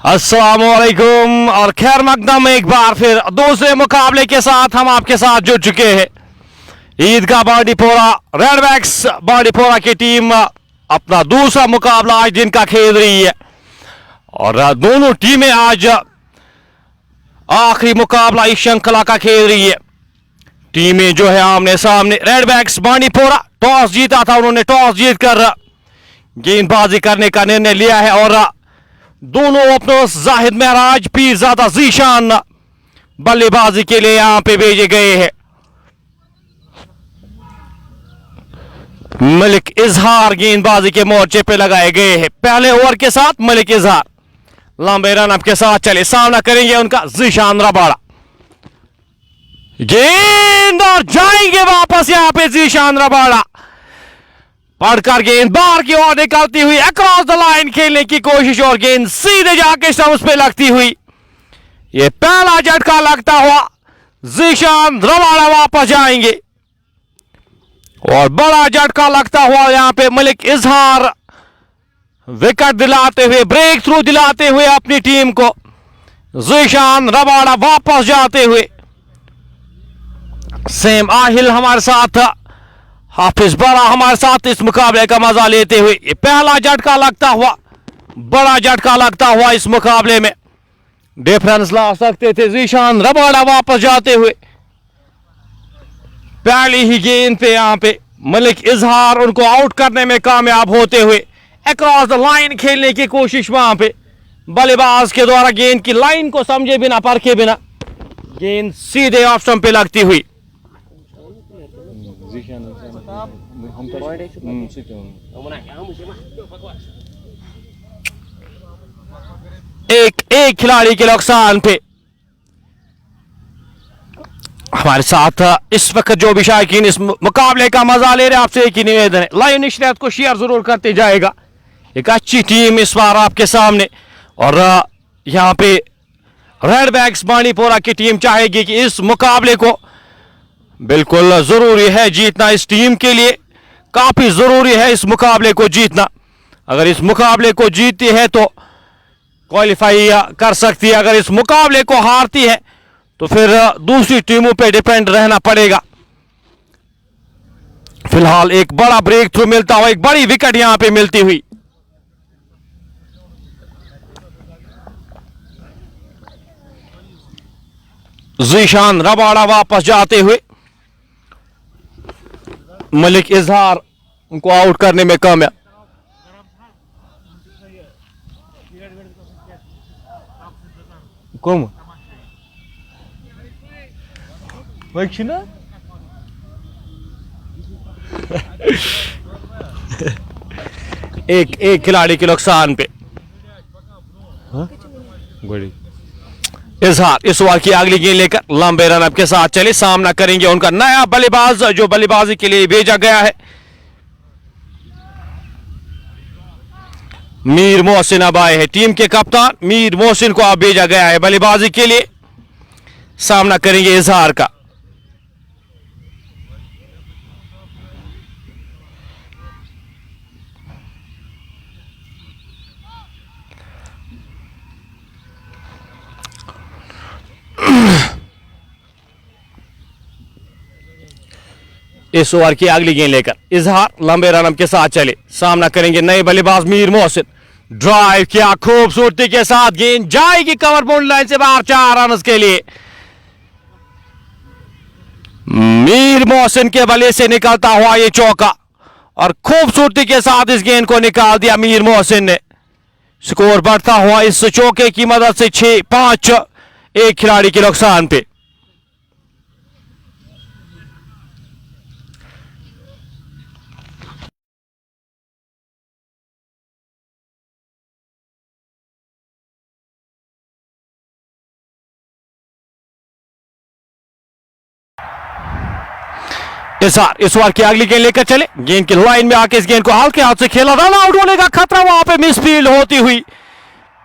अस्सलामुअलैकुम और खैर मकदम एक बार फिर दूसरे मुकाबले के साथ हम आपके साथ जुड़ चुके हैं। ईदगाह बांडीपोरा रेडबैक्स बांडीपोरा की टीम अपना दूसरा मुकाबला आज दिन का खेल रही है और दोनों टीमें आज आखिरी मुकाबला इस श्रृंखला का खेल रही है। टीमें जो है आमने सामने। रेडबैक्स बांडीपोरा टॉस जीता था, उन्होंने टॉस जीतकर गेंदबाजी करने का निर्णय लिया है और दोनों ओपनर्स जाहिद महराज पीरजादा जीशान बल्लेबाजी के लिए यहां पे भेजे गए हैं। मलिक इजहार गेंदबाजी के मोर्चे पे लगाए गए हैं। पहले ओवर के साथ मलिक इजहार लंबे रन अप के साथ चले, सामना करेंगे उनका जीशान रबाड़ा। गेंद और जाएंगे वापस यहां पे जीशान रबाड़ा। पढ़कर गेंद बाहर की ओर निकलती हुई अक्रॉस द लाइन खेलने की कोशिश और गेंद सीधे जाके स्टंप्स पे लगती हुई। ये पहला झटका लगता हुआ जीशान रबाड़ा वापस जाएंगे और बड़ा झटका लगता हुआ यहां पे मलिक इजहार विकेट दिलाते हुए, ब्रेक थ्रू दिलाते हुए अपनी टीम को। जीशान रबाड़ा वापस जाते हुए। सेम आहिल हमारे साथ, हाफिज बड़ा हमारे साथ इस मुकाबले का मजा लेते हुए। ये पहला झटका लगता हुआ, बड़ा झटका लगता हुआ इस मुकाबले में। डिफरेंस ला सकते थे। जीशान रबाड़ा वापस जाते हुए। पहली ही गेंद पे यहां पे मलिक इजहार उनको आउट करने में कामयाब होते हुए अक्रॉस द लाइन खेलने की कोशिश वहां पे बल्लेबाज के द्वारा गेंद की लाइन को समझे बिना, परखे बिना गेंद सीधे ऑफ स्टंप पे लगती हुई। एक खिलाड़ी के नुकसान पे हमारे साथ इस वक्त जो भी शायकीन इस मुकाबले का मजा ले रहे हैं, आपसे एक ही निवेदन है, लाइव नशरियात को शेयर जरूर करते जाएगा। एक अच्छी टीम इस बार आपके सामने और यहाँ पे रेडबैक्स बांडीपोरा की टीम चाहेगी कि इस मुकाबले को बिल्कुल जरूरी है जीतना। इस टीम के लिए काफी जरूरी है इस मुकाबले को जीतना। अगर इस मुकाबले को जीतती है तो क्वालिफाई कर सकती है, अगर इस मुकाबले को हारती है तो फिर दूसरी टीमों पे डिपेंड रहना पड़ेगा। फिलहाल एक बड़ा ब्रेक थ्रू मिलता हुआ, एक बड़ी विकेट यहां पे मिलती हुई। जीशान रबाड़ा वापस जाते हुए। मलिक इजहार उनको आउट करने में कामयाब। कौन एक खिलाड़ी के नुकसान पे इजहार इस ओवर की अगली गेंद लेकर लंबे रन अप के साथ चले, सामना करेंगे उनका नया बल्लेबाज जो बल्लेबाजी के लिए भेजा गया है। मीर मोहसिन अब आए हैं, टीम के कप्तान मीर मोहसिन को अब भेजा गया है बल्लेबाजी के लिए। सामना करेंगे इजहार का। इस ओवर की अगली गेंद लेकर इजहार लंबे रन के साथ चले, सामना करेंगे नए बल्लेबाज मीर मोहसिन। ड्राइव किया खूबसूरती के साथ, गेंद जाएगी कवर बाउंड्री लाइन से बाहर 4 रन के लिए। मीर मोहसिन के बल्ले से निकलता हुआ ये चौका और खूबसूरती के साथ इस गेंद को निकाल दिया मीर मोहसिन ने। स्कोर बढ़ता हुआ इस चौके की मदद से 6-5 एक खिलाड़ी के नुकसान पे। इस ओवर की अगली गेंद लेकर चले, गेंद की लाइन में आके इस गेंद को हल्के हाथ से खेला, रन आउट होने का खतरा वहां पे मिसफील्ड होती हुई।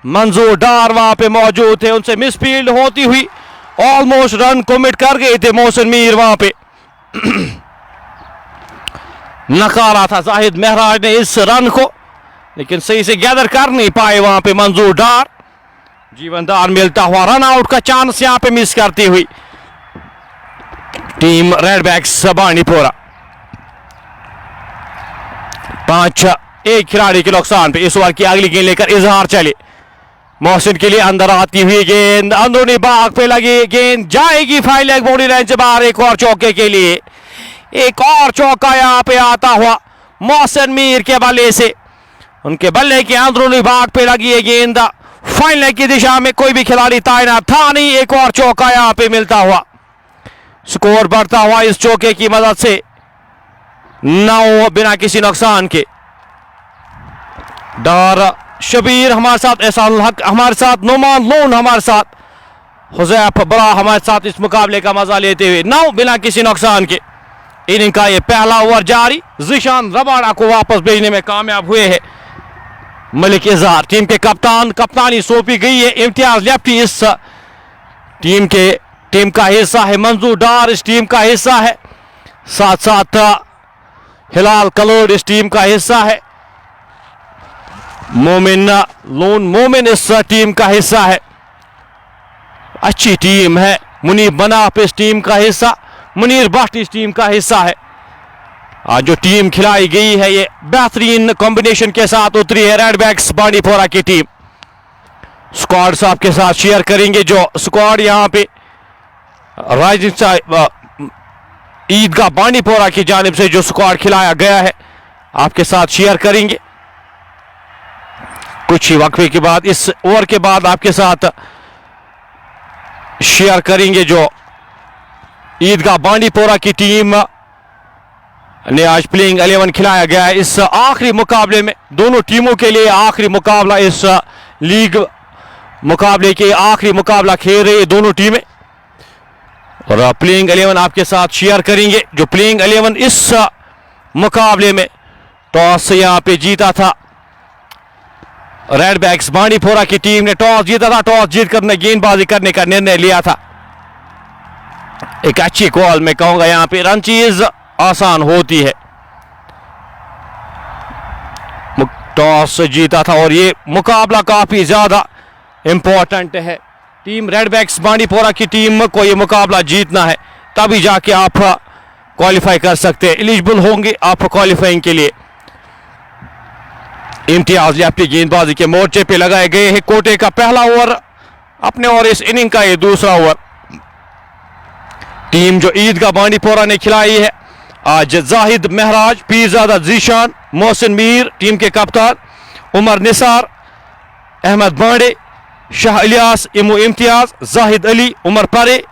मंजूर डार वहां पे मौजूद थे, उनसे मिसफील्ड होती हुई ऑलमोस्ट रन कमिट कर गए थे मोहसिन मीर वहां पे। नकारा था जाहिद महराज ने इस रन को, लेकिन सही से गैदर कर नहीं पाए वहां पे मंजूर डार। जीवनदार मिलता हुआ रन आउट का चांस यहां पे मिस करती हुई टीम रेडबैक्स बांडीपोरा। 5-1 खिलाड़ी के नुकसान पे इस ओवर की अगली गेंद लेकर इजहार चले। मोहसिन के लिए अंदर आती हुई गेंद अंदरूनी बाग पे लगी, गेंद जाएगी फाइल लेग बाउंड्री लाइन से बाहर। एक और चौके के लिए एक और चौका यहां पे आता हुआ मोहसिन मीर के बल्ले से। उनके बल्ले के अंदरूनी भाग पे लगी है गेंद, फाइल लेग की दिशा में कोई भी खिलाड़ी तैनात था नहीं। एक और चौका यहां पे मिलता हुआ, स्कोर बढ़ता हुआ इस चौके की मदद से 9 बिना किसी नुकसान के। डार शबीर हमारे साथ, एहसान हक हमारे साथ, नुमान लोन हमारे साथ, हुज़ैफ बड़ा हमारे साथ इस मुकाबले का मजा लेते हुए 9 बिना किसी नुकसान के। इनिंग का ये पहला ओवर जारी। ज़ीशान रबाड़ा को वापस भेजने में कामयाब हुए हैं मलिक इजहार। टीम के कप्तान, कप्तानी सौंपी गई है इम्तियाज लेफ्टी इस टीम का हिस्सा है। मंजूर डार इस टीम का हिस्सा है, साथ साथ हिलाल कलोड इस टीम का हिस्सा है। मोमिन लोन मोमिन इस टीम का हिस्सा है। अच्छी टीम है। मुनीर बनाफ इस टीम का हिस्सा, मुनीर भट्ट इस टीम का हिस्सा है। आज जो टीम खिलाई गई है ये बेहतरीन कॉम्बिनेशन के साथ उतरी है रेडबैक्स बांडीपोरा की टीम। स्क्वाड साहब के साथ शेयर करेंगे जो स्क्वाड यहां पे ईदगाह बांडीपोरा की जानिब से जो स्क्वाड खिलाया गया है आपके साथ शेयर करेंगे कुछ ही वक्फे के बाद। इस ओवर के बाद आपके साथ शेयर करेंगे जो ईदगाह बांडीपोरा की टीम ने आज प्लेइंग 11 खिलाया गया है इस आखिरी मुकाबले में। दोनों टीमों के लिए आखिरी मुकाबला, इस लीग मुकाबले के आखिरी मुकाबला खेल रही है दोनों टीमें। और प्लेइंग 11 आपके साथ शेयर करेंगे जो प्लेइंग 11 इस मुकाबले में टॉस यहां पे जीता था। रेडबैक्स बांडीपोरा की टीम ने टॉस जीता था, टॉस जीतकर गेंदबाजी करने का निर्णय लिया था। एक अच्छी कॉल मैं कहूंगा, यहां पे रन चीज आसान होती है। टॉस जीता था और ये मुकाबला काफी ज्यादा इंपॉर्टेंट है। टीम रेडबैक्स बांडीपोरा की टीम को ये मुकाबला जीतना है, तभी जाके आप क्वालिफाई कर सकते हैं, एलिजिबल होंगे आप क्वालिफाइंग के लिए। इम्तियाज लेफ्टी गेंदबाजी के मोर्चे पे लगाए गए हैं। कोटे का पहला ओवर अपने और इस इनिंग का ये दूसरा ओवर। टीम जो ईदगाह बांडीपोरा ने खिलाई है आज जाहिद महराज, पीरजादा ज़ीशान, मोहसिन मीर टीम के कप्तान, उमर निसार, अहमद बांडे, शाह इलियास, इमो इम्तियाज, जाहिद अली, उमर परे,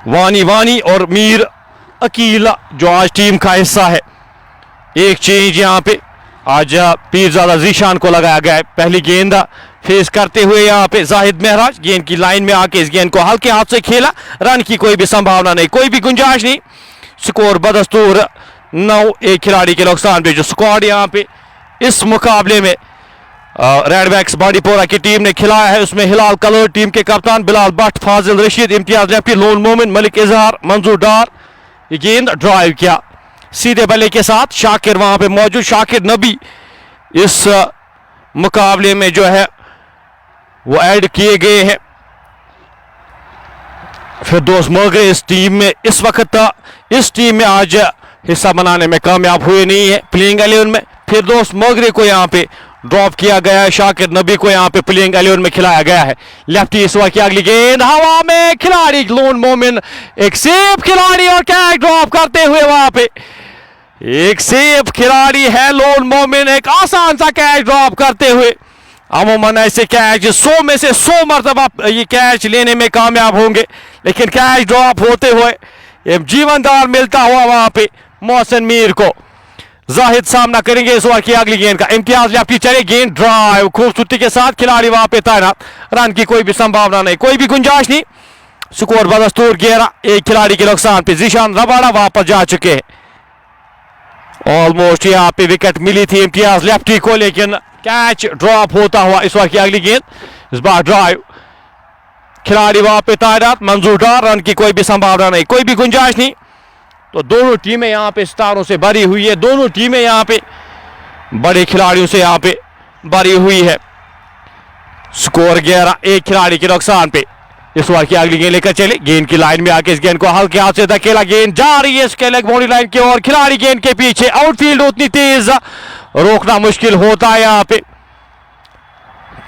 वानी और मीर अकील जो आज टीम का हिस्सा है। एक चेंज यहां पे आज पीरजादा ज़ीशान को लगाया गया है। पहली गेंद फेस करते हुए यहां पे जाहिद महराज गेंद की लाइन में आके इस गेंद को हल्के हाथ से खेला। रन की कोई भी संभावना नहीं, कोई भी गुंजाइश नहीं। स्कोर बदस्तूर 9-1 खिलाड़ी के नुकसान पे। जो स्क्वाड यहां पे इस मुकाबले में रेडबैक्स बांडीपोरा की टीम ने खिलाया है उसमें हिलाल कलर टीम के कप्तान, बिलाल भट्ट, फाजिल रशीद, इम्तियाज लेफ्टी, लोन मोमिन, मलिक इजहार, मंजूर डार। ये गेंद ड्राइव किया सीधे बल्ले के साथ, शाकिर वहां पे मौजूद, शाकिर नबी इस मुकाबले में जो है वो ऐड किए गए हैं। फिरदौस मोगरे इस टीम में इस वक्त इस टीम में आज हिस्सा बनाने में कामयाब हुए नहीं है। प्लेइंग 11 में फिरदौस मोगरे को यहां पे ड्रॉप किया गया है, शाकिर नबी को यहां पे प्लेइंग 11 में खिलाया गया है। लेफ्टी इस ओवर की अगली गेंद हवा में, खिलाड़ी लोन मोमिन एक सेफ खिलाड़ी और कैच ड्रॉप करते हुए वहां पे एक सेफ खिलाड़ी है लोन मोमिन, एक आसान सा कैच ड्रॉप करते हुए। अमूमन ऐसे कैच 100 में से 100 मरतबा ये कैच लेने में कामयाब होंगे, लेकिन कैच ड्रॉप होते हुए जीवनदार मिलता हुआ वहां पे मोहसिन मीर को। जाहिद सामना करेंगे इस ओवर की अगली गेंद का। इम्तियाज लेफ्टी चले, गेंद ड्राइव खूबसूरती के साथ, खिलाड़ी वहां पे तैनात, रन की कोई भी संभावना नहीं, कोई भी गुंजाइश नहीं। स्कोर बदस्तूर 11-1 खिलाड़ी के नुकसान पे। ज़ीशान रबाड़ा वापस जा चुके हैं। ऑलमोस्ट यहाँ पे विकेट मिली थी इम्तियाज लेफ्टी को, लेकिन कैच ड्रॉप होता हुआ इस ओवर की अगली गेंद, इस बार ड्राइव, खिलाड़ी वहां पे तैनात, मंजूर डार, रन की कोई भी संभावना नहीं, कोई भी गुंजाइश नहीं। तो दोनों टीमें यहां पे सितारों से भरी हुई है, दोनों टीमें यहां पे बड़े खिलाड़ियों से यहां पे भरी हुई है। स्कोर 11, एक खिलाड़ी के नुकसान पे। इस ओवर की अगली गेंद लेकर चले, गेंद की लाइन में आके इस गेंद को हल्के हाथ से धकेला, गेंद जा रही है इसके लेग बाउंड्री लाइन की ओर, खिलाड़ी गेंद के पीछे, आउटफील्ड उतनी तेज रोकना मुश्किल होता है यहाँ पे।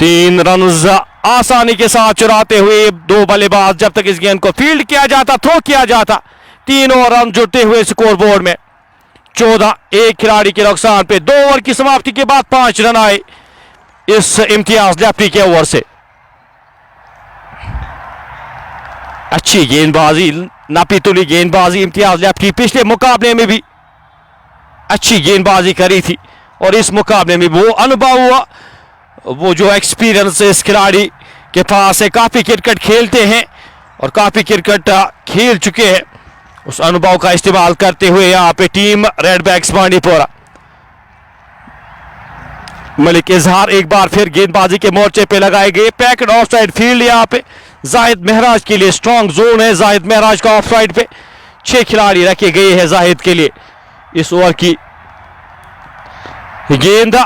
3 रन आसानी के साथ चुराते हुए 2 बल्लेबाज, जब तक इस गेंद को फील्ड किया जाता, थ्रो किया जाता, 3 और रन जुड़ते हुए स्कोर बोर्ड में। 14, एक खिलाड़ी के नुकसान पे। 2 ओवर की समाप्ति के बाद 5 रन आए इस इम्तियाज लेफ्टी के ओवर से। अच्छी गेंदबाजी, नापी तुली गेंदबाजी इम्तियाज लेफ्टी पिछले मुकाबले में भी अच्छी गेंदबाजी करी थी और इस मुकाबले में वो अनुभव हुआ, वो जो एक्सपीरियंस इस खिलाड़ी के पास है, काफी क्रिकेट खेलते हैं और काफी क्रिकेट खेल चुके हैं, उस अनुभव का इस्तेमाल करते हुए यहाँ पे टीम रेडबैक्स बांडीपोरा। मलिक इजहार एक बार फिर गेंदबाजी के मोर्चे पे लगाए गए, पैक्ड ऑफ साइड फील्ड यहाँ पे जाहिद महराज के लिए, स्ट्रॉन्ग जोन है जाहिद महराज का ऑफ साइड पे। 6 खिलाड़ी रखे गए हैं जाहिद के लिए। इस ओवर की गेंद,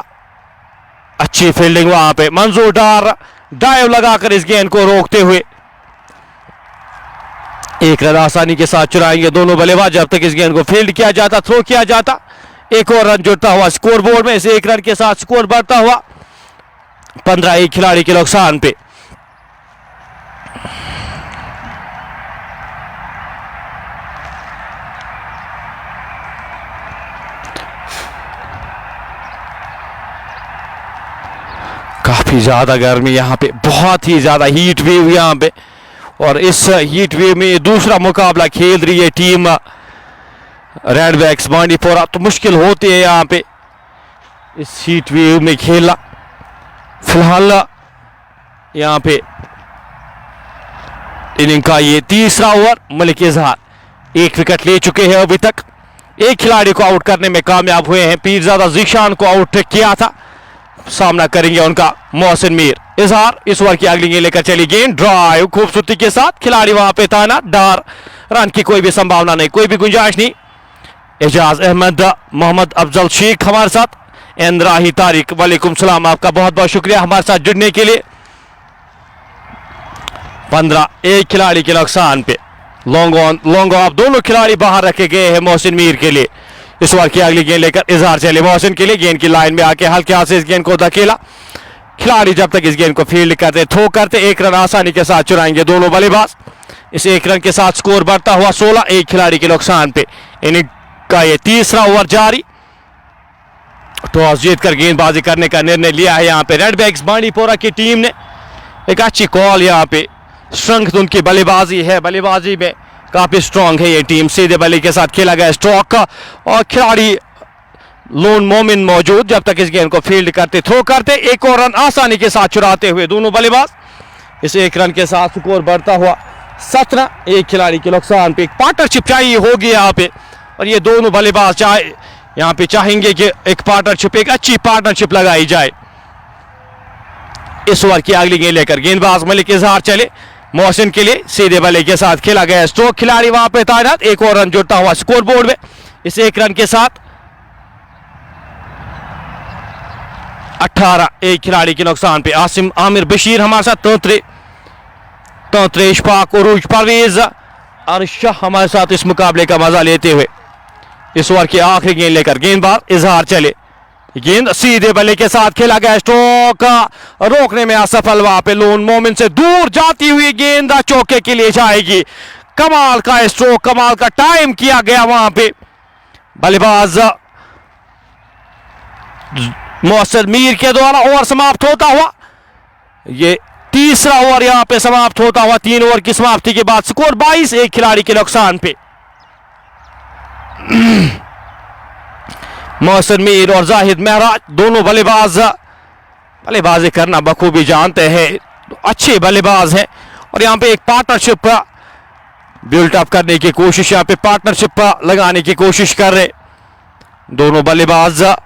अच्छी फील्डिंग वहां पे, मंजूर डार डाइव लगाकर इस गेंद को रोकते हुए 1 रन आसानी के साथ चुराएंगे दोनों बल्लेबाज, जब तक इस गेंद को फील्ड किया जाता, थ्रो किया जाता। 1 और रन जुड़ता हुआ स्कोर बोर्ड में, इस 1 रन के साथ स्कोर बढ़ता हुआ 15, एक खिलाड़ी के नुकसान पे। काफी ज्यादा गर्मी यहाँ पे, बहुत ही ज्यादा हीट वेव यहाँ पे, और इस हीट वेव में दूसरा मुकाबला खेल रही है टीम रेडबैक्स बांडीपोरा, तो मुश्किल होती है यहाँ पे इस हीट वेव में खेलना। फिलहाल यहाँ पे इनिंग का ये तीसरा ओवर, मलिक इजहार 1 विकेट ले चुके हैं अभी तक, 1 खिलाड़ी को आउट करने में कामयाब हुए हैं। पीरजादा जीशान को आउट किया था, सामना करेंगे उनका मोहसिन मीर। इजहार इस ओवर की अगली गेंद लेकर चली, गेंद ड्राइव खूबसूरती के साथ, खिलाड़ी वहां पे था ना, डार, रन की कोई भी संभावना नहीं, कोई भी गुंजाइश नहीं। एजाज अहमद, मोहम्मद अफजल शेख हमारे साथ, इंद्राही तारिक, वालेकुम सलाम, आपका बहुत बहुत शुक्रिया हमारे साथ जुड़ने के लिए। 15, एक खिलाड़ी के नुकसान पे, लॉन्ग ऑन लॉन्ग ऑफ, दोनों खिलाड़ी बाहर रखे गए हैं मोहसिन मीर के लिए। इस ओवर की अगली गेंद लेकर इजहार चले मोहसिन के लिए, गेंद की लाइन में आके हल्के हाथ से इस गेंद को धकेला, खिलाड़ी जब तक इस गेंद को फील्ड करते, थ्रो करते, 1 रन आसानी के साथ चुराएंगे दोनों बल्लेबाज। इस 1 रन के साथ स्कोर बढ़ता हुआ 16, एक खिलाड़ी के नुकसान पे। इनिंग का ये तीसरा ओवर जारी। टॉस जीतकर गेंदबाजी करने का निर्णय लिया है यहाँ पे रेडबैक्स बांडीपोरा की टीम ने। एक अच्छी कॉल यहाँ पे, स्ट्रेंथ उनकी बल्लेबाजी है, बल्लेबाजी में काफी स्ट्रांग है ये टीम। सीधे बल्ले के साथ खेला गया स्ट्रोक और खिलाड़ी लोन मोमिन मौजूद, जब तक इस गेंद को फील्ड करते, थ्रो करते, 1 और रन आसानी के साथ चुराते हुए दोनों बल्लेबाज। इस 1 रन के साथ स्कोर बढ़ता हुआ 17, एक खिलाड़ी के नुकसान पे। एक पार्टनरशिप चाहिए होगी यहाँ पे, और ये दोनों बल्लेबाज चाहे यहाँ पे चाहेंगे कि एक पार्टनरशिप, एक अच्छी पार्टनरशिप लगाई जाए। इस ओवर की अगली गेंद लेकर गेंदबाज मलिक इजहार चले मोहसिन के लिए, सीधे बल्ले के साथ खेला गया स्ट्रोक, खिलाड़ी वहां पे तैनात, 1 और रन जुड़ता हुआ स्कोर बोर्ड में। इस 1 रन के साथ 18, एक खिलाड़ी के नुकसान पे। आसिम आमिर बशीर हमारे साथ, तोतरे इशफाक, उरूज परवेज, शाह हमारे साथ इस मुकाबले का मजा लेते हुए। इस ओवर की आखिरी गेंद लेकर गेंदबाज इजहार चले, गेंद सीधे बल्ले के साथ खेला गया स्ट्रोक, रोकने में असफल, वहां पे लोन मोमिन से दूर जाती हुई गेंद चौके के लिए जाएगी। कमाल का स्ट्रोक, कमाल का टाइम किया गया वहां पे। बल्लेबाज मोहसिन मीर के द्वारा ओवर समाप्त होता हुआ, ये तीसरा ओवर यहां पे समाप्त होता हुआ। 3 ओवर की समाप्ति के बाद स्कोर 22, एक खिलाड़ी के नुकसान पे। मोहसिन मीर और जाहिद महराज दोनों बल्लेबाजी करना बखूबी जानते हैं, अच्छे बल्लेबाज हैं, और यहाँ पे एक पार्टनरशिप बिल्टअप करने की कोशिश, यहाँ पे पार्टनरशिप लगाने की कोशिश कर रहे दोनों बल्लेबाज।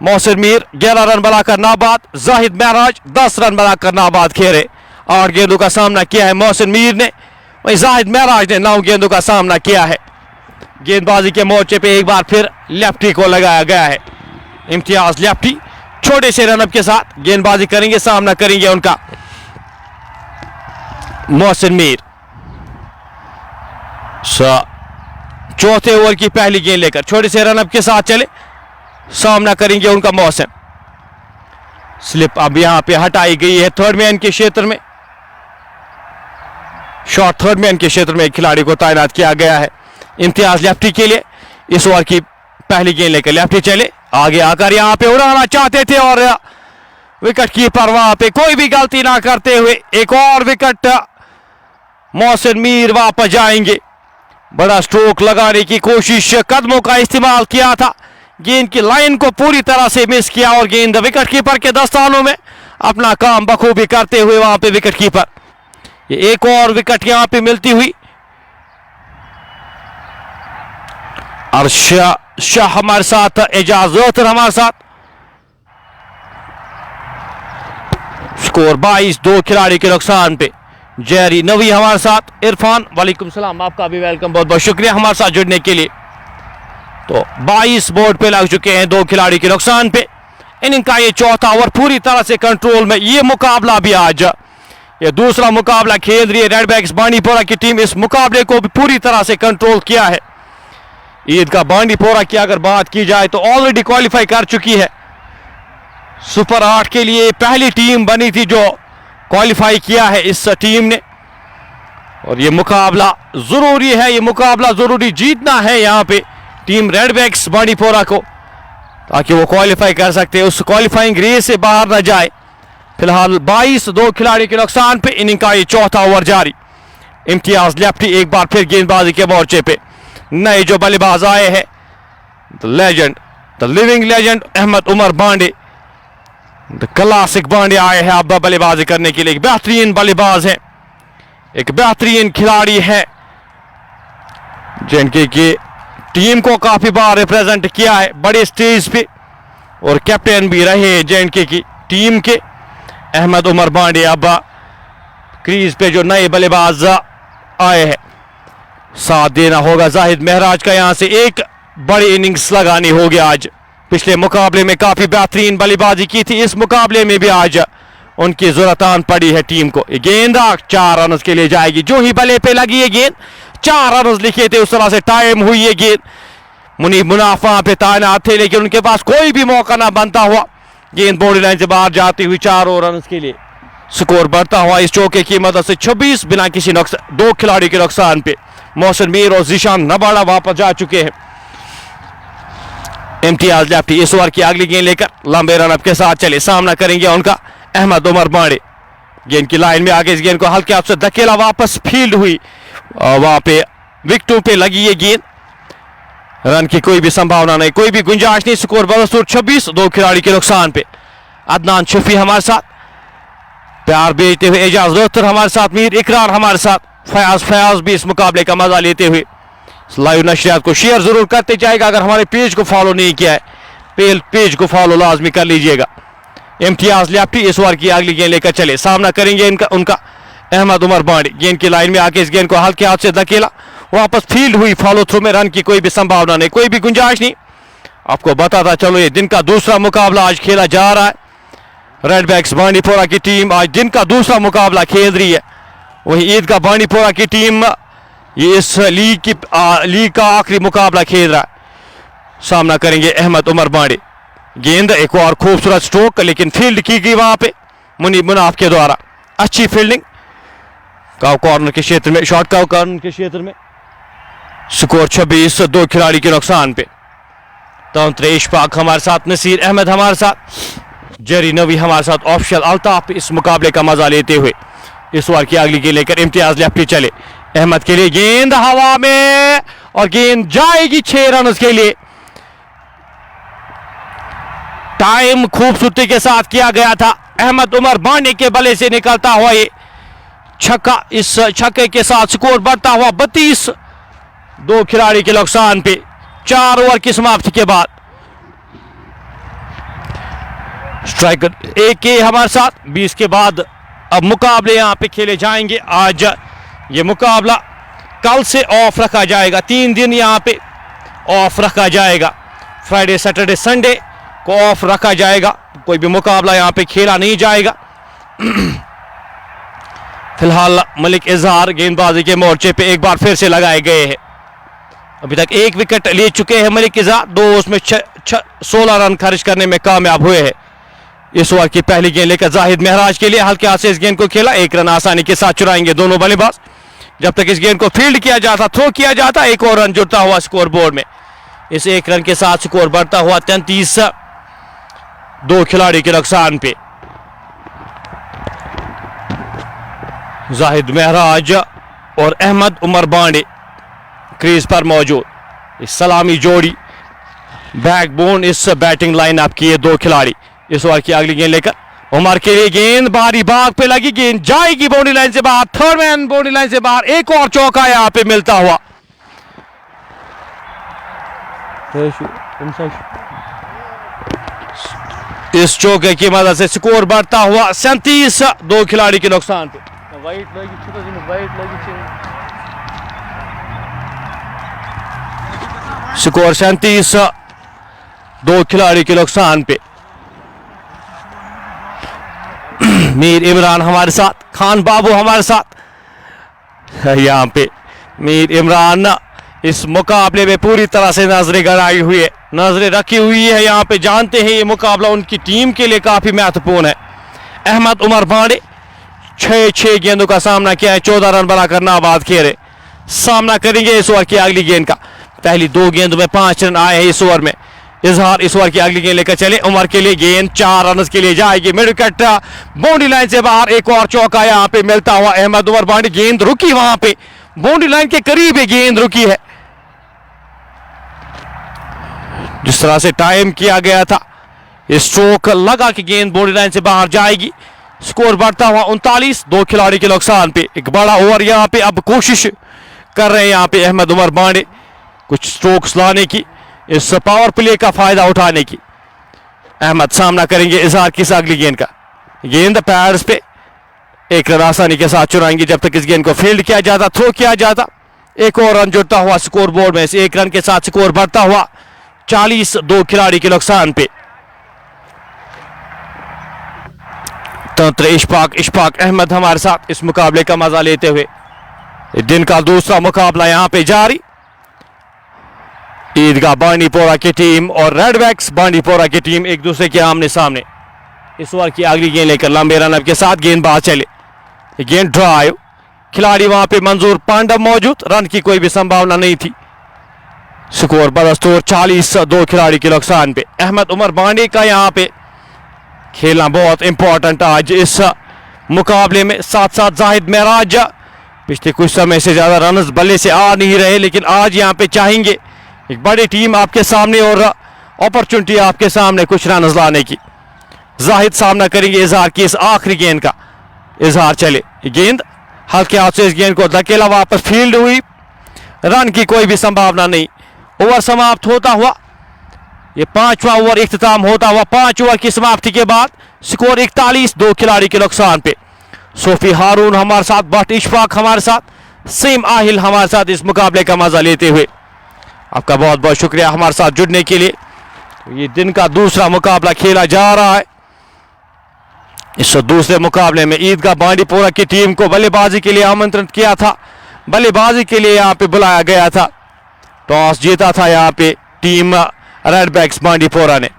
मोहसिन मीर 11 रन बनाकर नाबाद, जाहिद महराज 10 रन बनाकर नाबाद खेले। 8 गेंदों का सामना किया है मोहसिन मीर ने, वहीं जाहिद महराज ने 9 गेंदों का सामना किया है। गेंदबाजी के मोर्चे पे एक बार फिर लेफ्टी को लगाया गया है, इम्तियाज लेफ्टी छोटे से रनअप के साथ गेंदबाजी करेंगे, सामना करेंगे उनका मोहसिन मीर चौथे ओवर की पहली गेंद लेकर छोटे से रनअप के साथ चले, सामना करेंगे उनका मोहसिन। स्लिप अब यहां पे हटाई गई है थर्ड मैन के क्षेत्र में, शॉट थर्ड मैन के क्षेत्र में एक खिलाड़ी को तैनात किया गया है इम्तियाज लेफ्टी के लिए। इस ओवर की पहली गेंद लेकर लेफ्टी चले, आगे आकर यहां पे उड़ाना चाहते थे और विकेट कीपर वहां पे कोई भी गलती ना करते हुए एक और विकेट मोहसिन मीर वापस जाएंगे। बड़ा स्ट्रोक लगाने की कोशिश, कदमों का इस्तेमाल किया था, गेंद की लाइन को पूरी तरह से मिस किया और गेंद विकेट कीपर के दस्तानों में अपना काम बखूबी करते हुए वहां पे विकेट कीपर। ये एक और विकेट यहां पे मिलती हुई। अर्शा शाह हमारे साथ, एजाज जोहर हमारे साथ। स्कोर 22, 2 खिलाड़ी के नुकसान पे। जेरी नवी हमारे साथ, इरफान वालेकुम सलाम, आपका भी वेलकम, बहुत बहुत शुक्रिया हमारे साथ जुड़ने के लिए। तो 22 बोर्ड पे लग चुके हैं, 2 खिलाड़ी के नुकसान पे। इनिंग का ये चौथा ओवर पूरी तरह से कंट्रोल में। ये मुकाबला भी आज ये दूसरा मुकाबला खेल रही है रेडबैक्स बांडीपोरा की टीम। इस मुकाबले को भी पूरी तरह से कंट्रोल किया है। ईद का बांडीपोरा की अगर बात की जाए तो ऑलरेडी क्वालिफाई कर चुकी है। सुपर 8 के लिए पहली टीम बनी थी जो क्वालिफाई किया है इस टीम ने। और ये मुकाबला जरूरी है, ये मुकाबला जरूरी जीतना है यहाँ पे टीम रेडबैक्स बांडीपोरा को, ताकि वो क्वालिफाई कर सकते हैं, उस क्वालिफाइंग रेस से बाहर ना जाए। फिलहाल 22, 2 खिलाड़ी के नुकसान पे। इनिंग का ये चौथा ओवर जारी। इम्तियाज लेफ्टी एक बार फिर गेंदबाजी के मोर्चे पे। नए जो बल्लेबाज आए हैं, the legend, the living legend Ahmad Umar Bande, the classic Bande आए हैं अब बल्लेबाजी करने के लिए। एक बेहतरीन बल्लेबाज है, एक बेहतरीन खिलाड़ी है, जिनके की टीम को काफी बार रिप्रेजेंट किया है बड़े स्टेज पे और कैप्टन भी रहे जिनके की टीम के। अहमद उमर बांडे अब क्रीज पे जो नए बल्लेबाज आए हैं, साथ देना होगा जाहिद महराज का। यहां से एक बड़ी इनिंग्स लगानी होगी आज। पिछले मुकाबले में काफी बेहतरीन बल्लेबाजी की थी, इस मुकाबले में भी आज उनकी जरूरत पड़ी है टीम को। गेंद 4 रन के लिए जाएगी। जो ही बल्ले पे लगी है गेंद, 4 रन लिखे थे, उस तरह से टाइम हुई है गेंद। मुनीब मुनाफ वहां पे तैनात थे, लेकिन उनके पास कोई भी मौका ना बनता हुआ गेंद बाउंड्री लाइन से बाहर जाती हुई 4 रन के लिए। स्कोर बढ़ता हुआ इस चौके की मदद से 26 बिना किसी नुकसान, 2 खिलाड़ी के नुकसान पे। मोहसिन मीर और जीशान नबाड़ा वापस जा चुके हैं। इम्तियाज लेफ्टी इस ओवर की अगली गेंद लेकर लंबे रनअप के साथ चले, सामना करेंगे उनका अहमद उमर बांडे। गेंद की लाइन में आगे इस गेंद को हल्के हाथ से धकेला, वापस फील्ड हुई, वहां पे विकेटों पे लगी ये गेंद। रन की कोई भी संभावना नहीं, कोई भी गुंजाइश नहीं। स्कोर बदस्तूर 26, 2 खिलाड़ी के नुकसान पे। अदनान शफी हमारे साथ, प्यार बेचते हुए एजाज जोहर हमारे साथ, मीर इकरार हमारे साथ, फयाज भी इस मुकाबले का मजा लेते हुए। लाइव नशरियात को शेयर जरूर करते जाएगा। अगर हमारे पेज को फॉलो नहीं किया है, पेज को फॉलो लाजमी कर लीजिएगा। इम्तियाज लेफ्टी इस ओवर की अगली गेंद लेकर चले, सामना करेंगे उनका अहमद उमर बांडे। गेंद की लाइन में आके इस गेंद को हल्के हाथ से धकेला, वापस फील्ड हुई, फॉलो थ्रू में रन की कोई भी संभावना नहीं, कोई भी गुंजाइश नहीं। आपको बताता चलो ये दिन का दूसरा मुकाबला आज खेला जा रहा है। रेडबैक्स बांडीपोरा की टीम आज दिन का दूसरा मुकाबला खेल रही है। वही ईद का बांडीपोरा की टीम ये इस लीग का आखिरी मुकाबला खेल रहा है। सामना करेंगे अहमद उमर बांडे। गेंद एक और खूबसूरत स्ट्रोक, लेकिन फील्ड की गई वहां पे मुनीब मुनाफ के द्वारा। अच्छी फील्डिंग काव कॉर्नर के क्षेत्र में, शॉर्ट काव कॉर्नर के क्षेत्र में। स्कोर 26, 2 खिलाड़ी के नुकसान पे। तंत्र इशफाक हमारे साथ, नसीर अहमद हमारे साथ, जेरी नवी हमारे साथ, ऑफिशियल अल्ताफ इस मुकाबले का मजा लेते हुए। इस ओवर की अगली गेंद लेकर इम्तियाज लेफ्टी चले, अहमद के लिए गेंद हवा में और गेंद जाएगी 6 रन के लिए। टाइम खूबसूरती के साथ किया गया था। अहमद उमर बांडे के बल्ले से निकलता हुआ ये छक्का, इस छक्के के साथ स्कोर बढ़ता हुआ 32, 2 खिलाड़ी के नुकसान पे। 4 ओवर की समाप्ति के बाद स्ट्राइकर एक हमारे साथ। 20 के बाद अब मुकाबले यहां पे खेले जाएंगे। आज ये मुकाबला कल से ऑफ रखा जाएगा, 3 दिन यहां पे ऑफ रखा जाएगा। फ्राइडे सैटरडे संडे को ऑफ रखा जाएगा, कोई भी मुकाबला यहां पे खेला नहीं जाएगा। फिलहाल मलिक इजहार गेंदबाजी के मोर्चे पे एक बार फिर से लगाए गए हैं। अभी तक 1 विकेट ले चुके हैं मलिक इजहार, 2 उसमें 16 रन खर्च करने में कामयाब हुए हैं। इस ओवर की पहली गेंद लेकर जाहिद महराज के लिए हल्के हाथ से इस गेंद को खेला, 1 रन आसानी के साथ चुराएंगे दोनों बल्लेबाज। जब तक इस गेंद को फील्ड किया जाता, थ्रो किया जाता, एक और रन जुड़ता हुआ स्कोर बोर्ड में। इस 1 रन के साथ स्कोर बढ़ता हुआ 33, 2 खिलाड़ी के नुकसान पे। जाहिद महराज और अहमद उमर बांडे क्रीज पर मौजूद। इस सलामी जोड़ी बैकबोन इस बैटिंग लाइनअप की ये 2 खिलाड़ी। इस ओवर की अगली गेंद लेकर उमर के लिए गेंद बारी बाग पे लगी, गेंद जाएगी बाउंड्री लाइन से बाहर, थर्ड मैन बाउंड्री लाइन से बाहर, एक और चौका यहां पे मिलता हुआ। इस चौके की मदद से स्कोर बढ़ता हुआ 37, 2 खिलाड़ी के नुकसान पे। स्कोर 37, 2 खिलाड़ी के नुकसान पे। मीर इमरान हमारे साथ, खान बाबू हमारे साथ। यहाँ पे मीर इमरान इस मुकाबले में पूरी तरह से नजरें गड़ाई हुई है, नजरें रखी हुई है। यहाँ पे जानते हैं ये मुकाबला उनकी टीम के लिए काफी महत्वपूर्ण है। अहमद उमर बांडे 6 गेंदों का सामना किया है, 14 रन बनाकर नाबाद खेले। सामना करेंगे इस ओवर की अगली गेंद का। पहली 2 गेंदों में 5 रन आए हैं इस ओवर में। इजहार इस ओवर की अगली गेंद लेकर चले, उमर के लिए गेंद 4 रन के लिए जाएगी, मिड विकेट बाउंड्री लाइन से बाहर, एक और चौका यहां पे मिलता हुआ। अहमद उमर बांडे, गेंद रुकी वहां पे, बाउंड्री लाइन के करीब है, गेंद रुकी है। जिस तरह से टाइम किया गया था, स्ट्रोक लगा कि गेंद बाउंड्री लाइन से बाहर जाएगी। स्कोर बढ़ता हुआ 39, 2 खिलाड़ी के नुकसान पे। एक बड़ा ओवर यहाँ पे अब कोशिश कर रहे हैं यहाँ पे अहमद उमर बांडे कुछ स्ट्रोक्स लाने की, इस पावर प्ले का फायदा उठाने की। अहमद सामना करेंगे इजहार की अगली गेंद का। गेंद पैड्स पे, 1 रन आसानी के साथ चुराएंगे जब तक इस गेंद को फील्ड किया जाता, थ्रो किया जाता। एक और रन जुड़ता हुआ स्कोर बोर्ड में। इस 1 रन के साथ स्कोर बढ़ता हुआ 40, 2 खिलाड़ी के नुकसान पे। तंत्र इशफाक अहमद हमारे साथ इस मुकाबले का मजा लेते हुए। दिन का दूसरा मुकाबला यहां पे जारी। ईदगाह बांडीपोरा की टीम और रेडबैक्स बांडीपोरा की टीम एक दूसरे के आमने सामने। इस ओवर की अगली गेंद लेकर लंबे रनअप के साथ गेंदबाज चले, गेंद ड्राइव, खिलाड़ी वहां पे मंजूर पांडव मौजूद, रन की कोई भी संभावना नहीं थी। स्कोर बदस्तूर 40, 2 खिलाड़ी के नुकसान पे। अहमद उमर बांडे का यहां पे खेलना बहुत इंपॉर्टेंट आज इस मुकाबले में। साथ साथ जाहिद महराज पिछले कुछ समय से ज्यादा रन बल्ले से आ नहीं रहे, लेकिन आज यहां पे चाहेंगे एक बड़ी टीम आपके सामने और अपॉर्चुनिटी आपके सामने कुछ रन लाने की। जाहिद सामना करेंगे इजहार की इस आखिरी गेंद का। इजहार चले, गेंद हल्के हाथ से इस गेंद को धकेला, वापस फील्ड हुई, रन की कोई भी संभावना नहीं। ओवर समाप्त होता हुआ, ये 5वां ओवर इख्तिताम होता हुआ 5 ओवर की समाप्ति के बाद स्कोर 41, 2 खिलाड़ी के नुकसान पे। सोफी हारून हमारे साथ, बट इशफाक हमारे साथ, सीम आहिल हमारे साथ इस मुकाबले का मजा लेते हुए। आपका बहुत बहुत शुक्रिया हमारे साथ जुड़ने के लिए। ये दिन का दूसरा मुकाबला खेला जा रहा है। इस दूसरे मुकाबले में ईदगाह बांडीपोरा की टीम को बल्लेबाजी के लिए आमंत्रित किया था, बल्लेबाजी के लिए यहाँ पे बुलाया गया था। टॉस जीता था यहाँ पे टीम रेडबैक्स बांडीपोरा ने।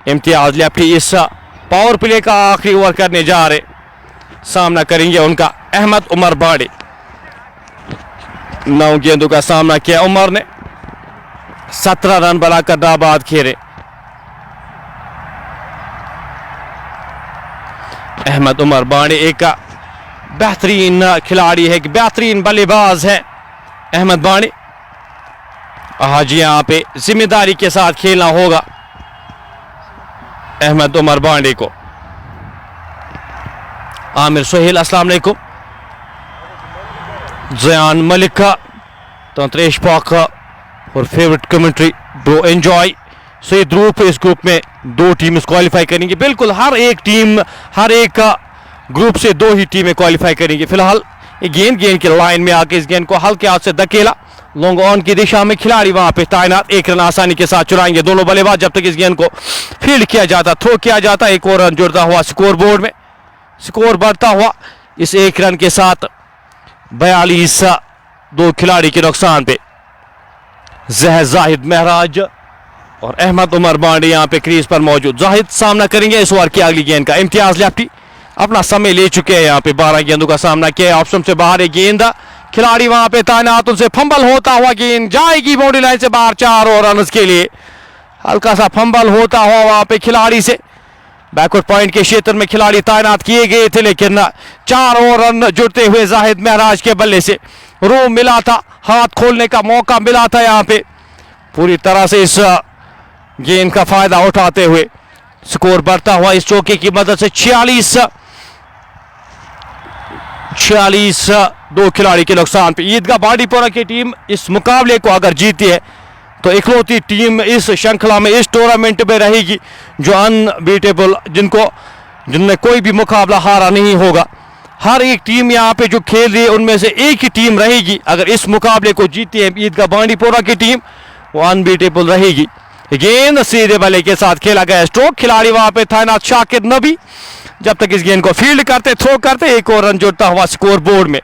इम्तियाज लेफ्टी इस पावर प्ले का आखिरी ओवर करने जा रहे, सामना करेंगे उनका अहमद उमर बांडे। 9 गेंदों का सामना किया उमर ने, 17 रन बनाकर नाबाद खेले। अहमद उमर बांडे एक बेहतरीन खिलाड़ी है, एक बेहतरीन बल्लेबाज है अहमद बांडे। आज यहाँ पे जिम्मेदारी के साथ खेलना होगा अहमद उमर बांडे को। आमिर सोहेल अस्सलाम वालेकुम, जयान मलिक, तंत्र इशफाक और फेवरेट कमेंट्री ब्रो एंजॉय। सो ये ग्रुप, इस ग्रुप में 2 टीम क्वालिफाई करेंगी। बिल्कुल हर एक टीम, हर एक ग्रुप से 2 ही टीमें क्वालिफाई करेंगी। फिलहाल ये गेंद के लाइन में आके इस गेंद को हल्के हाथ से धकेला, लॉन्ग ऑन की दिशा में खिलाड़ी वहां पे तैनात, 1 रन आसानी के साथ चुराएंगे दोनों बल्लेबाज जब तक इस गेंद को फील्ड किया जाता, थ्रो किया जाता। एक और रन जुड़ता हुआ स्कोर बोर्ड में। स्कोर बढ़ता हुआ इस 1 रन के साथ 42 दो खिलाड़ी के नुकसान पे। जहर जाहिद महराज और अहमद उमर बांडे यहाँ पे क्रीज पर मौजूद। जाहिद सामना करेंगे इस ओवर की अगली गेंद का। इम्तियाज लेफ्टी अपना समय ले चुके हैं, यहाँ पे 12 गेंदों का सामना किया। ऑप्शन से बाहर है गेंद, खिलाड़ी वहां पे तैनात, उनसे फंबल होता हुआ गेंद जाएगी बाउंड्री लाइन से बाहर 4 और रन के लिए। हल्का सा फंबल होता हुआ वहां पे खिलाड़ी से बैकवर्ड पॉइंट के क्षेत्र में खिलाड़ी तैनात किए गए थे, लेकिन 4 और रन जुड़ते हुए जाहिद महराज के बल्ले से रूम मिला था, हाथ खोलने का मौका मिला था। यहाँ पे पूरी तरह से इस गेंद का फायदा उठाते हुए स्कोर बढ़ता हुआ इस चौके की मदद से 46 दो खिलाड़ी के नुकसान पे। ईदगाह बांडीपोरा की टीम इस मुकाबले को अगर जीती है तो इकलौती टीम इस श्रृंखला में, इस टूर्नामेंट में रहेगी जो अनबीटेबल, जिनने कोई भी मुकाबला हारा नहीं होगा। हर एक टीम यहाँ पे जो खेल रही है उनमें से एक ही टीम रहेगी अगर इस मुकाबले को जीती है ईदगाह बांडीपोरा की टीम, वो अनबीटेबल रहेगी। गेंद सीधे बल्ले के साथ खेला गया स्ट्रोक, खिलाड़ी वहां पे तैनात शाकिर नबी जब तक इस गेंद को फील्ड करते, थ्रो करते, 1 और रन जुड़ता हुआ स्कोर बोर्ड में।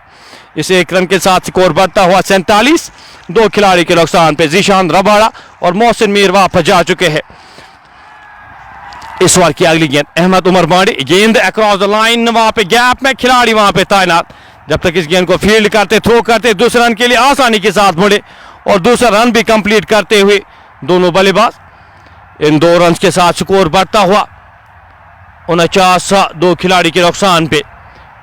इस 1 रन के साथ स्कोर बढ़ता हुआ 47 दो खिलाड़ी के नुकसान पे। जीशान रबाड़ा और मोहसिन मीर वापस जा चुके हैं। इस ओवर की अगली गेंद अहमद उमर बांडे, गेंद अक्रॉस द लाइन, वहां पे गैप में खिलाड़ी वहां पे तैनात जब तक इस गेंद को फील्ड करते, थ्रो करते, दूसरे रन के लिए आसानी के साथ मुड़े और दूसरा रन भी कंप्लीट करते हुए दोनों बल्लेबाज। इन 2 रन के साथ स्कोर बढ़ता हुआ 49 दो खिलाड़ी के नुकसान पे।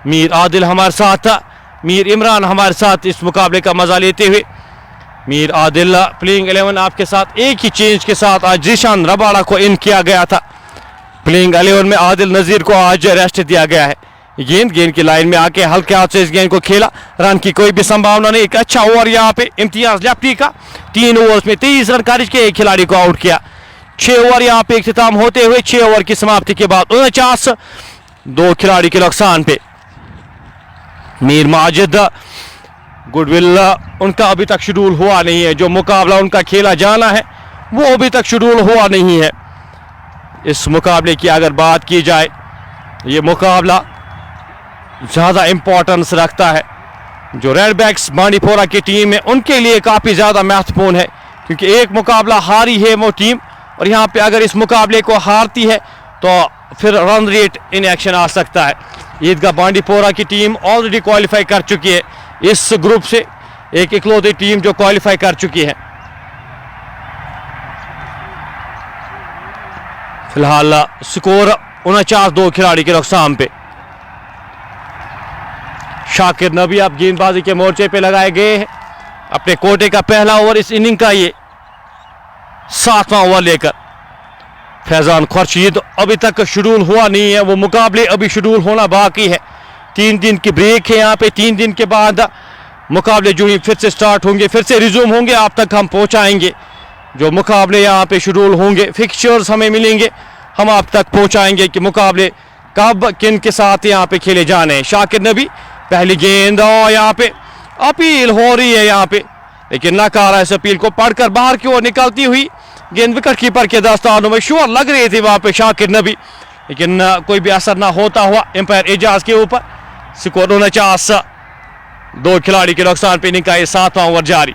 मीर आदिल हमारे साथ, मीर इमरान हमारे साथ इस मुकाबले का मजा लेते हुए। मीर आदिल प्लेइंग 11 आपके साथ, एक ही चेंज के साथ आज जीशान रबाड़ा को इन किया गया था। प्लेइंग 11 में आदिल नजीर को आज रेस्ट दिया गया है। गेंद की लाइन में आके हल्के हाथ से इस गेंद को खेला, रन की कोई भी संभावना नहीं। एक अच्छा ओवर यहाँ पे इम्तियाज लेफ्टी का, 3 ओवर्स में 23 रन खारिज के एक खिलाड़ी को आउट किया। 6 ओवर यहाँ पे इख्तिताम होते हुए 6 ओवर की समाप्ति के बाद 49 दो खिलाड़ी के नुकसान पे। मीर माजिद गुडविल उनका अभी तक शेड्यूल हुआ नहीं है, जो मुकाबला उनका खेला जाना है वो अभी तक शेड्यूल हुआ नहीं है। इस मुकाबले की अगर बात की जाए, ये मुकाबला ज़्यादा इंपॉर्टेंस रखता है। जो रेडबैक्स बांडीपोरा की टीम है उनके लिए काफ़ी ज़्यादा महत्वपूर्ण है, क्योंकि एक मुकाबला हारी है वो टीम, और यहाँ पे अगर इस मुकाबले को हारती है तो फिर रन रेट इन एक्शन आ सकता है। ईदगाह बांडीपोरा की टीम ऑलरेडी क्वालिफाई कर चुकी है इस ग्रुप से, एक इकलौती टीम जो क्वालिफाई कर चुकी है। फिलहाल स्कोर 49 दो खिलाड़ी के नुकसान पे। शाकिर नबी अब गेंदबाजी के मोर्चे पे लगाए गए हैं। अपने कोटे का पहला ओवर इस इनिंग का ये 7वां ओवर लेकर फैजान खुर्शीद अभी तक शेड्यूल हुआ नहीं है, वो मुकाबले अभी शेड्यूल होना बाकी है। 3 दिन की ब्रेक है यहाँ पे, 3 दिन के बाद मुकाबले जो ही फिर से स्टार्ट होंगे, फिर से रिज्यूम होंगे, आप तक हम पहुँचाएंगे जो मुकाबले यहाँ पे शेड्यूल होंगे। फिक्सचर्स हमें मिलेंगे, हम आप तक पहुँचाएंगे कि मुकाबले कब किन के साथ यहाँ पे खेले जाने हैं। शाकिर नबी पहली गेंद, और यहाँ पे अपील हो रही है यहाँ पे, लेकिन नकारा इस अपील को पढ़कर बाहर की ओर निकलती हुई गेंद विकेट कीपर के दस्तानों में श्योर लग रही थी वहां पे शाकिर नबी, लेकिन कोई भी असर ना होता हुआ एम्पायर एजाज के ऊपर। स्कोर 49 दो खिलाड़ी के नुकसान पे इनिंग का 7वां ओवर जारी।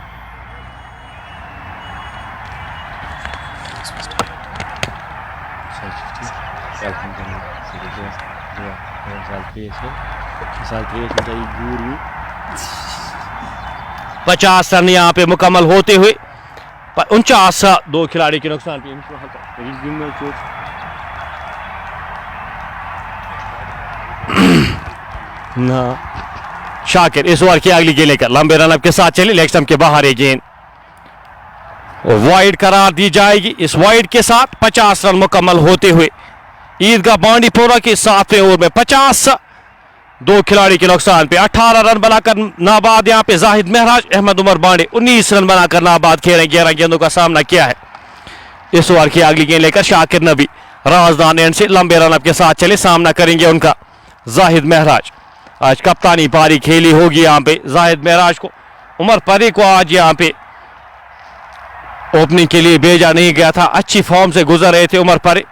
पचास रन यहाँ पे मुकम्मल होते हुए 49 दो खिलाड़ी के नुकसान पे। शाकिर इस ओवर की अगली गेंद लेकर लंबे रन के साथ चले, लेग स्टंप के बाहर है गेंद, वाइड करार दी जाएगी। इस वाइड के साथ 50 रन मुकम्मल होते हुए ईदगाह बांडीपोरा के 7वें ओवर में 50 दो खिलाड़ी के नुकसान पे। 18 रन बनाकर नाबाद यहाँ पे जाहिद महराज, अहमद उमर बांडे 19 रन बनाकर नाबाद खेले, 11 गेंदों का सामना किया है। इस ओवर की अगली गेंद लेकर शाकिर नबी राजदान एंड से लंबे रन के साथ चले, सामना करेंगे उनका जाहिद महराज। आज कप्तानी पारी खेली होगी यहाँ पे जाहिद महराज को। उमर परी को आज यहाँ पे ओपनिंग के लिए भेजा नहीं गया था, अच्छी फॉर्म से गुजर रहे थे उमर परी,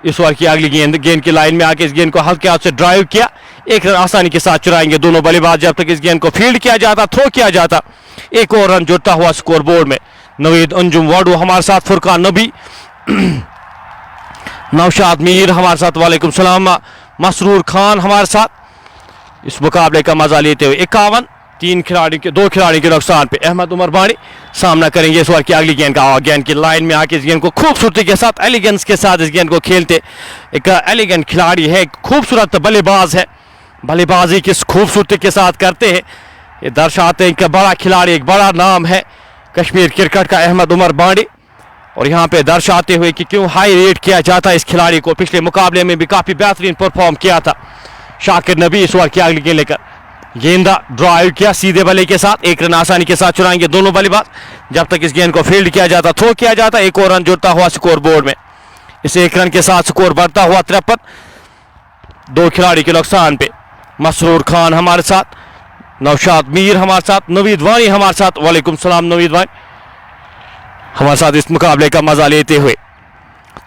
इस ओवर की अगली गेंद, गेंद की लाइन में आके इस गेंद को हल्के हाथ से ड्राइव किया, एक रन आसानी के साथ चुराएंगे दोनों बल्लेबाज जब तक इस गेंद को फील्ड किया जाता, थ्रो किया जाता। एक और रन जुड़ता हुआ स्कोर बोर्ड में। नवीद अंजुम वाडू हमारे साथ, फुरकान नबी, नौशाद मीर हमारे साथ, वालेकुम सलाम, मसरूर खान हमारे साथ इस मुकाबले का मजा लेते हुए। 51, दो खिलाड़ी के नुकसान पे अहमद उमर बाणी सामना करेंगे इस ओवर की अगली गेंद का। गेंद की लाइन में आके इस गेंद को खूबसूरती के साथ, एलिगेंस के साथ इस गेंद को खेलते एक एलिगेंट खिलाड़ी है, खूबसूरत बल्लेबाज है, बल्लेबाजी किस खूबसूरती के साथ करते हैं, ये दर्शाते हैं कि बड़ा खिलाड़ी, एक बड़ा नाम है कश्मीर क्रिकेट का अहमद उमर बाणी। और यहाँ पे दर्शाते हुए कि क्यों हाई रेट किया जाता है इस खिलाड़ी को, पिछले मुकाबले में भी काफी बेहतरीन परफॉर्म किया था शाकिर नबी। इस ओवर की अगली गेंद लेकर गेंदा ड्राइव किया सीधे बल्ले के साथ, एक रन आसानी के साथ चुराएंगे दोनों बल्लेबाज जब तक इस गेंद को फील्ड किया जाता, थ्रो किया जाता। एक और रन जुड़ता हुआ स्कोर बोर्ड में। इस एक रन के साथ स्कोर बढ़ता हुआ 53, दो खिलाड़ी के नुकसान पे। मसरूर खान हमारे साथ, नौशाद मीर हमारे साथ, नवीद वानी हमारे साथ, वालेकुम सलाम नवीद वानी हमारे साथ इस मुकाबले का मजा लेते हुए।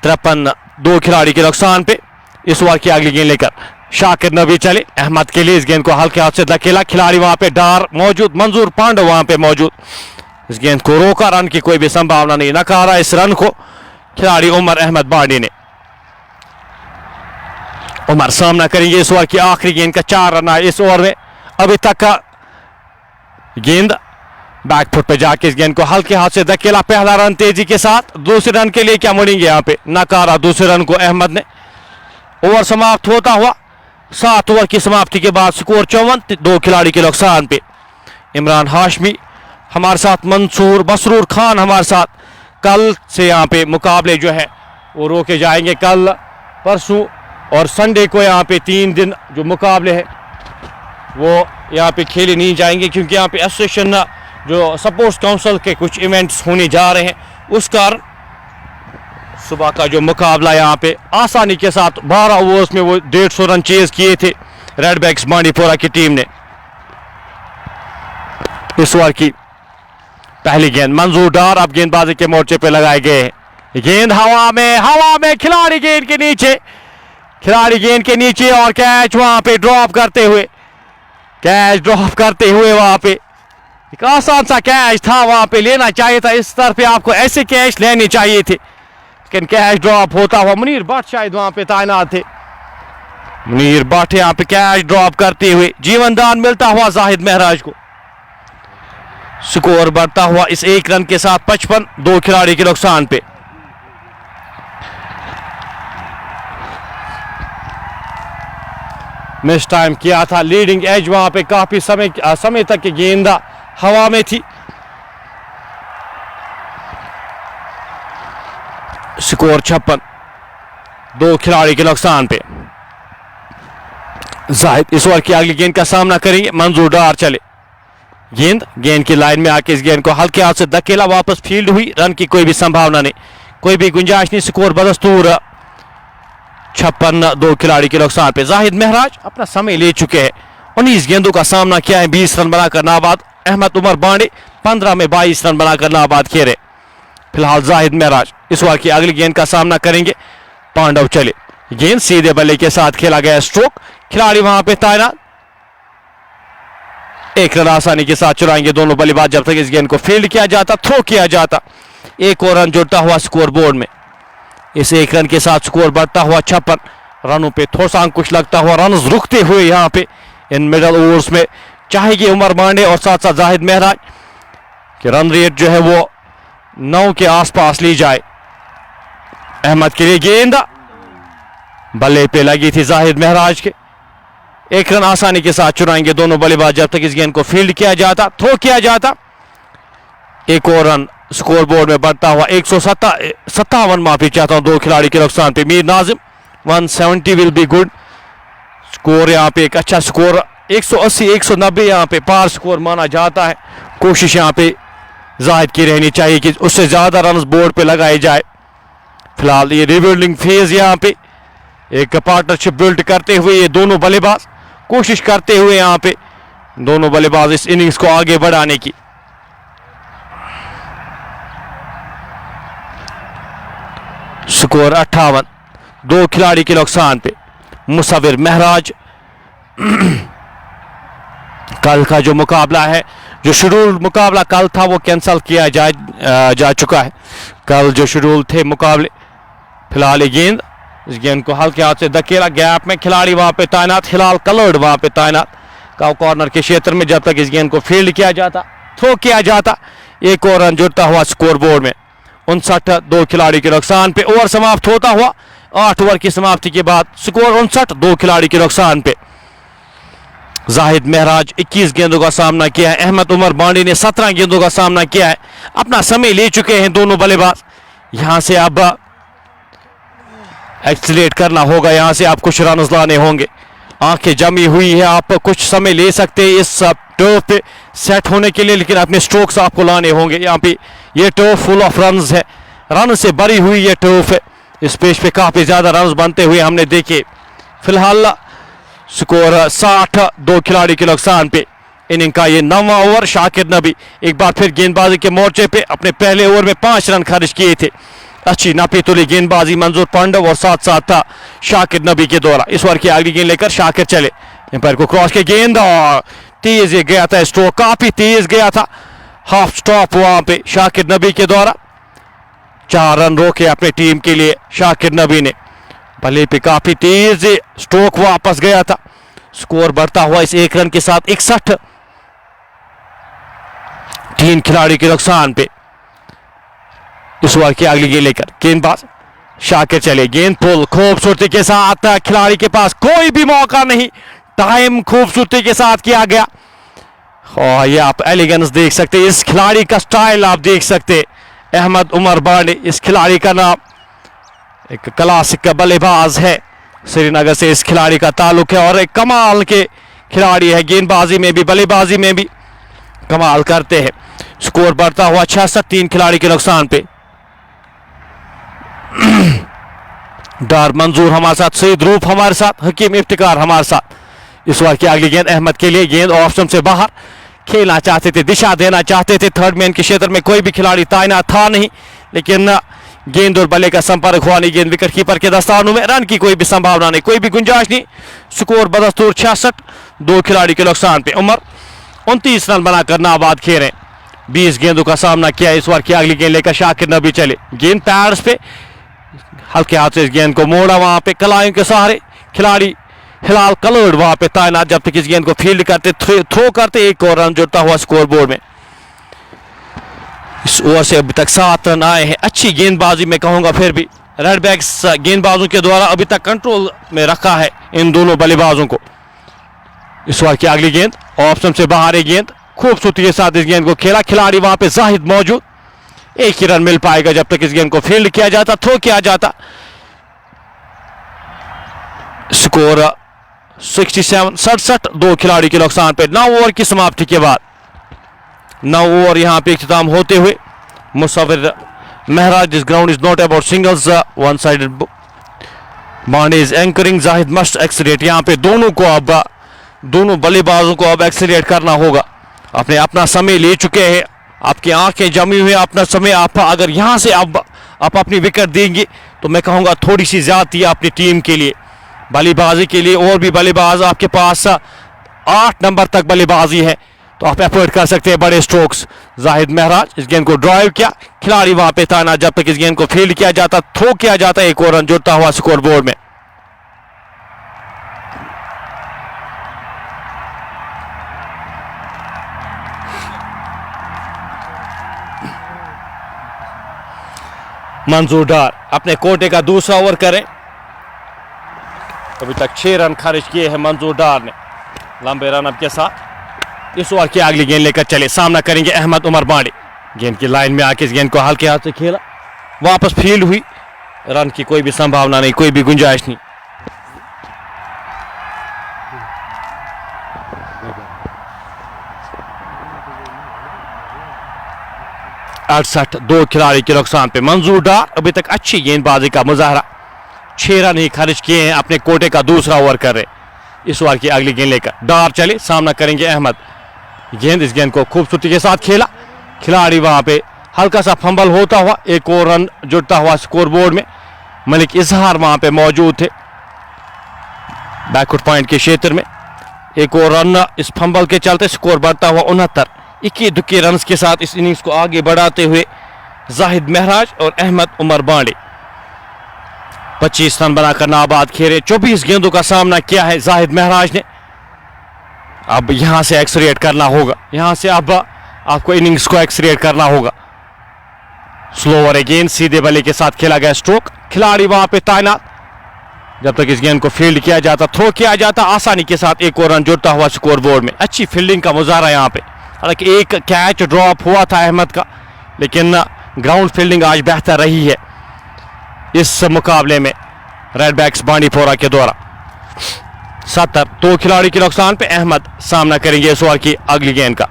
53, दो खिलाड़ी के नुकसान पे। इस ओवर की अगली गेंद लेकर शाकिर नबी चले, अहमद के लिए इस गेंद को हल्के हाथ से धकेला, खिलाड़ी वहां पे डार मौजूद, मंजूर पांडव वहां पे मौजूद, इस गेंद को रोका, रन की कोई भी संभावना नहीं, नकारा इस रन को खिलाड़ी उमर अहमद बाणी ने। उमर सामना करेंगे इस ओवर की आखिरी गेंद का। 4 रन आए इस ओवर में अभी तक का। गेंद बैकफुट पे जाके इस गेंद को हल्के हाथ से धकेला, पहला रन तेजी के साथ, दूसरे रन के लिए क्या मुड़ेंगे यहाँ पे, नकारा दूसरे रन को अहमद ने। ओवर समाप्त होता हुआ 7 ओवर की समाप्ति के बाद स्कोर 54, दो खिलाड़ी के नुकसान पे। इमरान हाशमी हमारे साथ, मसरूर खान हमारे साथ। कल से यहाँ पे मुकाबले जो है वो रोके जाएंगे, कल परसों और संडे को यहाँ पे 3 दिन जो मुकाबले हैं वो यहाँ पे खेले नहीं जाएंगे, क्योंकि यहाँ पे एसोसिएशन जो स्पोर्ट्स काउंसिल के कुछ इवेंट्स होने जा रहे हैं, उस कारण सुबह का जो मुकाबला यहाँ पे आसानी के साथ 12 ओवर्स में वो 150 रन चेज किए थे रेडबैक्स बांडीपोरा की टीम ने। इस ओवर की पहली गेंद मंजूर डार अब गेंदबाजी के मोर्चे पे लगाए गए हैं। गेंद हवा में खिलाड़ी गेंद के नीचे, खिलाड़ी गेंद के नीचे और कैच वहां पे ड्रॉप करते हुए, कैच ड्रॉप करते हुए वहां पे एक आसान सा कैच था, वहां पे लेना चाहिए था, इस तरफ पे आपको ऐसे कैच लेने चाहिए थे, लेकिन कैच ड्रॉप होता हुआ मुनीर भट्ट शायद वहां पे तैनात थे। मुनीर भट्ट यहाँ पे कैच ड्रॉप करते हुए जीवनदान मिलता हुआ जाहिद महराज को। स्कोर बढ़ता हुआ इस एक रन के साथ 55, दो खिलाड़ी के नुकसान पे। मिस टाइम किया था, लीडिंग एज वहां पे काफी समय तक गेंदा हवा में थी। स्कोर 56, दो खिलाड़ी के नुकसान पे। जाहिद इस ओवर की अगली गेंद का सामना करेंगे, मंजूर डार चले, गेंद की लाइन में आके इस गेंद को हल्के हाथ से धकेला, वापस फील्ड हुई, रन की कोई भी संभावना नहीं, कोई भी गुंजाइश नहीं। स्कोर बदस्तूर 56, दो खिलाड़ी के नुकसान पे। जाहिद महराज अपना समय ले चुके हैं, 19 गेंदों का सामना किया है, 20 रन बनाकर नाबाद। अहमद उमर बांडे 15 में 22 रन बनाकर नाबाद खेले। फिलहाल जाहिद महराज इस ओवर की अगली गेंद का सामना करेंगे, पांडव चले, गेंद सीधे बल्ले के साथ खेला गया, स्ट्रोक, खिलाड़ी वहां पे तैनात, एक रन आसानी के साथ चुराएंगे दोनों बल्लेबाज जब तक इस गेंद को फील्ड किया जाता, थ्रो किया जाता। एक और रन जुड़ता हुआ स्कोर बोर्ड में। इस एक रन के साथ स्कोर बढ़ता हुआ 56 रनों पे, थोड़ा सा अंकुश लगता हुआ, रन रुकते हुए यहाँ पे इन मिडल ओवर्स में चाहेगी उमर बांडे और साथ साथ जाहिद महराज कि रन रेट जो है वो 9 के आसपास ली जाए। अहमद के लिए गेंद बल्ले पे लगी थी जाहिद महराज के, एक रन आसानी के साथ चुराएंगे दोनों बल्लेबाज जब तक इस गेंद को फील्ड किया जाता, थ्रो किया जाता। एक और रन स्कोर बोर्ड में बढ़ता हुआ 157, माफी चाहता हूं, दो खिलाड़ी के नुकसान पे। Mir Nazim 170 will be good score, यहाँ पे एक अच्छा स्कोर 180 190 यहाँ पे पार स्कोर माना जाता है। कोशिश यहाँ पे जाहिद की रहनी चाहिए कि उससे ज्यादा रन बोर्ड पे लगाए जाए। फिलहाल ये रिबिल्डिंग फेज यहाँ पे एक पार्टनरशिप बिल्ड करते हुए ये दोनों बल्लेबाज कोशिश करते हुए यहाँ पे दोनों बल्लेबाज इस इनिंग्स को आगे बढ़ाने की। स्कोर 58, 2 खिलाड़ी के नुकसान पे। मुसव्विर महराज, कल का जो मुकाबला है, जो शेड्यूल मुकाबला कल था, वो कैंसिल किया जा चुका है। कल जो शेड्यूल थे मुकाबले, फिलहाल ये गेंद, इस गेंद को हल्के हाथ से धकेला, गैप में खिलाड़ी वहां पे तैनात, हिलाल कलर्ड वहां पे तैनात कॉर्नर के क्षेत्र में। जब तक इस गेंद को फील्ड किया जाता, थ्रो किया जाता, एक और रन जुड़ता हुआ स्कोर बोर्ड में। 59 2 खिलाड़ी के नुकसान पे। ओवर समाप्त होता हुआ 8 ओवर की समाप्ति के बाद स्कोर 59 2 खिलाड़ी के नुकसान पे। जाहिद महराज 21 गेंदों का सामना किया है, अहमद उमर बांडी ने 17 गेंदों का सामना किया है। अपना समय ले चुके हैं दोनों बल्लेबाज। यहां से अब एक्सीलेट करना होगा, यहां से आप कुछ रन लाने होंगे। आंखें जमी हुई है, आप कुछ समय ले सकते हैं इस टर्फ पे सेट होने के लिए, लेकिन अपने स्ट्रोक्स आपको लाने होंगे। यहाँ पे ये टर्फ फुल ऑफ रन्स है, रन से भरी हुई ये टर्फ है। इस पेच पे काफी ज्यादा रन्स बनते हुए हमने देखे। फिलहाल स्कोर 60 2 खिलाड़ी के नुकसान पे। इनिंग का ये 9वां ओवर। शाकिर नबी एक बार फिर गेंदबाजी के मोर्चे पे अपने पहले ओवर में 5 रन खर्च किए थे। अच्छी नापी तुली गेंदबाजी मंजूर पांडव और साथ साथ था शाकिर नबी के द्वारा। इस ओवर की अगली गेंद लेकर शाकिर चले, एम्पायर को क्रॉस के गेंद, और तेज गया था स्ट्रोक, काफी तेज गया था। हाफ स्टॉप वहां पे शाकिर नबी के द्वारा। 4 रन रोके अपने टीम के लिए शाकिर नबी ने। भले पे काफी तेज स्ट्रोक वापस गया था। स्कोर बढ़ता हुआ इस 1 रन के साथ 61 3 खिलाड़ी के नुकसान पे। इस ओवर की अगली गेंद लेकर गेंदबाज शाकिर चले, गेंद पुल खूबसूरती के साथ, खिलाड़ी के पास कोई भी मौका नहीं, टाइम खूबसूरती के साथ किया गया। और ये आप एलिगेंस देख सकते हैं, इस खिलाड़ी का स्टाइल आप देख सकते हैं। अहमद उमर बांडी इस खिलाड़ी का नाम, एक क्लासिक बल्लेबाज है, श्रीनगर से इस खिलाड़ी का ताल्लुक है और एक कमाल के खिलाड़ी है, गेंदबाजी में भी बल्लेबाजी में भी कमाल करते हैं। स्कोर बढ़ता हुआ 66 3 खिलाड़ी के नुकसान पे। डार मंजूर हमारे साथ, सईद रूफ हमारे साथ, हकीम इफ्तिकार हमारे साथ। इस बार की अगली गेंद अहमद के लिए, गेंद ऑप्शन से बाहर, खेलना चाहते थे, दिशा देना चाहते थे। थर्ड मैन के क्षेत्र में कोई भी खिलाड़ी तैनात था नहीं, लेकिन गेंद और बल्ले का संपर्क हुआ नहीं। गेंद विकेट कीपर के दस्तानों में, रन की कोई भी संभावना नहीं, कोई भी गुंजाइश नहीं। स्कोर बदस्तूर 66 2 खिलाड़ी के नुकसान पे। उमर 29 रन बनाकर नाबाद खेले, 20 गेंदों का सामना किया। इस बार की अगली गेंद लेकर शाकिर नबी चले, गेंद पैड्स पे, हल्के हाथ से इस गेंद को मोड़ा, वहां पे कलाइयों के सहारे खिलाड़ी हिलाल कलर्ड वहां पे तैनात। जब तक इस गेंद को फील्ड करते, थ्रो करते, एक और रन जुड़ता हुआ स्कोर बोर्ड में। इस ओवर से अभी तक 7 रन आए हैं। अच्छी गेंदबाजी मैं कहूंगा, फिर भी रेडबैक्स गेंदबाजों के द्वारा अभी तक कंट्रोल में रखा है इन दोनों बल्लेबाजों को। इस ओवर की अगली गेंद ऑप्शन से बाहर, एक गेंद खूबसूरती के साथ इस गेंद को खेला, खिलाड़ी वहां पे जाहिद मौजूद। एक ही रन मिल पाएगा जब तक इस गेंद को फील्ड किया जाता, थ्रो किया जाता। स्कोर 67 2 खिलाड़ी के नुकसान पे। 9 ओवर की समाप्ति के बाद, 9 ओवर यहां पे इख्तिताम होते हुए, Musavvir Maharaj, this ground is not about singles, one sided बांडी is anchoring, Zahid must accelerate. यहां पे दोनों को अब, दोनों बल्लेबाजों को अब एक्सीलेट करना होगा। अपने अपना समय ले चुके हैं, आपकी आंखें जमी हुई, अपना समय आप अगर यहां से आप अपनी विकेट देंगे तो मैं कहूंगा थोड़ी सी ज्यादती है अपनी टीम के लिए, बल्लेबाजी के लिए। और भी बल्लेबाज आपके पास 8 नंबर तक बल्लेबाजी है, तो आप एफर्ट कर सकते हैं बड़े स्ट्रोक्स। जाहिद महराज इस गेंद को ड्राइव किया, खिलाड़ी वहां पे तैनात। जब तक इस गेंद को फील्ड किया जाता, थ्रो किया जाता, एक और रन जुड़ता हुआ स्कोर बोर्ड में। मंजूर डार अपने कोटे का दूसरा ओवर करें। अभी तक 6 रन खर्च किए हैं मंजूर डार ने लंबे रनअप के साथ। इस ओवर की अगली गेंद लेकर चले, सामना करेंगे अहमद उमर बांडी। गेंद की लाइन में आके इस गेंद को हल्के हाथ से खेला, वापस फील्ड हुई, रन की कोई भी संभावना नहीं, कोई भी गुंजाइश नहीं। अड़सठ 2 खिलाड़ी के नुकसान पे। मंजूर डार अभी तक अच्छी गेंदबाजी का मुजाहरा, 6 रन ही खर्च किए हैं, अपने कोटे का दूसरा ओवर कर रहे। इस ओवर की अगली गेंद लेकर डार चले, सामना करेंगे अहमद। गेंद, इस गेंद को खूबसूरती के साथ खेला, खिलाड़ी वहां पे हल्का सा फंबल होता हुआ, एक और रन जुड़ता हुआ स्कोर बोर्ड में। मलिक इजहार वहां पे मौजूद थे बैकवर्ड पॉइंट के क्षेत्र में। एक और रन इस फंबल के चलते स्कोर बढ़ता हुआ 69। इक्की दुक्की रन के साथ इस इनिंग्स को आगे बढ़ाते हुए जाहिद महराज और अहमद उमर बांडे 25 रन बनाकर नाबाद खेले। 24 गेंदों का सामना किया है जाहिद महराज ने। अब यहां से एक्सलेरेट करना होगा, यहां से अब आपको इनिंग्स को एक्सलेरेट करना होगा। स्लोअर गेंद सीधे बल्ले के साथ खेला गया स्ट्रोक। खिलाड़ी वहां पे तैनात, जब तक इस गेंद को फील्ड किया जाता, थ्रो किया जाता, आसानी के साथ एक और रन जुड़ता हुआ स्कोर बोर्ड में। अच्छी फील्डिंग का मुजाहरा यहाँ पे। हालांकि एक कैच ड्रॉप हुआ था अहमद का, लेकिन ग्राउंड फील्डिंग आज बेहतर रही है इस मुकाबले में रेडबैक्स बांडीपोरा के द्वारा। 70 दो खिलाड़ी के नुकसान पे अहमद सामना करेंगे इस ओवर की अगली गेंद का।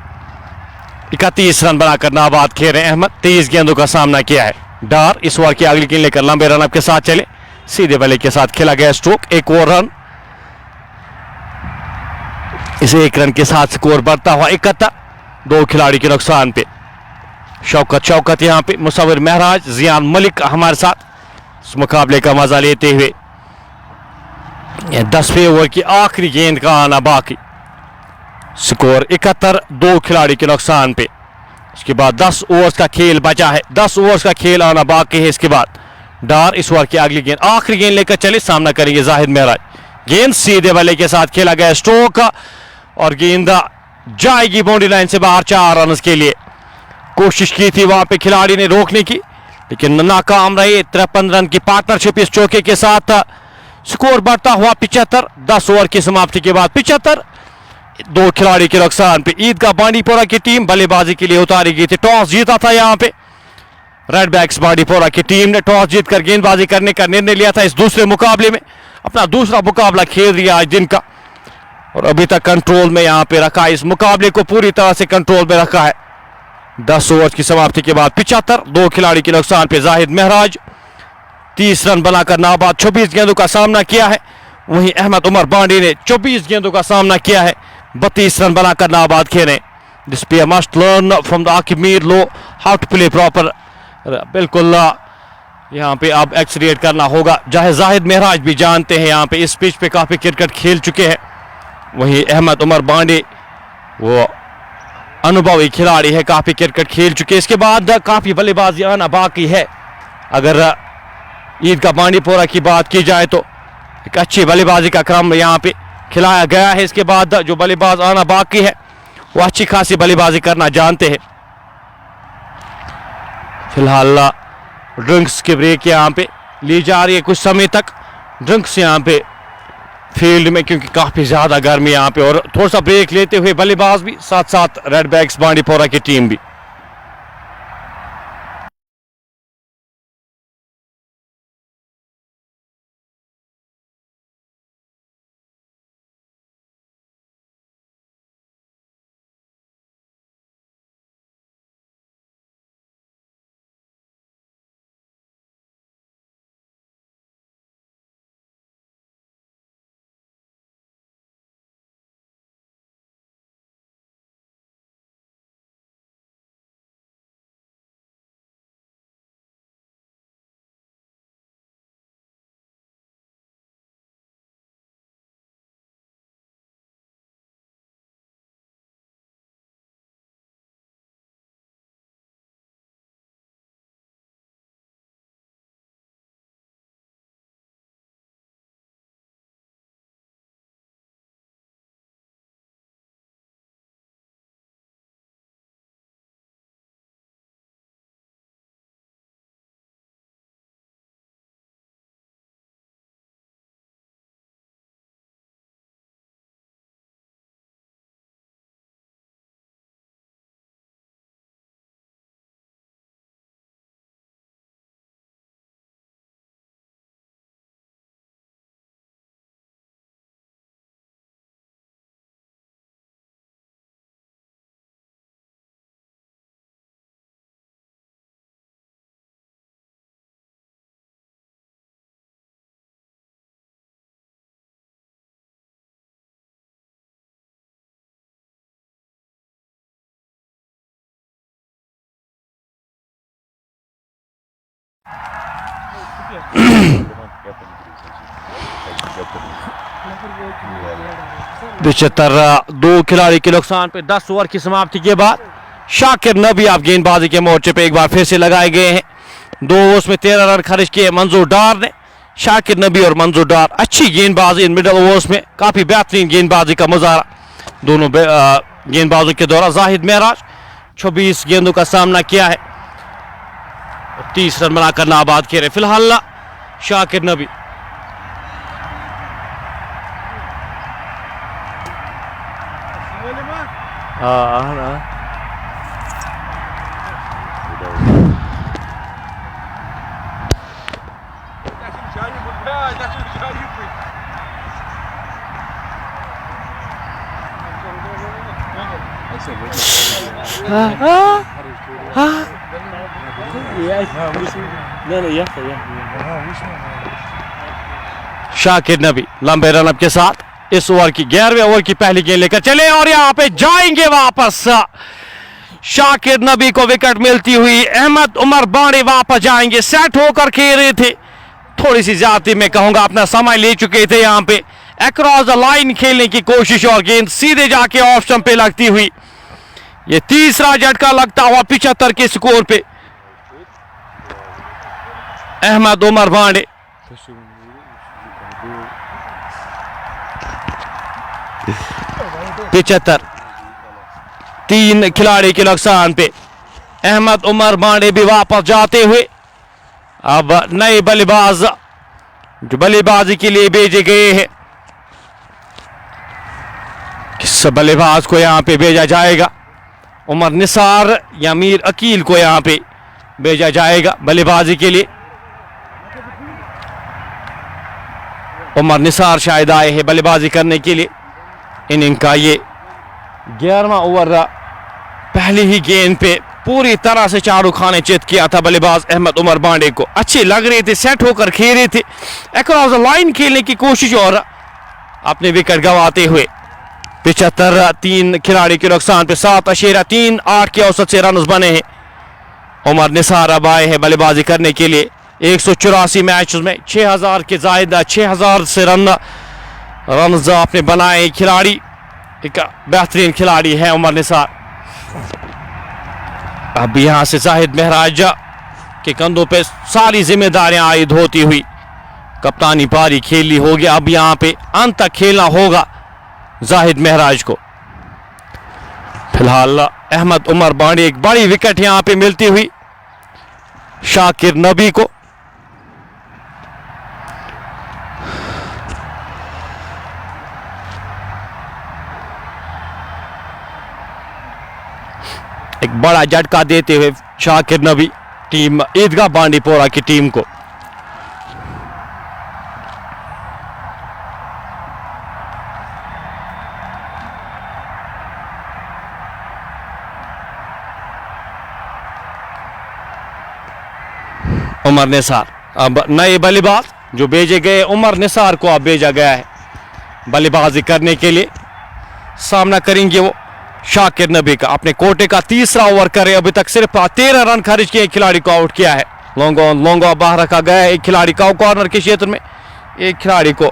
31 रन बनाकर नाबाद खेल अहमद। 23 गेंदों का सामना किया है। डार इस ओवर की अगली गेंद लेकर लंबे रन के साथ चले। सीधे बल्ले के साथ खेला गया स्ट्रोक। एक और रन, इस एक रन के साथ स्कोर बढ़ता हुआ 71। दो खिलाड़ी के नुकसान पे शौकत यहां पे मुसव्विर महराज जियान मलिक हमारे साथ इस मुकाबले का मजा लेते हुए। 10वें ओवर की आखिरी गेंद का आना बाकी। स्कोर 71 दो खिलाड़ी के नुकसान पे। इसके बाद 10 ओवर्स का खेल बचा है, 10 ओवर्स का खेल आना बाकी है। इसके बाद डार इस ओवर की अगली गेंद आखिरी गेंद लेकर चले, सामना करेंगे जाहिद महराज। गेंद सीधे बल्ले के साथ खेला गया स्ट्रोक और गेंद जाएगी बाउंड्री लाइन से बाहर 4 रन के लिए। कोशिश की थी वहां पे खिलाड़ी ने रोकने की, लेकिन नाकाम रहे। 53 रन की पार्टनरशिप इस चौके के साथ। स्कोर बढ़ता हुआ 75। 10 ओवर की समाप्ति के बाद 75 दो खिलाड़ी के नुकसान पे। ईदगाह बांडीपोरा की टीम बल्लेबाजी के लिए उतारी गई थी। टॉस जीता था यहां पे रेडबैक्स बांडीपोरा की टीम ने। टॉस जीतकर गेंदबाजी करने का निर्णय लिया था इस दूसरे मुकाबले में। अपना दूसरा मुकाबला खेल रही है आज दिन का और अभी तक कंट्रोल में यहां पे रखा है। इस मुकाबले को पूरी तरह से कंट्रोल में रखा है। 10 ओवर की समाप्ति के बाद 75 दो खिलाड़ी के नुकसान पे। जाहिद महराज 30 रन बनाकर नाबाद 26 गेंदों का सामना किया है। वहीं अहमद उमर बांडे ने 24 गेंदों का सामना किया है, 32 रन बनाकर नाबाद खेले। This player must learn from the Aqib Mir लो हाउ टू प्ले प्रॉपर। बिल्कुल यहाँ पे अब एक्सलेरेट करना होगा। चाहे जाहिद महराज भी जानते हैं यहाँ पे इस पिच पे काफी क्रिकेट खेल चुके हैं। वहीं अहमद उमर बांडे वो अनुभवी खिलाड़ी है, काफी क्रिकेट खेल चुके। इसके बाद काफी बल्लेबाजी आना बाकी है। अगर ईदगाह बांडीपोरा की बात की जाए तो एक अच्छी बल्लेबाजी का क्रम यहाँ पे खिलाया गया है। इसके बाद जो बल्लेबाज आना बाकी है वो अच्छी खासी बल्लेबाजी करना जानते हैं। फिलहाल ड्रिंक्स की ब्रेक यहाँ पे ली जा रही है कुछ समय तक। ड्रिंक्स यहाँ पे फील्ड में क्योंकि काफी ज्यादा गर्मी यहाँ पे, और थोड़ा सा ब्रेक लेते हुए बल्लेबाज भी, साथ साथ रेडबैक्स बांडीपोरा की टीम भी। दो खिलाड़ी के नुकसान पे 10 ओवर की समाप्ति के बाद शाकिर नबी आप गेंदबाजी के मोर्चे पे एक बार फिर से लगाए गए हैं। 2 ओवर्स में 13 रन खर्च किए मंजूर डार ने। शाकिर नबी और मंजूर डार अच्छी गेंदबाजी इन मिडल ओवर्स में, काफी बेहतरीन गेंदबाजी का मुजाहरा दोनों गेंदबाजों के दौरान। जाहिद महराज 26 गेंदों का सामना किया है, 30 रन बनाकर नाबाद किए रहे। फिलहाल शाकिर नबी शाकिर नबी लंबे रनअप के साथ इस ओवर की 11वें ओवर की पहली गेंद लेकर चले और यहां पे जाएंगे वापस। शाकिर नबी को विकेट मिलती हुई अहमद उमर बाड़े वापस जाएंगे। सेट होकर खेल रहे थे, थोड़ी सी ज्यादा मैं कहूंगा अपना समय ले चुके थे। यहां पे अक्रॉस द लाइन खेलने की कोशिश और गेंद सीधे जाके ऑफ स्टंप पे लगती हुई। ये तीसरा झटका लगता हुआ 75 के स्कोर पे अहमद उमर बाड़े। पिछहत्तर 3 खिलाड़ी के नुकसान पे अहमद उमर बाड़े भी वापस जाते हुए अब नए बल्लेबाज जो बल्लेबाजी के लिए भेजे गए हैं, किस बल्लेबाज को यहां पे भेजा जाएगा? उमर निसार या मीर अकील को यहां पे भेजा जाएगा बल्लेबाजी के लिए। उमर निसार शायद आए हैं बल्लेबाजी करने के लिए। इनिंग का ये 11वां ओवर पहली ही गेंद पे पूरी तरह से शाहरुख खान ने चित किया था बल्लेबाज अहमद उमर बाड़े को। अच्छे लग रहे थे, सेट होकर खेल रहे थे, अक्रॉस द लाइन खेलने की कोशिश और अपने विकेट गंवाते हुए 75 3 खिलाड़ी के नुकसान पे 7.38 के औसत से रन बने हैं। उमर निसार अब आए हैं बल्लेबाजी करने के लिए। 184 मैच में 6000 के जायद 6000 से रन आपने बनाए। खिलाड़ी एक बेहतरीन खिलाड़ी है उमर निसार। अब यहां से जाहिद महराज के कंधों पे सारी जिम्मेदारियां आयद होती हुई कप्तानी पारी खेली होगी। अब यहां पे अंत तक खेलना होगा जाहिद महराज को। फिलहाल अहमद उमर बाड़ी एक बड़ी विकेट यहां पे मिलती हुई शाकिर नबी को। एक बड़ा झटका देते हुए शाकिर नबी टीम ईदगाह बांडीपोरा की टीम को। उमर निसार अब नए बल्लेबाज जो भेजे गए, उमर निसार को अब भेजा गया है बल्लेबाजी करने के लिए। सामना करेंगे वो शाकिर नबी का। अपने कोटे का तीसरा ओवर करे, अभी तक सिर्फ 13 रन खर्च किए, खिलाड़ी को आउट किया है। लॉन्गो बाहर रखा गया है। एक खिलाड़ी को कॉर्नर के क्षेत्र में, एक खिलाड़ी को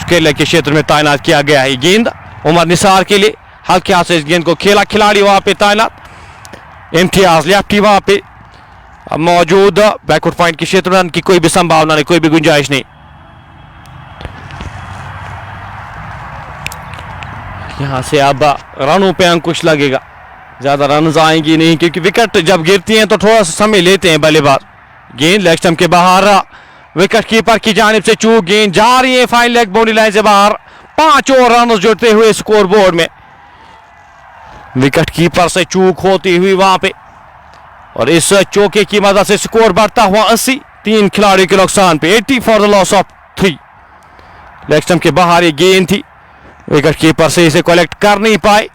खेलने के क्षेत्र में तैनात किया गया है। गेंद उमर निसार के लिए, हल्के हाथ से इस गेंद को खेला, खिलाड़ी वहां पे तैनात। इम्तियाज लेफ्टी वहां पे मौजूद, बैकवर्ड पॉइंट के क्षेत्र में की कोई भी संभावना नहीं, कोई भी गुंजाइश नहीं। यहां से अब रनों पे अंकुश लगेगा, ज्यादा रन आएंगी नहीं, क्योंकि विकेट जब गिरती हैं तो थोड़ा सा समय लेते हैं बल्लेबाज। गेंद लेग स्टंप के बाहर, विकेट कीपर की जानिब से चूक, गेंद जा रही है फाइन लेग बाउंड्री लाइन से बाहर। 5 और रन जुड़ते हुए स्कोर बोर्ड में। विकेट कीपर से चूक होती हुई वहां पे, और इस चौके की मदद से स्कोर बढ़ता हुआ 80। 3 खिलाड़ियों के नुकसान पे 80 for the loss of 3। Leg stump के बाहर ये गेंद थी, विकेट कीपर से इसे कलेक्ट कर नहीं पाए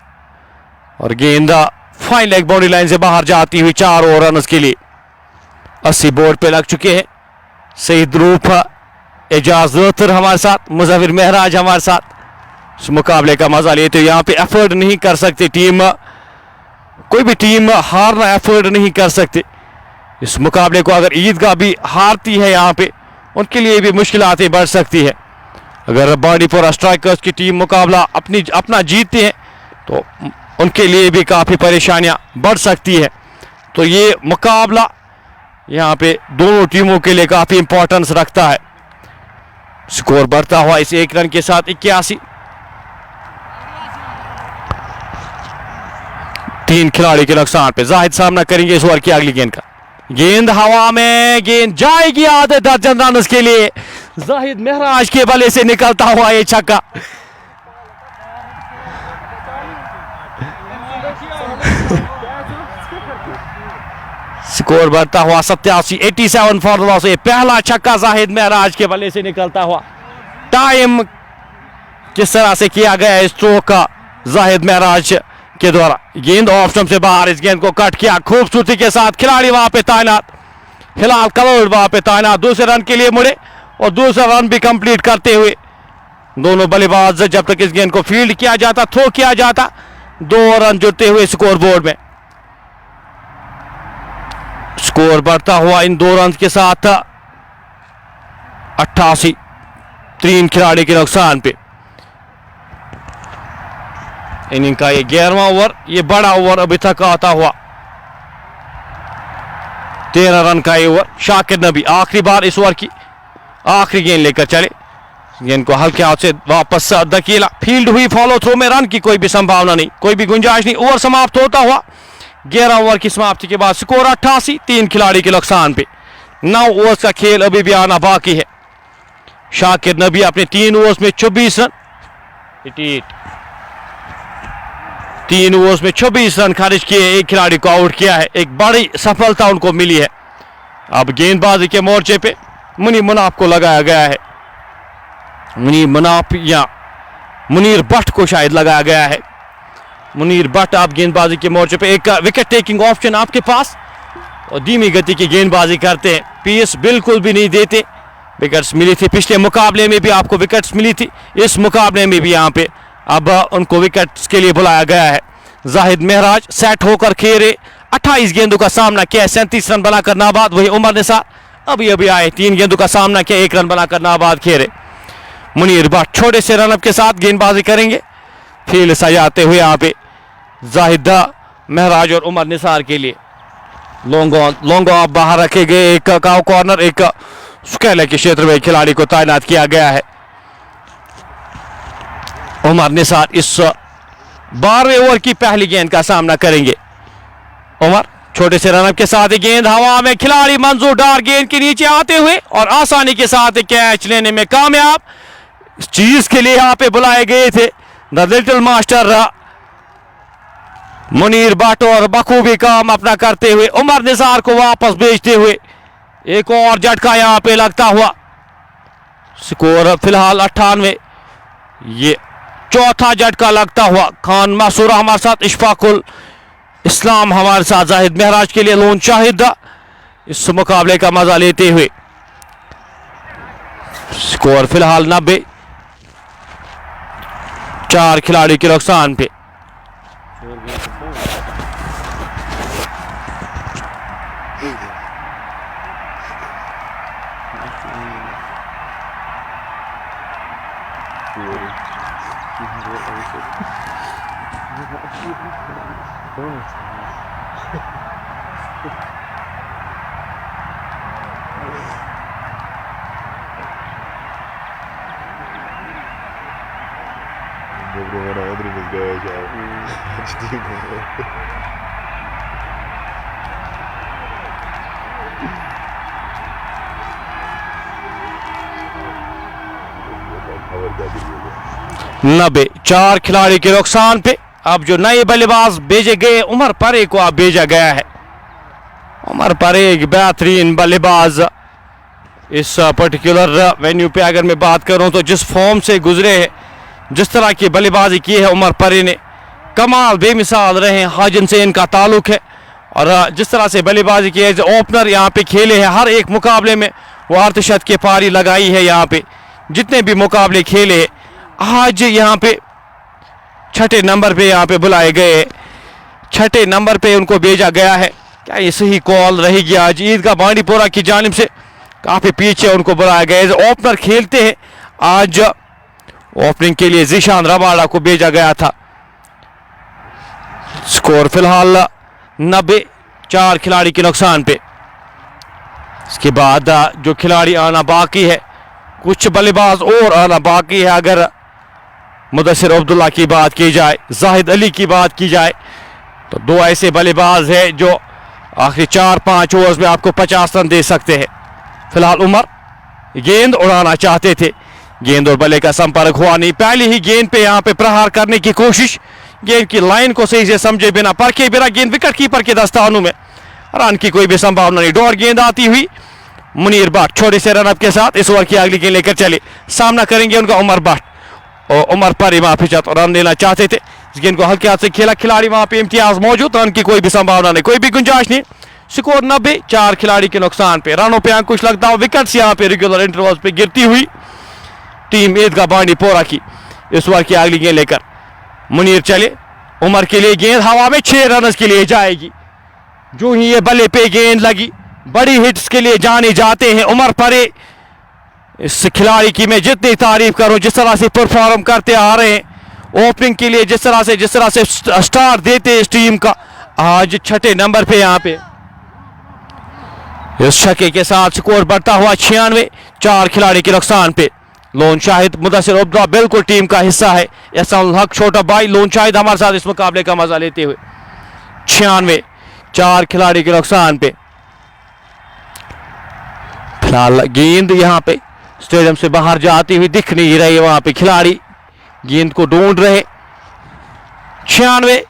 और गेंद फाइन लेग बाउंड्री लाइन से बाहर जाती हुई 4 और रन के लिए। 80 बोर्ड पे लग चुके हैं। सईद रूफ, एजाज लोथर हमारे साथ, मुजफ्फर महराज हमारे साथ इस मुकाबले का मजा लेते। यहाँ पे एफर्ट नहीं कर सकते टीम, कोई भी टीम हारना एफर्ट नहीं कर सकते। इस मुकाबले को अगर ईदगाह भी हारती है यहाँ पे, उनके लिए भी मुश्किलातें बढ़ सकती है। अगर बांडीपोरा स्ट्राइकर्स की टीम मुकाबला अपना जीतती है तो उनके लिए भी काफ़ी परेशानियां बढ़ सकती है। तो ये मुकाबला यहाँ पे दोनों टीमों के लिए काफ़ी इंपॉर्टेंस रखता है। स्कोर बढ़ता हुआ इस 1 रन के साथ 81। 3 खिलाड़ी के नुकसान पे जाहिद सामना करेंगे इस ओवर की अगली गेंद का। गेंद हवा में, गेंद जाएगी आधे दर्जन रन के लिए। जाहिद महराज के बल्ले से निकलता हुआ ये छक्का। स्कोर बढ़ता हुआ 87, 87 फॉर द लॉस। ये पहला छक्का जाहिद महराज के बल्ले से निकलता हुआ। टाइम किस तरह से किया गया इस स्ट्रोक का जाहिद महराज के द्वारा। गेंद ऑफ स्टंप से बाहर, इस गेंद को कट किया खूबसूरती के साथ। खिलाड़ी वहां पे तैनात, हिलाल कलोल वहां पे तैनात। दूसरे रन के लिए मुड़े और दूसरा रन भी कंप्लीट करते हुए दोनों बल्लेबाज, जब तक इस गेंद को फील्ड किया जाता, थ्रो किया जाता, 2 रन जुड़ते हुए स्कोर बोर्ड में। स्कोर बढ़ता हुआ इन 2 रन के साथ 88, 3 खिलाड़ी के नुकसान पे। इनिंग का ये 11वां ओवर, ये बड़ा ओवर अभी तक आता हुआ 13 रन का ये ओवर। शाकिर नबी आखिरी बार इस ओवर की आखिरी गेंद लेकर चले। गेंद को हल्के हाथ से वापस धकेला, फील्ड हुई, फॉलो थ्रो में रन की कोई भी संभावना नहीं, कोई भी गुंजाइश नहीं। ओवर समाप्त होता हुआ 11 ओवर की समाप्ति के बाद स्कोर 88, 3 खिलाड़ी के नुकसान पे। 9 ओवर्स का खेल अभी भी आना बाकी है। शाकिर नबी अपने 3 ओवर्स में 24 रन, 3 ओवर्स में 24 रन खर्च किए, एक खिलाड़ी को आउट किया है। एक बड़ी सफलता उनको मिली है। अब गेंदबाजी के मोर्चे पे मुनीर मुनाफ को लगाया गया है। मुनीर मुनाफ या मुनीर भट्ट को शायद लगाया गया है। मुनीर भट्ट आप गेंदबाजी के मोर्चे पे, एक विकेट टेकिंग ऑप्शन आपके पास और धीमी गति की गेंदबाजी करते हैं। पीस बिल्कुल भी नहीं देते। विकेट्स मिली थी पिछले मुकाबले में भी, आपको विकेट्स मिली थी, इस मुकाबले में भी यहाँ पे अब उनको विकेट्स के लिए बुलाया गया है। जाहिद महराज सेट होकर खेले, 28 गेंदों का सामना किया, 37 रन बनाकर नाबाद। वही उमर निसार अभी अभी आए, 3 गेंदों का सामना किया, 1 रन बनाकर नाबाद खेले। मुनीर भट्ट छोटे से रनअप के साथ गेंदबाजी करेंगे। फील्ड सजाते हुए यहाँ पे जाहिद महराज और उमर निसार के लिए लॉन्ग ऑफ बाहर रखे गए। एक काउ कॉर्नर, एक स्केले के क्षेत्र में खिलाड़ी को तैनात किया गया है। उमर निसार इस 12वें ओवर की पहली गेंद का सामना करेंगे। उमर छोटे से रनअप के साथ गेंद हवा में, खिलाड़ी मंजूर डार गेंद के नीचे आते हुए और आसानी के साथ कैच लेने में कामयाब। इस चीज के लिए यहाँ पे बुलाए गए थे the little master Munir Bhatt और बखूबी काम अपना करते हुए उमर निसार को वापस भेजते हुए एक और झटका यहाँ पे लगता हुआ। स्कोर फिलहाल 98। ये चौथा झटका लगता हुआ। खान मासूर हमारे साथ, इशफाकुल इस्लाम हमारे साथ, जाहिद महराज के लिए लोन शाहिद इस मुकाबले का मजा लेते हुए। स्कोर फिलहाल 90, 4 खिलाड़ी के नुकसान पे। नब्बे, 4 खिलाड़ी के नुकसान पे। अब जो नए बल्लेबाज भेजे गए, उमर परे को अब भेजा गया है। उमर परे एक बेहतरीन बल्लेबाज इस पर्टिकुलर वेन्यू पे अगर मैं बात करूं तो जिस फॉर्म से गुजरे हैं, जिस तरह की बल्लेबाजी की है उमर परे ने, कमाल बेमिसाल रहे हैं। हाजिन से इनका ताल्लुक है और जिस तरह से बल्लेबाजी की है, ओपनर यहाँ पे खेले हैं हर एक मुकाबले में, वो अर्धशत के पारी लगाई है। यहाँ पे जितने भी मुकाबले खेले हैं, आज यहाँ पे 6ठे नंबर पे यहाँ पे बुलाए गए, 6ठे नंबर पे उनको भेजा गया है। क्या ये सही कॉल रहेगी? आज ईदगाह बांडीपोरा की जानिब से काफी पीछे उनको बुलाया गया। ओपनर खेलते हैं आज, ओपनिंग के लिए जीशान रबाड़ा को भेजा गया था। स्कोर फिलहाल 90, 4 खिलाड़ी के नुकसान पे। इसके बाद जो खिलाड़ी आना बाकी है, कुछ बल्लेबाज और आना बाकी है। अगर मुदस्सिर अब्दुल्ला की बात की जाए, जाहिद अली की बात की जाए, तो 2 ऐसे बल्लेबाज हैं जो आखिरी 4-5 ओवर्स में आपको 50 रन दे सकते हैं। फिलहाल उमर गेंद उड़ाना चाहते थे, गेंद और बल्ले का संपर्क हुआ नहीं। पहली ही गेंद पे यहाँ पे प्रहार करने की कोशिश, गेंद की लाइन को सही से समझे बिना, परखे बिना गेंद विकेट कीपर के दस्तानों में, रन की कोई भी संभावना नहीं। डॉट गेंद आती हुई मुनीर भट्ट छोटे से रनअप के साथ इस ओवर की अगली गेंद लेकर चले। सामना करेंगे उनका उमर भट्ट, और उमर पर माफी चाहते रन लेना चाहते थे। इस गेंद को हल्के हाथ से खेला खिलाड़ी, वहां पे इम्तियाज मौजूद, रन की कोई भी संभावना नहीं, कोई भी गुंजाइश नहीं। स्कोर 90, 4 खिलाड़ी के नुकसान पे। रनों पे अंकुश लगता हो, विकेट्स यहाँ पे रेगुलर इंटरवल्स पे गिरती हुई टीम ईदगाह बांडीपोरा की इस ओवर की अगली गेंद लेकर मुनीर चले। उमर के लिए गेंद हवा में 6 रन के लिए जाएगी। जो ही ये बल्ले पे गेंद लगी, बड़ी हिट्स के लिए जाने जाते हैं उमर परे। इस खिलाड़ी की मैं जितनी तारीफ करूं, जिस तरह से परफॉर्म करते आ रहे हैं ओपनिंग के लिए, जिस तरह से स्टार देते हैं इस टीम का, आज 6ठे नंबर पे यहाँ पे इस छक्के के साथ स्कोर बढ़ता हुआ 96, 4 खिलाड़ी के नुकसान पे। लोन शाहिद, मुदस्सिर अब्दुल्ला बिल्कुल टीम का हिस्सा है। एहसान हक छोटा भाई लोन शाहिद हमारे साथ इस मुकाबले का मजा लेते हुए। 96, 4 खिलाड़ी के नुकसान पे। फिलहाल गेंद यहाँ पे स्टेडियम से बाहर जाती हुई दिख नहीं रही, वहां पे खिलाड़ी गेंद को ढूंढ रहे। 96,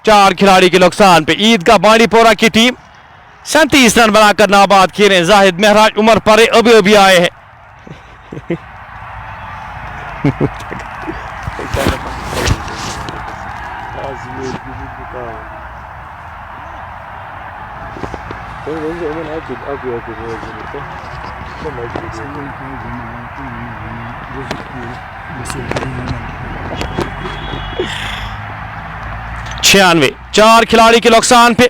4 खिलाड़ी के नुकसान पे। ईदगाह बांडीपोरा की टीम 37 रन बनाकर नाबाद खेले। जाहिद, महराज, उमर परे अभी आए हैं। छियानवे, 4 खिलाड़ी के नुकसान पे।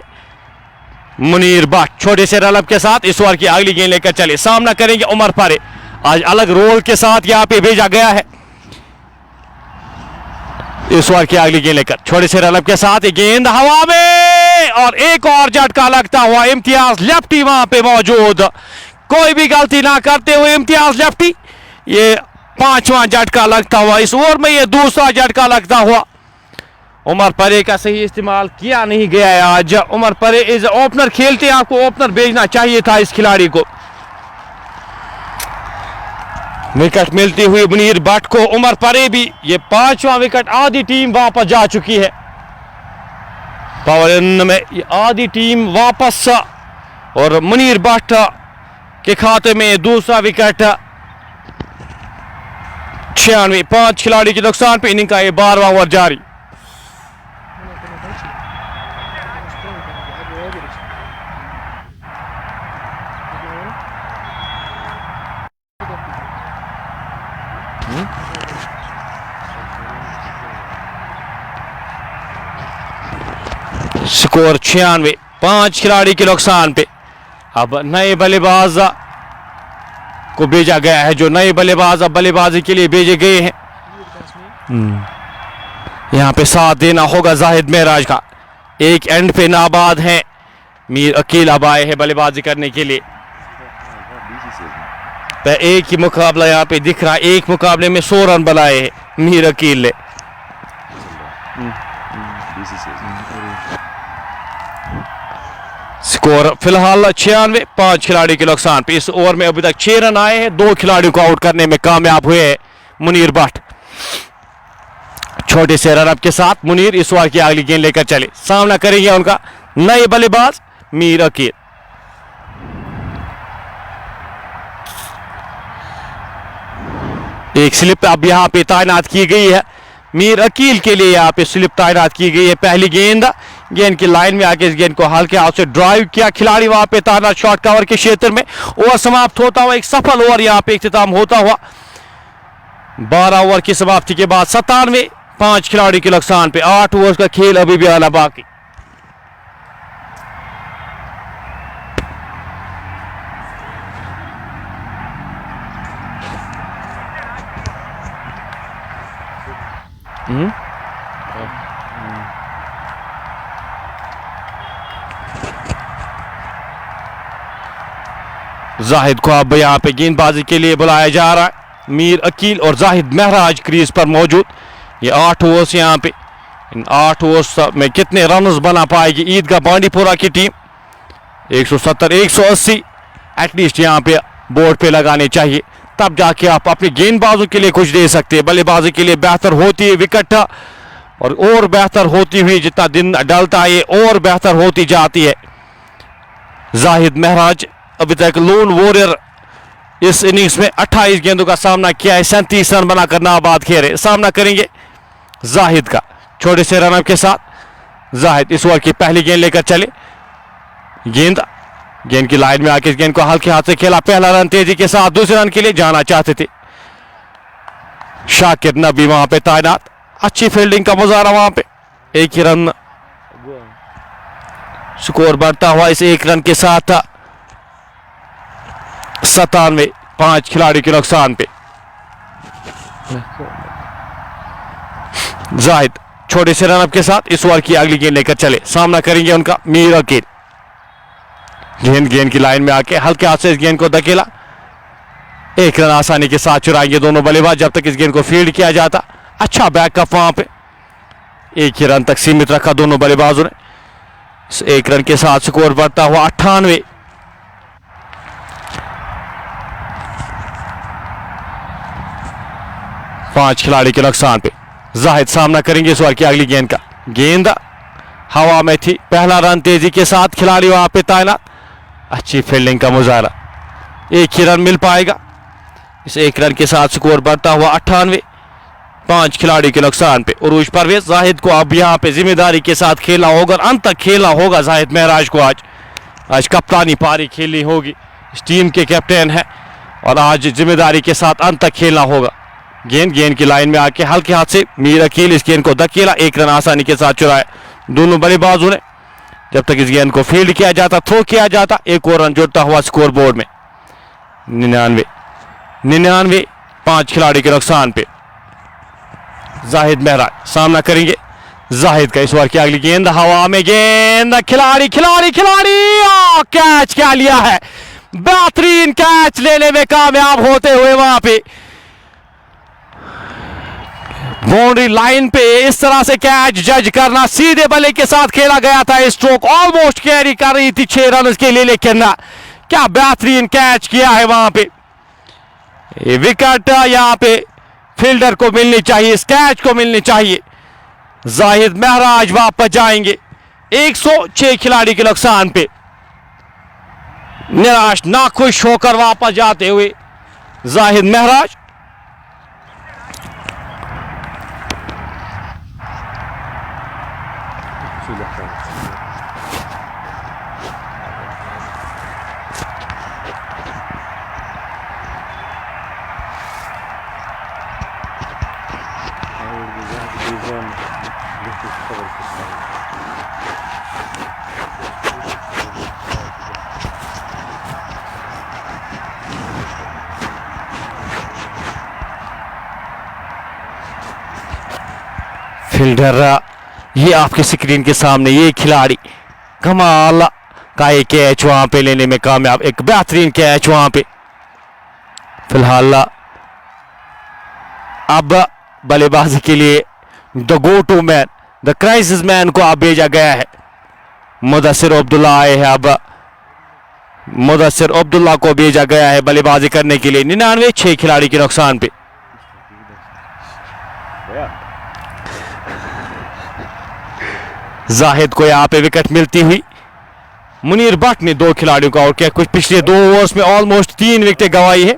मुनीर भट्ट छोटे से रनअप के साथ इस ओवर की अगली गेंद लेकर चले। सामना करेंगे उमर परे, आज अलग रोल के साथ यहाँ पे भेजा गया है। इस ओवर की अगली गेंद लेकर छोटे से रनअप के साथ ये गेंद हवा में, और एक और झटका लगता हुआ। इम्तियाज लेफ्टी वहां पे मौजूद, कोई भी गलती ना करते हुए इम्तियाज लेफ्टी, ये 5वां झटका लगता हुआ इस ओवर में, ये दूसरा झटका लगता हुआ। उमर परे का सही इस्तेमाल किया नहीं गया है आज। उमर परे इज ओपनर खेलते, आपको ओपनर भेजना चाहिए था इस खिलाड़ी को। विकेट मिलती हुई मुनीर भट्ट को। उमर परे भी, ये 5वां विकेट। आधी टीम वापस जा चुकी है पावर इन में, ये आधी टीम वापस, और मुनीर भट्ट के खाते में दूसरा विकेट। 96, 5 खिलाड़ी के नुकसान पे। इनिंग का ये 12वां ओवर जारी। स्कोर 96, 5 खिलाड़ी के नुकसान पे। अब नए बल्लेबाज को भेजा गया है, जो नए बल्लेबाज अब बल्लेबाजी के लिए भेजे गए हैं। यहाँ पे साथ देना होगा जाहिद महराज का। एक एंड पे नाबाद हैं मीर अकील, अब आए हैं बल्लेबाजी करने के लिए। तो एक ही मुकाबला यहाँ पे दिख रहा है, एक मुकाबले में 100 रन बनाए हैं मीर अकील ने। स्कोर फिलहाल 96, 5 खिलाड़ी के नुकसान पे। इस ओवर में अभी तक 6 रन आए हैं, 2 खिलाड़ियों को आउट करने में कामयाब हुए हैं मुनीर भट्ट। छोटे से रनअप के साथ मुनीर इस ओवर की अगली गेंद लेकर चले। सामना करेंगे उनका नए बल्लेबाज मीर अकील। एक स्लिप अब यहां पे तैनात की गई है मीर अकील के लिए, यहाँ पे स्लिप तैनात की गई है। पहली गेंद की लाइन में आके इस गेंद को हल्के हाथ से ड्राइव किया खिलाड़ी, वहां पे तैनात शॉर्ट कवर के क्षेत्र में। ओवर समाप्त होता हुआ, एक सफल ओवर यहाँ पे इख्तिताम होता हुआ। 12 ओवर की समाप्ति के बाद 97, 5 खिलाड़ी के नुकसान पे। 8 ओवर का खेल अभी भी आना बाकी। जाहिद को अब यहाँ पे गेंदबाजी के लिए बुलाया जा रहा है। मीर अकील और जाहिद महराज क्रीज पर मौजूद। ये 8 ओवर्स यहाँ पे, इन 8 ओवर्स में कितने रन्स बना पाएगी ईदगाह बांडीपुरा की टीम? 170 180 एटलीस्ट यहाँ पे बोर्ड पे लगाने चाहिए, तब जाके आप अपने गेंदबाजों के लिए कुछ दे सकते हैं। बल्लेबाजी के लिए बेहतर होती है विकेट, और बेहतर होती हुई जितना दिन डलता है और बेहतर होती जाती है। जाहिद महराज अभी तक लोन वॉरियर इस इनिंग्स में 28 गेंदों का सामना किया है, 37 रन बनाकर नाबाद खेले। सामना करेंगे जाहिद का छोटे से रनअप के साथ। जाहिद इस ओवर की पहली गेंद लेकर चले। गेंद की लाइन में आके इस गेंद को हल्के हाथ से खेला। पहला रन तेजी के साथ, दूसरे रन के लिए जाना चाहते थे। शाकिर नबी वहां पे तैनात, अच्छी फील्डिंग का मुजाहरा वहां पे। 1 ही रन स्कोर बढ़ता हुआ इस 1 रन के साथ 97, 5 खिलाड़ी के नुकसान पे। जाहिद छोटे से रनअप के साथ इस ओवर की अगली गेंद लेकर चले। सामना करेंगे उनका मीर अकील। गेंद की लाइन में आके हल्के हाथ से इस गेंद को धकेला। 1 रन आसानी के साथ चुराएंगे दोनों बल्लेबाज जब तक इस गेंद को फील्ड किया जाता। अच्छा बैकअप वहां पे, 1 ही रन तक सीमित रखा दोनों बल्लेबाजों ने। 1 रन के साथ स्कोर बढ़ता हुआ 98। 5 खिलाड़ी के नुकसान पे। जाहिद सामना करेंगे इस ओवर की अगली गेंद का। गेंद हवा में थी, पहला रन तेजी के साथ, खिलाड़ी वहां पे तैनात। अच्छी फील्डिंग का मुजाहरा, 1 ही रन मिल पाएगा। इस 1 रन के साथ स्कोर बढ़ता हुआ 98, 5 खिलाड़ी के नुकसान पे। उरूज परवेज जाहिद को अब यहाँ पे जिम्मेदारी के साथ खेलना होगा, अंत तक खेलना होगा। जाहिद महराज को आज कप्तानी पारी खेलनी होगी। इस टीम के कैप्टन है और आज जिम्मेदारी के साथ अंत तक खेलना होगा। गेंद की लाइन में आके हल्के हाथ से मीर अकील इस गेंद को धकेला। 1 रन आसानी के साथ चुराया दोनों बल्लेबाजों ने। जब तक इस गेंद को फील्ड किया जाता, थ्रो किया जाता, 1 और रन जुड़ता हुआ स्कोर बोर्ड में। 99, 5 खिलाड़ी के नुकसान पे। जाहिद महराज सामना करेंगे जाहिद का। इस ओवर की अगली गेंद हवा में, गेंद खिलाड़ी कैच क्या लिया है, बेहतरीन कैच लेने में कामयाब होते हुए वहां पे बाउंड्री लाइन पे इस तरह से कैच जज करना। सीधे बल्ले के साथ खेला गया था, स्ट्रोक ऑलमोस्ट कैरी कर रही थी 6 रन के लिए, लेकिन क्या बेहतरीन कैच किया है वहां पे। विकेट यहां पे फील्डर को मिलनी चाहिए, इस कैच को मिलनी चाहिए। जाहिद महराज वापस जाएंगे 106 खिलाड़ी के नुकसान पे। निराश नाखुश होकर वापस जाते हुए जाहिद महराज। फील्डर ये आपके स्क्रीन के सामने, ये खिलाड़ी कमाल का एक कैच वहां पे लेने में कामयाब, एक बेहतरीन कैच वहां पे। फिलहाल अब बल्लेबाजी के लिए the go to man, the crisis man को अब भेजा गया है। मुदस्सिर अब्दुल्ला आए हैं, अब मुदस्सिर अब्दुल्ला को भेजा गया है बल्लेबाजी करने के लिए। 99, 6 खिलाड़ी के नुकसान पे। जाहिद को यहाँ पे विकेट मिलती हुई। मुनीर भट्ट ने 2 खिलाड़ियों का और क्या कुछ पिछले 2 ओवर्स में ऑलमोस्ट 3 विकेटें गंवाई है।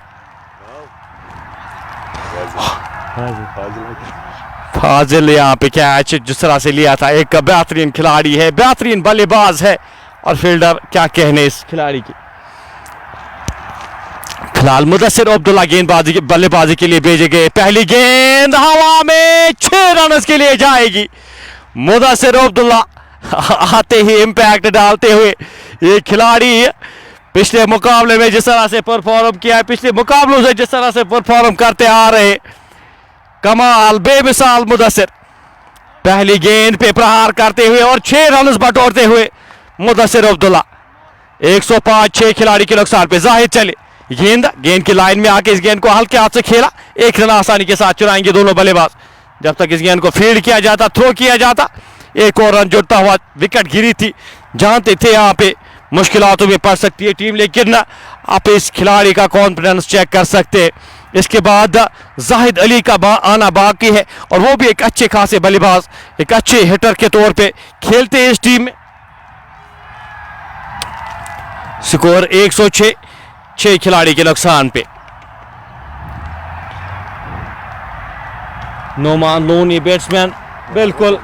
फाजिल यहाँ पे कैच जिस तरह से लिया था, एक बेहतरीन खिलाड़ी है, बेहतरीन बल्लेबाज है, और फील्डर क्या कहने इस खिलाड़ी की। फिलहाल मुदस्सिर अब्दुल्ला गेंदबाजी बल्लेबाजी के लिए भेजे गए। पहली गेंद हवा में, 6 रन के लिए जाएगी। मुदस्सिर अब्दुल्ला आते ही इंपैक्ट डालते हुए ये खिलाड़ी पिछले मुकाबले में जिस तरह से परफॉर्म किया है, पिछले मुकाबलों से जिस तरह से परफॉर्म करते आ रहे, कमाल बेमिसाल मुदस्सिर। पहली गेंद पे प्रहार करते हुए और 6 रन बटोरते हुए मुदस्सिर अब्दुल्ला। 105, 6 खिलाड़ी के नुकसान पे। जाहिद चले, गेंद की लाइन में आके इस गेंद को हल्के हाथ से खेला, 1 रन आसानी के साथ चुराएंगे दोनों बल्लेबाज। जब तक इस गेंद को फील्ड किया जाता, थ्रो किया जाता, एक और रन जुड़ता हुआ। विकेट गिरी थी, जानते थे यहाँ पे मुश्किलातों में पड़ सकती है टीम, लेकिन आप इस खिलाड़ी का कॉन्फिडेंस चेक कर सकते हैं। इसके बाद जाहिद अली का आना बाकी है और वो भी एक अच्छे खासे बल्लेबाज, एक अच्छे हिटर के तौर पे खेलते हैं इस टीम में। स्कोर 106, 6 खिलाड़ी के नुकसान पे। नोमान लोनी बैट्समैन बिल्कुल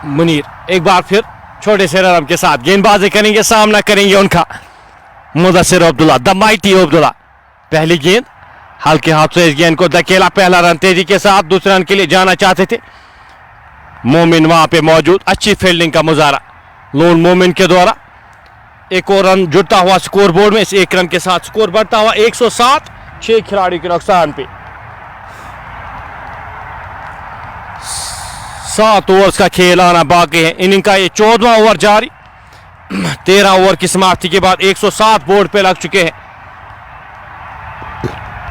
मुनीर एक बार फिर छोटे से रन के साथ गेंदबाजी करेंगे, सामना करेंगे उनका मुदस्सिर अब्दुल्ला, द माइटी अब्दुल्ला। पहली गेंद हल्के हाथ से इस गेंद को धकेला, पहला रन तेजी के साथ, दूसरे रन के लिए जाना चाहते थे। मोमिन वहां पे मौजूद, अच्छी फील्डिंग का मुजाहरा लोन मोमिन के द्वारा। एक और रन जुड़ता हुआ स्कोर बोर्ड में, इस 1 रन के साथ स्कोर बढ़ता हुआ 107, 6 खिलाड़ी के नुकसान पे। 7 ओवर्स का खेल आना बाकी है। इनिंग का ये 14वां ओवर जारी। 13 ओवर की समाप्ति के बाद 107 बोर्ड पे लग चुके हैं।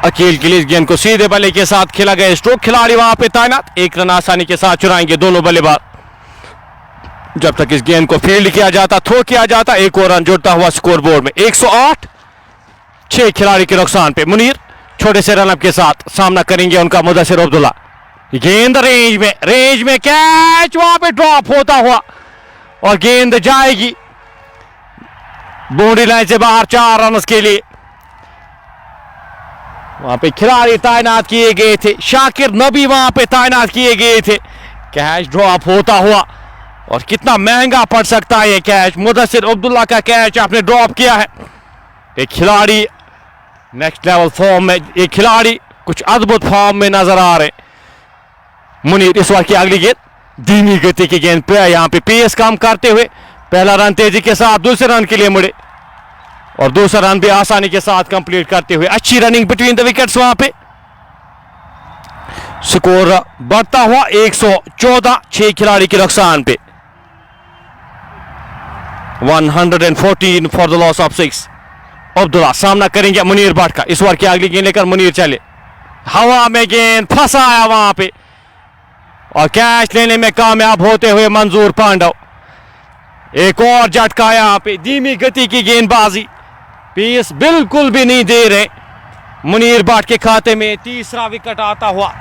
अकील के लिए इस गेंद को सीधे बल्ले के साथ खेला गया, स्ट्रोक खिलाड़ी वहां पे तैनात, 1 रन आसानी के साथ चुराएंगे दोनों बल्लेबाज। जब तक इस गेंद को फील्ड किया जाता, थ्रो किया जाता, एक और रन जुड़ता हुआ स्कोर बोर्ड में। 108, 6 खिलाड़ी के नुकसान पे। मुनीर छोटे से रनअप के साथ सामना करेंगे उनका मुदस्सिर अब्दुल्ला। गेंद रेंज में कैच, वहां पे ड्रॉप होता हुआ और गेंद जाएगी बाउंड्री लाइन से बाहर 4 रन के लिए। वहां पे खिलाड़ी तैनात किए गए थे, शाकिर नबी वहां पे तैनात किए गए थे। कैच ड्रॉप होता हुआ और कितना महंगा पड़ सकता है ये कैच। मुदस्सिर अब्दुल्ला का कैच आपने ड्रॉप किया है। एक खिलाड़ी नेक्स्ट लेवल फॉर्म में, एक खिलाड़ी कुछ अद्भुत फॉर्म में नजर आ रहे। मुनीर इस बार की अगली गेंद धीमी गति की गेंद पे, यहां पे पेस काम करते हुए पहला रन तेजी के साथ, दूसरे रन के लिए मुड़े और दूसरा रन भी आसानी के साथ कंप्लीट करते हुए। अच्छी रनिंग बिटवीन द विकेट्स वहां पे। स्कोर बढ़ता हुआ 114, 6 खिलाड़ी के नुकसान पे। 114 for the loss of 6। Abdullah सामना करेंगे मुनीर भट्ट का। इस बार की अगली गेंद लेकर मुनीर चले, हवा में गेंद फंसाया वहां पे और कैच लेने में कामयाब होते हुए मंजूर पांडव। एक और झटका यहां पे, धीमी गति की गेंदबाजी, पेस बिल्कुल भी नहीं दे रहे। मुनीर भट्ट के खाते में तीसरा विकेट आता हुआ,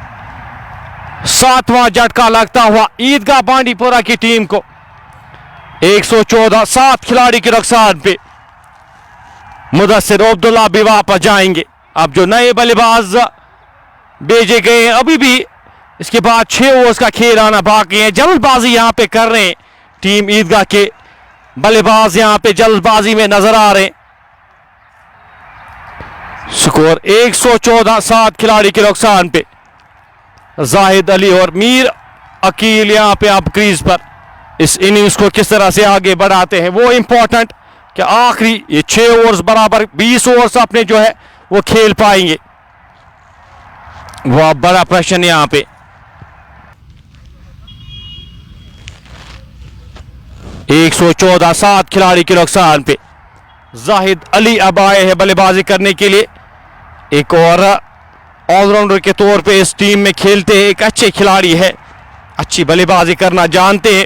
7वां झटका लगता हुआ ईदगाह बांडीपुरा की टीम को। 114, 7 खिलाड़ी के नुकसान पे। मुदस्सिर अब्दुल्ला भी वापस जाएंगे। अब जो नए बल्लेबाज भेजे गए हैं, अभी भी इसके बाद 6 ओवर्स का खेल आना बाकी है। जल्दबाजी यहां पे कर रहे हैं टीम ईदगाह के बल्लेबाज, यहां पे जल्दबाजी में नजर आ रहे हैं। स्कोर 114, 7 खिलाड़ी के नुकसान पे। जाहिद अली और मीर अकील यहां पे आप क्रीज पर इस इनिंग्स को किस तरह से आगे बढ़ाते हैं, वो इंपॉर्टेंट कि आखिरी ये 6 ओवर्स बराबर 20 ओवर्स अपने जो है वो खेल पाएंगे, वो बड़ा प्रश्न यहां पे। 114, 7 खिलाड़ी के नुकसान पे। जाहिद अली अब आए हैं बल्लेबाजी करने के लिए। एक और ऑलराउंडर के तौर पे इस टीम में खेलते हैं, एक अच्छे खिलाड़ी है, अच्छी बल्लेबाजी करना जानते हैं,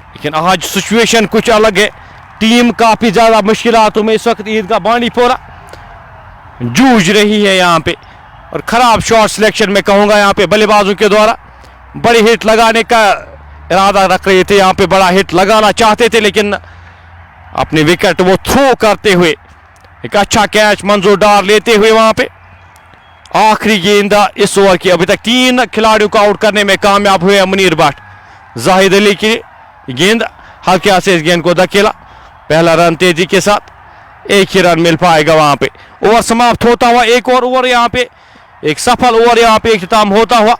लेकिन आज सिचुएशन कुछ अलग है। टीम काफी ज्यादा मुश्किलातों में इस वक्त ईदगाह बांडीपुरा जूझ रही है यहाँ पे, और खराब शॉट सिलेक्शन में कहूंगा यहाँ पे बल्लेबाजों के द्वारा। बड़ी हिट लगाने का इरादा रख रहे थे, यहाँ पे बड़ा हिट लगाना चाहते थे, लेकिन अपने विकेट वो थ्रो करते हुए एक अच्छा कैच मंजूर डार लेते हुए वहां पे आखिरी गेंद इस ओवर की। अभी तक 3 खिलाड़ियों को आउट करने में कामयाब हुए मुनीर भट्ट। जाहिद अली की गेंद हल्के से इस गेंद को धकेला, पहला रन तेजी के साथ, 1 ही रन मिल पाएगा वहां पे। ओवर समाप्त होता हुआ एक और ओवर यहाँ पे एक सफल ओवर यहाँ पे इख्तिताम होता हुआ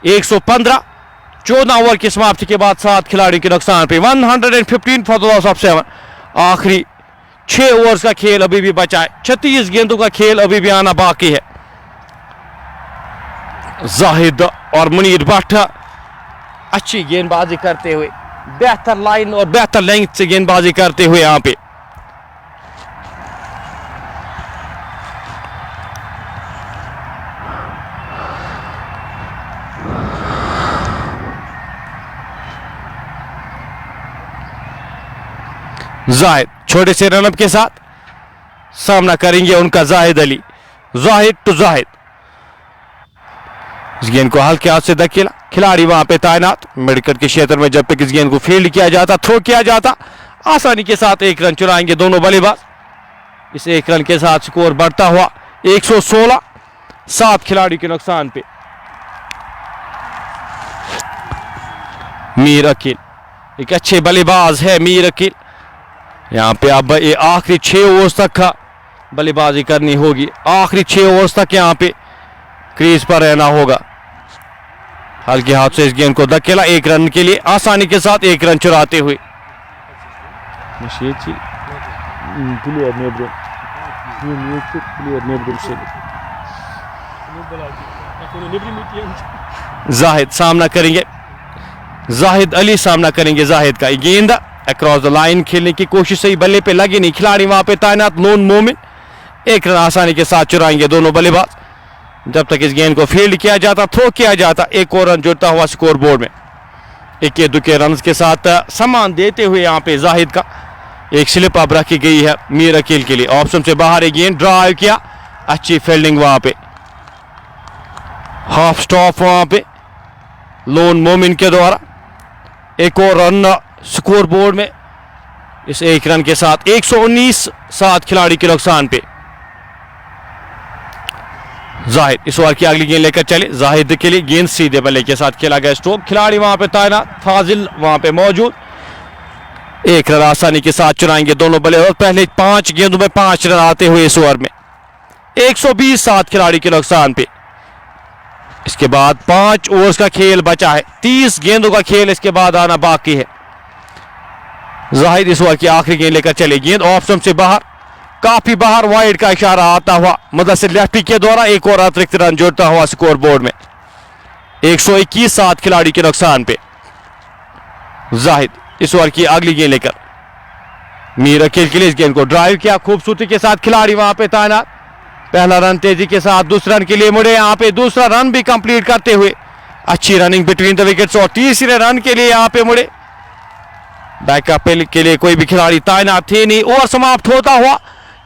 115। 14 ओवर की समाप्ति के बाद 7 खिलाड़ियों के नुकसान पे 115 फॉर द लॉस ऑफ 7। आखिरी 6 ओवर्स का खेल अभी भी बचा है। 36 गेंदों का खेल अभी भी आना बाकी है। जाहिद और मुनीर भट्ट अच्छी गेंदबाजी करते हुए, बेहतर लाइन और बेहतर लेंथ से गेंदबाजी करते हुए यहां पे जाहिद छोटे से रनअप के साथ सामना करेंगे उनका जाहिद अली। जाहिद टू जाहिद, इस गेंद को हल्के हाथ से धकेला। खिलाड़ी वहां पे तैनात मेडिकल के क्षेत्र में। जब तक इस गेंद को फील्ड किया जाता, थ्रो किया जाता, आसानी के साथ 1 रन चुराएंगे दोनों बल्लेबाज। इस 1 रन के साथ स्कोर बढ़ता हुआ 116। 7 खिलाड़ी के नुकसान पे मीर अकील, एक अच्छे बल्लेबाज है मीर अकील। यहां पे अब ये आखिरी 6 ओवर्स तक का बल्लेबाजी करनी होगी। आखिरी 6 ओवर्स तक यहां पे क्रीज पर रहना होगा। हल्के हाथ से इस गेंद को धकेला 1 रन के लिए, आसानी के साथ 1 रन चुराते हुए। जाहिद सामना करेंगे, जाहिद अली सामना करेंगे जाहिद का। गेंद अक्रॉस द लाइन खेलने की कोशिश, सही बल्ले पे लगे नहीं। खिलाड़ी वहां पे तैनात लोन मोमिन 1 रन आसानी के साथ चुराएंगे दोनों बल्लेबाज। जब तक इस गेंद को फील्ड किया जाता, थ्रो किया जाता, 1 और रन जुड़ता हुआ स्कोर बोर्ड में। 1-2 रन के साथ सम्मान देते हुए यहाँ पे जाहिद का एक स्लिप अब रखी गई है मीर अकील के लिए। ऑप्शन से बाहर एक गेंद ड्राइव किया, अच्छी फील्डिंग वहां पे। हाफ स्टॉप वहां पे लोन मोमिन के द्वारा। 1 और रन स्कोर बोर्ड में इस 1 रन के साथ। 119। 7 खिलाड़ी के नुकसान पे जाहिद इस ओवर की अगली गेंद लेकर चले। जाहिद के लिए गेंद सीधे बल्ले के साथ खेला गया स्ट्रोक। खिलाड़ी वहां पे तैनात, फाजिल वहां पे मौजूद। 1 रन आसानी के साथ चुराएंगे दोनों बल्ले। और पहले 5 गेंदों में 5 रन आते हुए इस ओवर में 120। 7 खिलाड़ी के नुकसान पे। इसके बाद 5 ओवर्स का खेल बचा है। 30 गेंदों का खेल इसके बाद आना बाकी है। जाहिद इस ओवर की आखिरी गेंद लेकर चले। गेंद ऑफ स्टंप से बाहर, काफी बाहर, वाइड का इशारा आता हुआ मुदस्सिर लेफ्टी के द्वारा। 1 और अतिरिक्त रन जोड़ता हुआ स्कोर बोर्ड में 121। 7 खिलाड़ी के नुकसान पे जाहिद इस ओवर की अगली गेंद लेकर मीर अकील के लिए इस गेंद को ड्राइव किया खूबसूरती के साथ। खिलाड़ी वहां पे तैनात, पहला रन तेजी के साथ, दूसरे रन के लिए मुड़े। यहाँ पे दूसरा रन भी कंप्लीट करते हुए अच्छी रनिंग बिटवीन द विकेट्स। और तीसरे रन के लिए यहाँ पे मुड़े। बैकअप के लिए कोई भी खिलाड़ी तैनात थे नहीं। ओवर समाप्त होता हुआ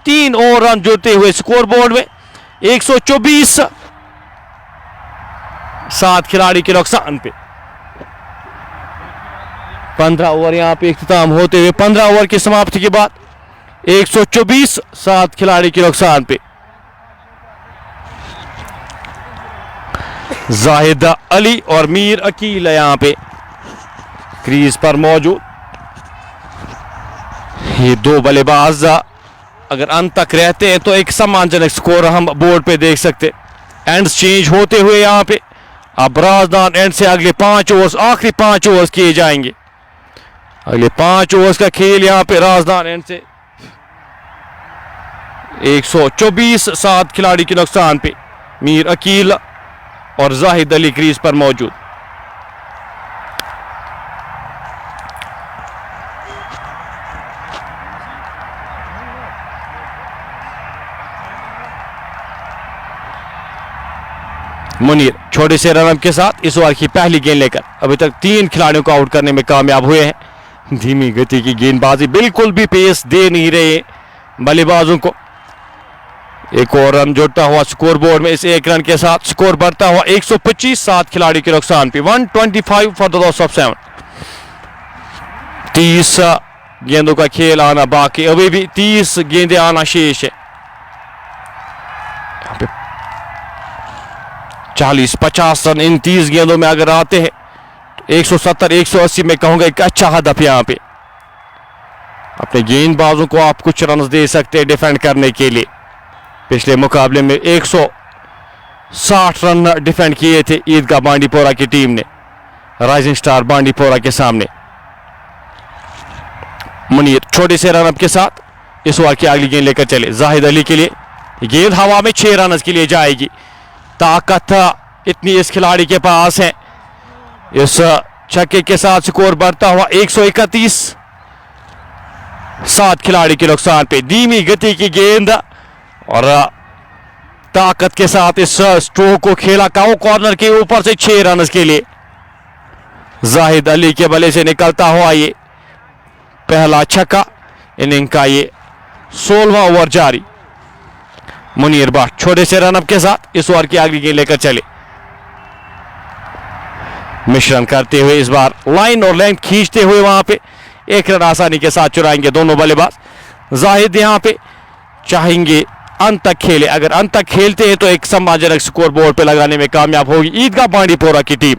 3 और रन जोड़ते हुए स्कोर बोर्ड में 124। 7 खिलाड़ी के नुकसान पे 15 ओवर यहां पे इख्तिताम होते हुए 15 ओवर की समाप्ति के बाद 124। 7 खिलाड़ी के नुकसान पे जाहिद अली और मीर अकील यहां पे क्रीज पर मौजूद। ये 2 बल्लेबाज अगर अंत तक रहते हैं तो एक सम्मानजनक स्कोर हम बोर्ड पे देख सकते। एंड्स चेंज होते हुए यहां पे अब राजदान एंड से अगले 5 ओवर्स, आखिरी 5 ओवर्स किए जाएंगे। अगले 5 ओवर्स का खेल यहां पे राजदान एंड से 124। 7 खिलाड़ी के नुकसान पे मीर अकील और जाहिद अली क्रीज पर मौजूद। मुनीर छोटे से रनअप के साथ इस ओवर की पहली गेंद लेकर अभी तक 3 खिलाड़ियों को आउट करने में कामयाब हुए हैं। धीमी गति की गेंदबाजी, बिल्कुल भी पेस दे नहीं रहे बल्लेबाजों को। 1 और रन जोड़ता हुआ स्कोर बोर्ड में इस 1 रन के साथ स्कोर बढ़ता हुआ 125। 7 खिलाड़ी के नुकसान पे 125 फॉर द लॉस ऑफ 7। 30 गेंदों का खेल आना बाकी, अभी भी 30 गेंदें आना शेष है। 40-50 रन इन 30 गेंदों में अगर आते हैं तो 170-180 में कहूंगा एक अच्छा हदफ यहां पे। अपने गेंदबाजों को आप कुछ रन दे सकते हैं डिफेंड करने के लिए। पिछले मुकाबले में 60 रन डिफेंड किए थे ईदगाह बांडीपोरा की टीम ने राइजिंग स्टार बांडीपोरा के सामने। मुनीर छोटे से रन अप के साथ इस ओवर की अगली गेंद लेकर चले। जाहिद अली के लिए गेंद हवा में 6 रन के लिए जाएगी। ताकत इतनी इस खिलाड़ी के पास है। इस छक्के के साथ स्कोर बढ़ता हुआ 131। 7 खिलाड़ी के नुकसान पे धीमी गति की गेंद और ताकत के साथ इस स्ट्रोक को खेला काउ कॉर्नर के ऊपर से 6 रन के लिए। जाहिद अली के बल्ले से निकलता हुआ ये पहला छक्का इनिंग का ये 16वां ओवर जारी। मुनीर भट्ट छोटे से रनअप के साथ इस ओवर की अगली गेंद लेकर चले। मिश्रण करते हुए इस बार लाइन और लेंथ खींचते हुए वहां पे 1 रन आसानी के साथ चुराएंगे दोनों बल्लेबाज। जाहिद यहां पे चाहेंगे अंत तक खेले। अगर अंत तक खेलते हैं तो एक सम्मानजनक स्कोर बोर्ड पे लगाने में कामयाब होगी ईदगाह बांडीपोरा की टीम।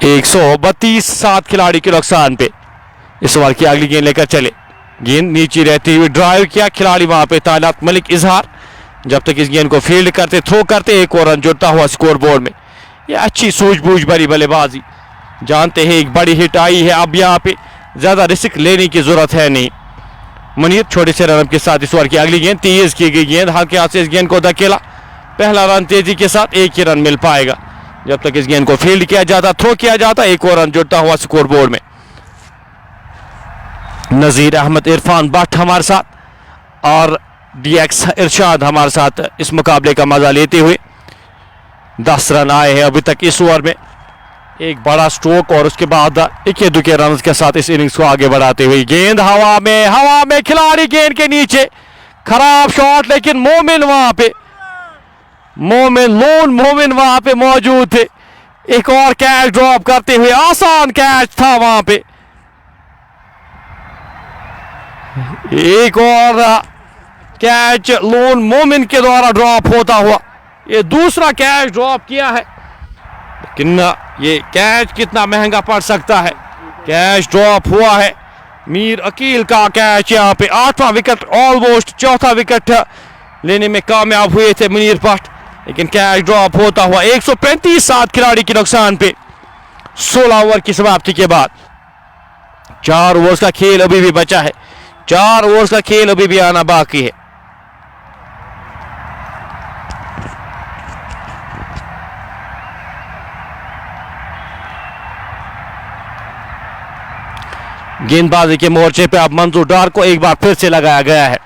132। 7 खिलाड़ी के नुकसान पे इस ओवर की अगली गेंद लेकर चले। गेंद नीचे रहती हुई ड्राइव किया खिलाड़ी वहां पे तानात मलिक इजहार। जब तक इस गेंद को फील्ड करते थ्रो करते 1 और रन जुड़ता हुआ स्कोर बोर्ड में। यह अच्छी सूझबूझ भरी बल्लेबाजी। जानते हैं एक बड़ी हिट आई है, अब यहाँ पे ज्यादा रिस्क लेने की जरूरत है नहीं। मुनीर छोटे से रन के साथ इस ओवर की अगली गेंद तेज की गई गेंद हल्के हाथ से इस गेंद को धकेला। पहला रन तेजी के साथ 1 ही रन मिल पाएगा। जब तक इस गेंद को फील्ड किया जाता थ्रो किया जाता 1 और रन जुड़ता हुआ स्कोर बोर्ड में। नजीर अहमद इरफान भट्ट हमारे साथ और डीएक्स इरशाद हमारे साथ इस मुकाबले का मजा लेते हुए। 10 रन आए हैं अभी तक इस ओवर में। एक बड़ा स्ट्रोक और उसके बाद 1 रन के साथ इस इनिंग्स को आगे बढ़ाते हुए। गेंद हवा में खिलाड़ी गेंद के नीचे खराब शॉट, लेकिन मोमिन वहां पे मोमिन वहां पे मौजूद थे। एक और कैच ड्रॉप करते हुए आसान कैच था वहां पे। एक और कैच लोन मोमिन के द्वारा ड्रॉप होता हुआ ये दूसरा कैच ड्रॉप किया है। लेकिन ये कैच कितना महंगा पड़ सकता है। कैच ड्रॉप हुआ है मीर अकील का कैच। यहाँ पे 8वां विकेट ऑलमोस्ट 4था विकेट लेने में कामयाब हुए थे मुनीर भट्ट, लेकिन कैच ड्रॉप होता हुआ 135। 7 खिलाड़ी के नुकसान पे 16 ओवर की समाप्ति के बाद। 4 ओवर्स का खेल अभी भी बचा है। 4 ओवर्स का खेल अभी भी आना बाकी है। गेंदबाजी के मोर्चे पे अब मंजूर डार को एक बार फिर से लगाया गया है।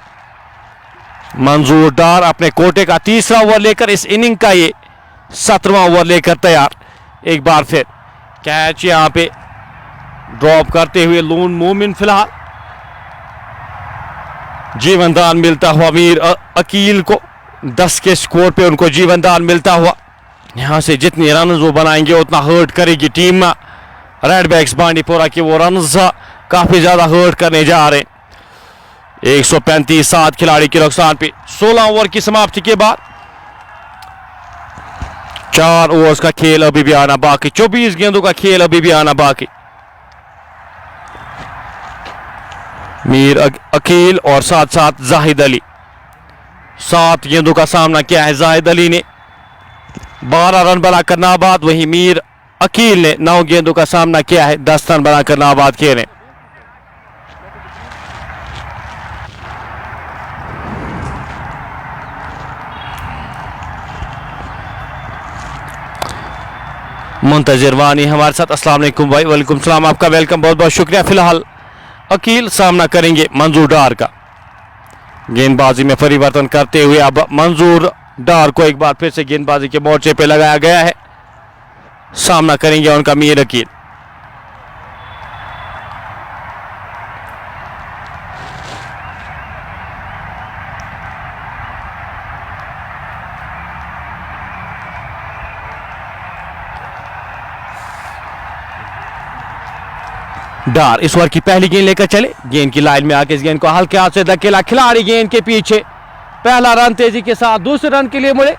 मंजूर डार अपने कोटे का 3रा ओवर लेकर इस इनिंग का ये 17वां ओवर लेकर तैयार। एक बार फिर कैच यहां पे ड्रॉप करते हुए लून मोमिन फिलहाल जीवनदान मिलता हुआ मीर अकील को 10 के स्कोर पे उनको जीवनदान मिलता हुआ। यहां से जितने रन वो बनाएंगे उतना हर्ट करेगी टीम रेडबैक्स बांडीपोरा के। वो रन काफी ज्यादा हर्ट करने जा रहे हैं। 135। 7 खिलाड़ी के नुकसान पे 16 ओवर की समाप्ति के बाद 4 ओवर्स का खेल अभी भी आना बाकी। 24 गेंदों का खेल अभी भी आना बाकी। मीर अकील और साथ साथ जाहिद अली 7 गेंदों का सामना किया है। जाहिद अली ने 12 रन बनाकर नाबाद, वहीं मीर अकील ने 9 गेंदों का सामना किया है, 10 रन बनाकर नाबाद किए हैं। मुंतजिर वानी हमारे साथ। अस्सलाम वालेकुम भाई। वालेकुम सलाम, आपका वेलकम, बहुत बहुत शुक्रिया। फिलहाल अकील सामना करेंगे मंजूर डार का। गेंदबाजी में परिवर्तन करते हुए अब मंजूर डार को एक बार फिर से गेंदबाजी के मोर्चे पे लगाया गया है। सामना करेंगे उनका मीर अकील। डार इस ओवर की पहली गेंद लेकर चले। गेंद की लाइन में आके इस गेंद को हल्के हाथ से धकेला खिलाड़ी गेंद के पीछे। पहला रन तेजी के साथ, दूसरे रन के लिए मुड़े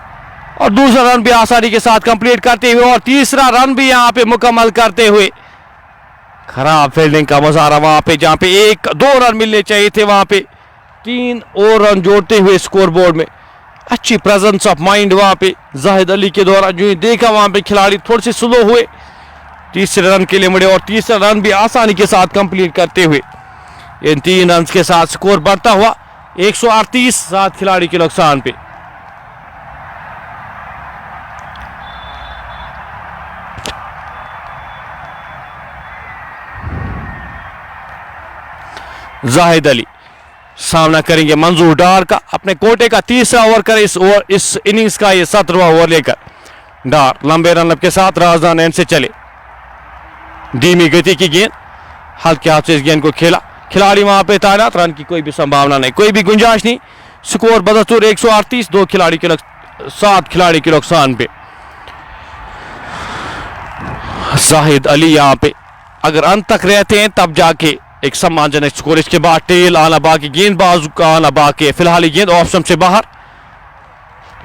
और दूसरा रन भी आसानी के साथ कंप्लीट करते हुए और तीसरा रन भी यहां पे मुकम्मल करते हुए। खराब फील्डिंग का मुजाहरा वहां पे, जहां पे 1-2 रन मिलने चाहिए थे, वहां पे 3 और रन जोड़ते हुए स्कोर बोर्ड में। अच्छी प्रेजेंस ऑफ माइंड वहां पे जाहिद अली के द्वारा। जो ही देखा वहां पे खिलाड़ी थोड़े से स्लो हुए, तीसरे रन के लिए मुड़े और तीसरा रन भी आसानी के साथ कंप्लीट करते हुए इन 3 रन के साथ स्कोर बढ़ता हुआ 138 7 खिलाड़ी के नुकसान पे। जाहिद अली सामना करेंगे मंजूर डार का। अपने कोटे का तीसरा ओवर कर इस इनिंग्स का ये 17वां ओवर लेकर डार लंबे रन के साथ राजदान एंड से चले। धीमी गति की गेंद, हल्के हाथ से इस गेंद को खेला, खिलाड़ी वहां पे तैनात, रन की कोई भी संभावना नहीं, कोई भी गुंजाइश नहीं। स्कोर बदस्तूर 138 7 खिलाड़ी के नुकसान पे। जाहिद अली यहां पे अगर अंत तक रहते हैं तब जाके एक सम्मानजनक स्कोर। इसके बाद टेल आना बाकी, गेंदबाज का आना बाकी। फिलहाल गेंद ऑप्शन से बाहर,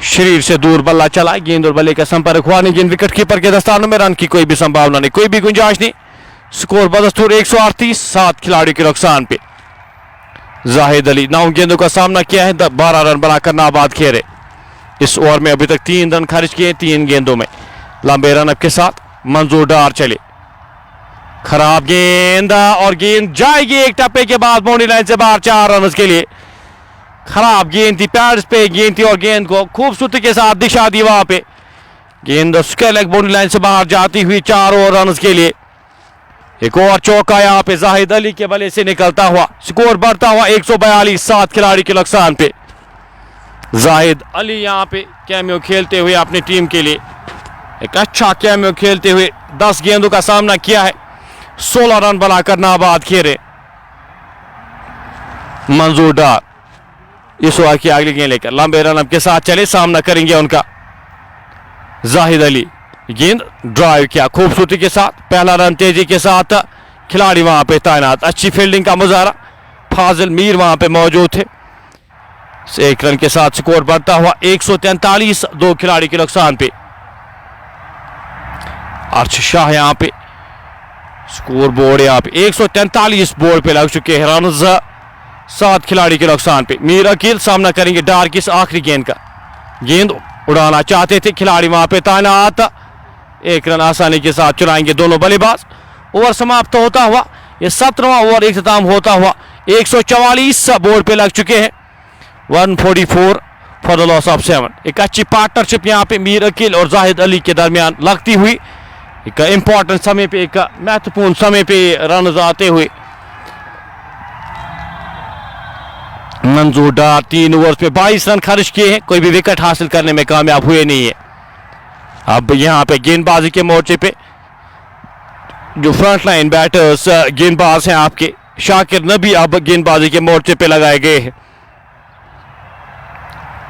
शरीर से दूर बल्ला चला, गेंद और बल्ले का संपर्क हुआ नहीं। गेंद विकेट कीपर के दस्तानों में, रन की कोई भी संभावना नहीं, कोई भी गुंजाइश नहीं। स्कोर बदस्तूर 138 7 खिलाड़ी के नुकसान पे। जाहिद अली 9 गेंदों का सामना किया है, 12 रन बनाकर नाबाद खेले। इस ओवर में अभी तक 3 रन खर्च किए 3 गेंदों में। लंबे रन के साथ मंजूर डार चले, खराब गेंद और गेंद जाएगी एक टप्पे के बाद बाउंड्री लाइन से बाहर 4 रन के लिए। खराब गेंद थी, पैड्स पे गेंद थी और गेंद को खूबसूरती के साथ दिशा दी वहां पे। गेंद स्क्वायर लेग बाउंड्री लाइन से बाहर जाती हुई 4 रन के लिए। एक और चौका यहां पे जाहिद अली के बल्ले से निकलता हुआ, स्कोर बढ़ता हुआ 142 7 खिलाड़ी के नुकसान पे। जाहिद अली यहां पे कैमियो खेलते हुए अपनी टीम के लिए एक अच्छा कैमियो खेलते हुए 10 गेंदों का सामना किया है, 16 रन बनाकर नाबाद खेले। मंजूर डार इस ओवर की अगली गेंद लेकर लंबे रन के साथ चले, सामना करेंगे उनका। जाहिद अली गेंद ड्राइव किया खूबसूरती के साथ, पहला रन तेजी के साथ, खिलाड़ी वहां पे तैनात, अच्छी फील्डिंग का मुजाहरा, फाजिल मीर वहां पे मौजूद थे। 1 रन के साथ स्कोर बढ़ता हुआ 143 2 खिलाड़ी के नुकसान पे। अर्श शाह यहां पे स्कोर बोर्ड यहाँ पे 143 बोर्ड पे लग चुके हैं रन 7 खिलाड़ी के नुकसान पे। मीर अकील सामना करेंगे डार की इस आखिरी गेंद का। गेंद उड़ाना चाहते थे, खिलाड़ी वहां पे तैनात, 1 रन आसानी के साथ चुराएंगे दोनों बल्लेबाज। ओवर समाप्त होता हुआ ये 17वां ओवर इख्तिताम होता हुआ 144 बोर्ड पे लग चुके हैं, 144 फॉर द लॉस ऑफ 7। एक अच्छी पार्टनरशिप यहाँ पे मीर अकील और जाहिद अली के दरमियान लगती हुई, एक इंपॉर्टेंट समय पे, एक महत्वपूर्ण समय पे रन आते हुए। मंजूर डार 3 ओवर्स में 22 रन खर्च किए हैं, कोई भी विकेट हासिल करने में कामयाब हुए नहीं है। अब यहां पे गेंदबाजी के मोर्चे पे जो फ्रंट लाइन बैटर्स गेंदबाज हैं आपके, शाकिर नबी अब गेंदबाजी के मोर्चे पे लगाए गए हैं।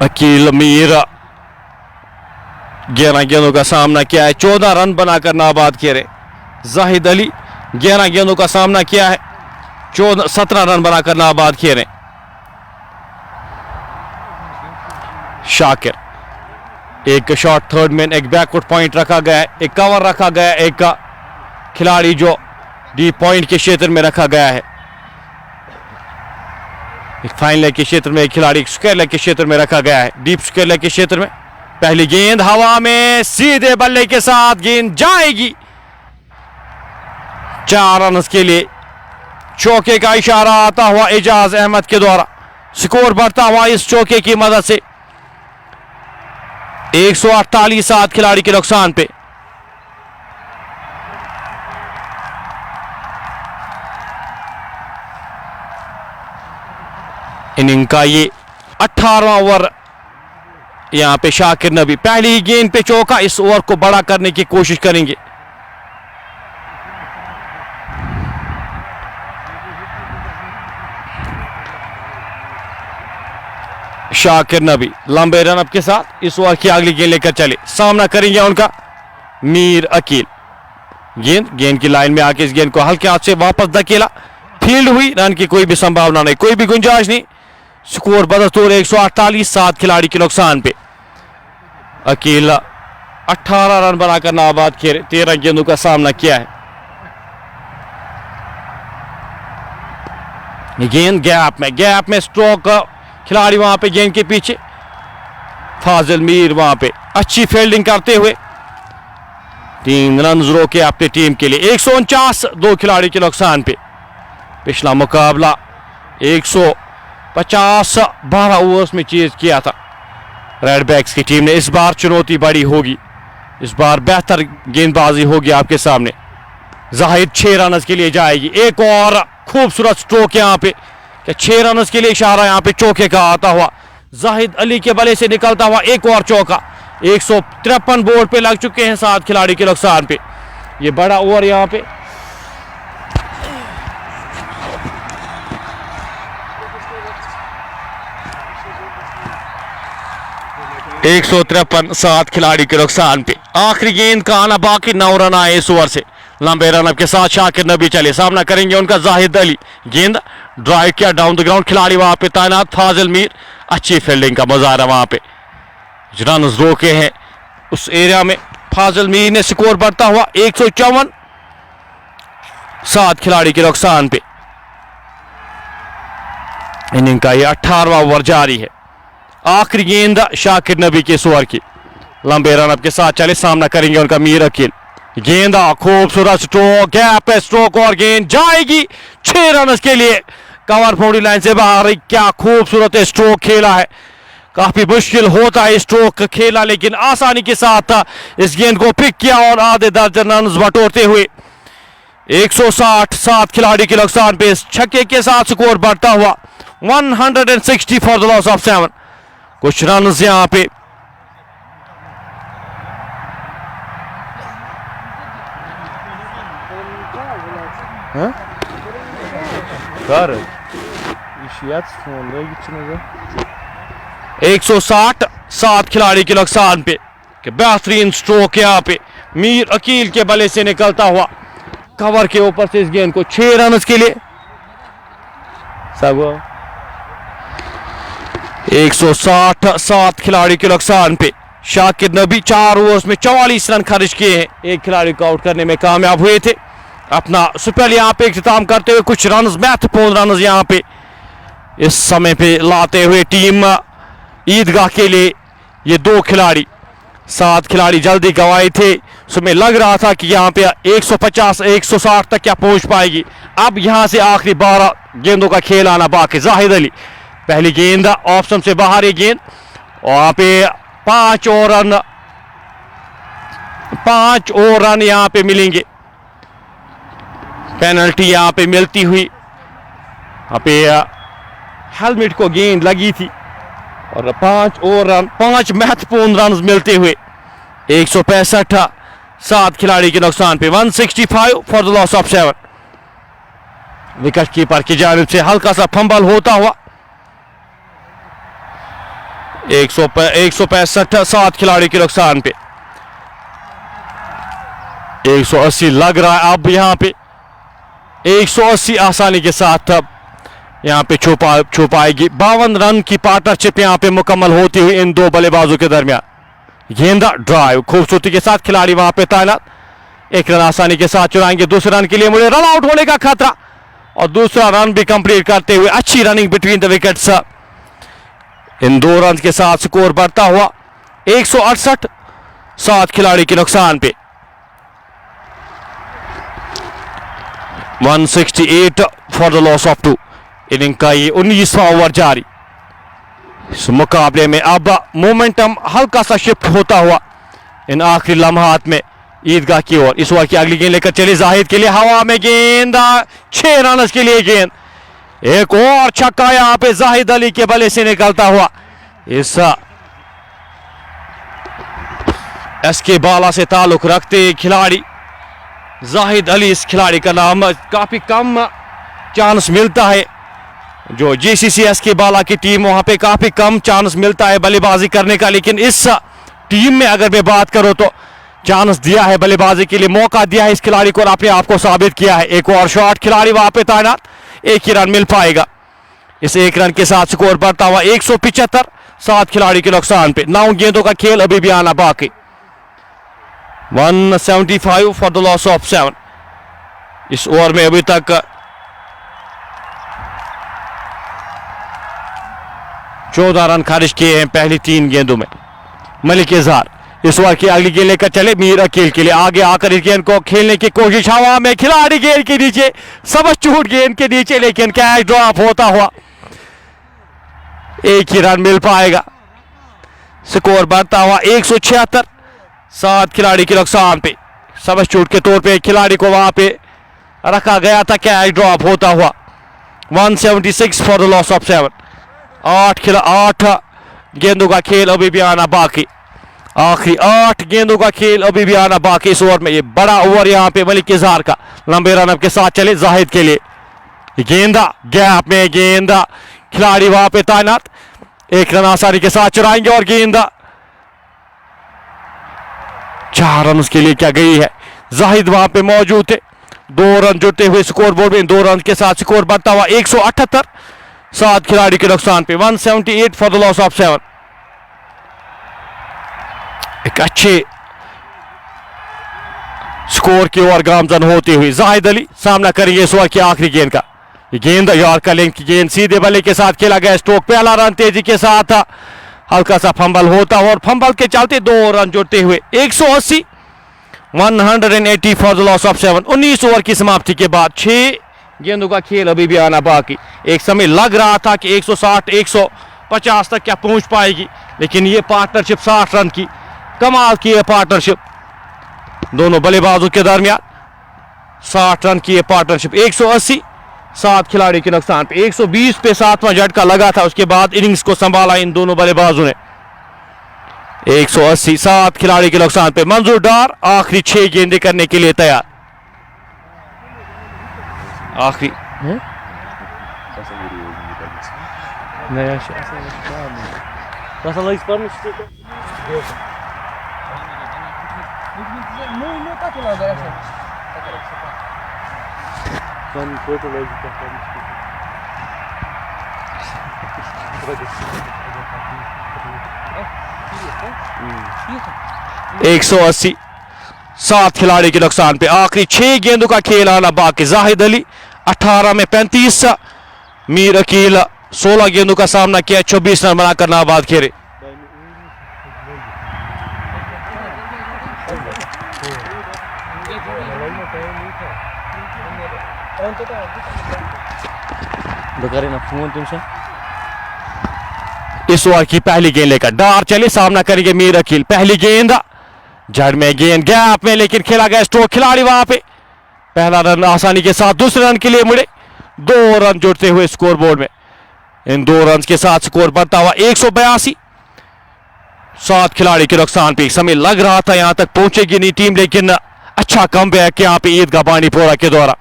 अकील मीर 11 गेंदों का सामना किया है, 14 रन बनाकर नाबाद खेले। जाहिद अली 11 गेंदों का सामना किया है, 17 रन बनाकर नाबाद खेले। शाकिर एक शॉट थर्ड मैन, एक बैकवर्ड पॉइंट रखा गया है, एक कवर रखा गया है, एक खिलाड़ी जो डीप पॉइंट के क्षेत्र में रखा गया है, एक फाइन लेग के क्षेत्र में एक खिलाड़ी स्क्वायर लेग के क्षेत्र में रखा गया है, डीप स्क्वायर लेग के क्षेत्र में। पहली गेंद हवा में, सीधे बल्ले के साथ गेंद जाएगी, 4 रन के लिए। चौके का इशारा आता हुआ एजाज अहमद के द्वारा, स्कोर बढ़ता हुआ इस चौके की मदद से 148 7 खिलाड़ी के नुकसान पे। इनिंग का ये 18वां ओवर यहां पे शाकिर नबी पहली गेंद पे चौका, इस ओवर को बड़ा करने की कोशिश करेंगे। शाकिर नबी लंबे रन अप के साथ इस ओवर की अगली गेंद लेकर चले, सामना करेंगे उनका मीर अकील। गेंद की लाइन में आके इस गेंद को हल्के हाथ से वापस धकेला, फील्ड हुई, रन की कोई भी संभावना नहीं, कोई भी गुंजाइश नहीं। स्कोर बदस्तूर 148 7 खिलाड़ी के नुकसान पे। अकील 18 रन बनाकर नाबाद खेले, 13 गेंदों का सामना किया है। गेंद गैप में स्ट्रोक, खिलाड़ी वहां पे गेंद के पीछे, फाजिल मीर वहां पे अच्छी फील्डिंग करते हुए 3 रन रोके अपनी टीम के लिए। 149 2 खिलाड़ी के नुकसान पे। पिछला मुकाबला 150 12 ओवर्स में चेज किया था रेडबैक्स की टीम ने। इस बार चुनौती बड़ी होगी, इस बार बेहतर गेंदबाजी होगी आपके सामने। जाहिद 6 रन के लिए जाएगी। एक और खूबसूरत स्ट्रोक यहाँ पे, क्या 6 रन के लिए इशारा यहाँ पे चौके का आता हुआ। जाहिद अली के बल्ले से निकलता हुआ एक और चौका। 153 बोर्ड पे लग चुके हैं 7 खिलाड़ी के नुकसान पे। ये बड़ा ओवर यहाँ पे। एक 7 खिलाड़ी के नुकसान पे। आखिरी गेंद का आना बाकी। 9 रन आए इस ओवर से। लंबे रन के साथ शाकिर नबी चले, सामना करेंगे उनका जाहिद अली। गेंद ड्राइव किया डाउन द ग्राउंड, खिलाड़ी वहां पे तैनात फाजिल मीर। अच्छी फील्डिंग का मुजाहरा वहां पे, रन रोके हैं उस एरिया में। फाजिल मीर ने स्कोर बढ़ता हुआ 154 7 खिलाड़ी के नुकसान पे। इनिंग का ये 18वां ओवर जारी है। आखिरी गेंद शाकिर नबी के इस ओवर की। लंबे रन के साथ चले, सामना करेंगे उनका मीर अकील। गेंदा खूबसूरत स्ट्रोक, गैप है स्ट्रोक और गेंद जाएगी 6 रन के लिए। कवर बाउंड्री लाइन से बाहर। क्या खूबसूरत स्ट्रोक खेला है। काफी मुश्किल होता है स्ट्रोक खेला, लेकिन आसानी के साथ इस गेंद को पिक किया और आधे दर्जन रन बटोरते हुए 160 7 खिलाड़ी के नुकसान पे। इस छक्के के साथ स्कोर बढ़ता हुआ 160 फॉर द लॉस ऑफ 7। कुछ रन यहां पे। कर 160 7 खिलाड़ी के नुकसान पे। बेहतरीन स्ट्रोक यहाँ पे मीर अकील के बल्ले से निकलता हुआ कवर के ऊपर से इस गेंद को 6 रन के लिए। 160 7 खिलाड़ी के नुकसान पे। शाकिर नबी 4 ओवर्स में 44 रन खर्च किए हैं। एक खिलाड़ी को आउट करने में कामयाब हुए थे। अपना स्पेल यहाँ पे इख्तिताम करते हुए कुछ रन, महत्वपूर्ण रन यहाँ पे इस समय पे लाते हुए टीम ईदगाह के लिए। ये 2 खिलाड़ी 7 खिलाड़ी जल्दी गंवाए थे। उसमें लग रहा था कि यहाँ पे 150 160 तक क्या पहुंच पाएगी। अब यहाँ से आखिरी 12 गेंदों का खेल आना बाकी। जाहिद अली पहली गेंद ऑप्शन से बाहर, ये गेंद वहां पे 5 और रन यहाँ पे मिलेंगे। पेनल्टी यहाँ पे मिलती हुई। यहाँ पे हेलमेट को गेंद लगी थी और 5 और रन, 5 महत्वपूर्ण रन मिलते हुए 165 7 खिलाड़ी के नुकसान पे। 165 for the loss of 7। Wicket keeper की जानिब से हल्का सा फंबल होता हुआ 165 7 खिलाड़ी के नुकसान पे। 180 लग रहा है अब यहाँ पे। 180 आसानी के साथ यहाँ पे छुपाएगी। 52 रन की पार्टनरशिप यहाँ पे मुकम्मल होती हुई इन 2 बल्लेबाजों के दरमियान। गेंदा ड्राइव खूबसूरती के साथ, खिलाड़ी वहां पे तैनात। 1 रन आसानी के साथ चुराएंगे। दूसरे रन के लिए मुझे रन आउट होने का खतरा और दूसरा रन भी कंप्लीट करते हुए अच्छी running between the wickets. In 2 run के साथ स्कोर बढ़ता हुआ 168 7 खिलाड़ी के नुकसान पे। 168 for the loss of 2। Inning का ये 19वां ओवर जारी। इस मुकाबले में अब मोमेंटम हल्का सा शिफ्ट होता हुआ इन आखिरी लम्हात में ईदगाह की ओर। इस ओवर की अगली गेंद लेकर चले जाहिद के लिए। हवा में गेंद 6 रन के लिए गेंद। एक और छक्का यहां पे जाहिद अली के बल्ले से निकलता हुआ। इस एसके बाला से ताल्लुक रखते खिलाड़ी जाहिद अली, इस खिलाड़ी का नाम। काफी कम चांस मिलता है, जो जेसीसीएस के बाला की टीम वहां पे काफी कम चांस मिलता है बल्लेबाजी करने का, लेकिन इस टीम में अगर मैं बात करूं तो चांस दिया है बल्लेबाजी के लिए, मौका दिया है इस खिलाड़ी को और अपने आप को साबित किया है। एक और शॉट, खिलाड़ी वहां पे तैनात, 1 ही रन मिल पाएगा। इस 1 रन के साथ स्कोर बढ़ता हुआ 175 7 खिलाड़ी के नुकसान पे। 9 गेंदों का खेल अभी भी आना बाकी। 175 फॉर द लॉस ऑफ 7। इस ओवर में अभी तक 14 रन खारिज किए हैं पहली 3 गेंदों में। मलिक इजहार इस ओवर की अगली गेंद लेकर चले मीर अकील के लिए आगे आकर इस गेंद को खेलने की कोशिश हवा में खिलाड़ी गेंद के नीचे समझ चूट गेंद के नीचे लेकिन कैच ड्रॉप होता हुआ एक ही रन मिल पाएगा। स्कोर बढ़ता हुआ 176 7 खिलाड़ी के नुकसान पे समझ चूट के तौर पे खिलाड़ी को वहां पे रखा गया था। कैच ड्रॉप होता हुआ 176 फॉर द लॉस ऑफ 7। 8 गेंदों का खेल अभी भी आना बाकी। आखिरी 8 गेंदों का खेल अभी भी आना बाकी इस ओवर में। ये बड़ा ओवर यहाँ पे मलिक इजहार का लंबे रन के साथ चले जाहिद के लिए। गेंदा गैप में गेंदा खिलाड़ी वहां पे तैनात एक रन आसानी के साथ चुराएंगे और गेंदा 4 रन के लिए क्या गई है। जाहिद वहां पे मौजूद थे। 2 रन जुड़ते हुए स्कोर बोर्ड में 2 रन के साथ स्कोर बढ़ता हुआ 178 7 खिलाड़ी के नुकसान पे 178 फॉर द लॉस ऑफ 7। एक अच्छे स्कोर की ओर गामजन होते हुए जाहिद अली सामना करेंगे इस ओवर की आखिरी गेंद का। गेंद यॉर्कर लेंथ की गेंद सीधे बल्ले के साथ खेला गया स्ट्रोक। पहला रन तेजी के साथ हल्का सा फंबल होता और फंबल के चलते 2 रन जुड़ते हुए 180 180 for the loss of 7। 19 over की समाप्ति के बाद 6 गेंदों का खेल अभी भी आना बाकी। एक समय लग रहा था कि 160 150 तक क्या पहुंच पाएगी लेकिन ये पार्टनरशिप 60 रन की कमाल की है पार्टनरशिप दोनों बल्लेबाजों के दरमियान। 60 रन की पार्टनरशिप 180 7 खिलाड़ी के नुकसान पे 120 पे 7वां झटका लगा था। उसके बाद इनिंग्स को संभाला इन दोनों बल्लेबाजों ने। 180 7 खिलाड़ी के नुकसान पे मंजूर डार आखिरी 6 गेंदें करने के लिए तैयार। आखिरी एक 180 7 खिलाड़ी के नुकसान पे आखिरी 6 गेंदों का खेल आना बाकी। जाहिद अली 18 में 35 मीर अकील 16 गेंदों का सामना किया 24 रन बनाकर नाबाद खेले। इस ओवर की पहली गेंद लेकर डार चले सामना करेंगे मीर अकील। पहली गेंद जड़ में गेंद गैप में लेकिन खेला गया स्ट्रोक। खिलाड़ी वहां पे पहला रन आसानी के साथ दूसरे रन के लिए मुड़े। 2 रन जुड़ते हुए स्कोर बोर्ड में इन 2 रन के साथ स्कोर बढ़ता हुआ 182 7 खिलाड़ी के नुकसान पे। समय लग रहा था यहां तक पहुंचेगी नहीं टीम लेकिन अच्छा कमबैक यहाँ पे ईदगाह बांडीपोरा के द्वारा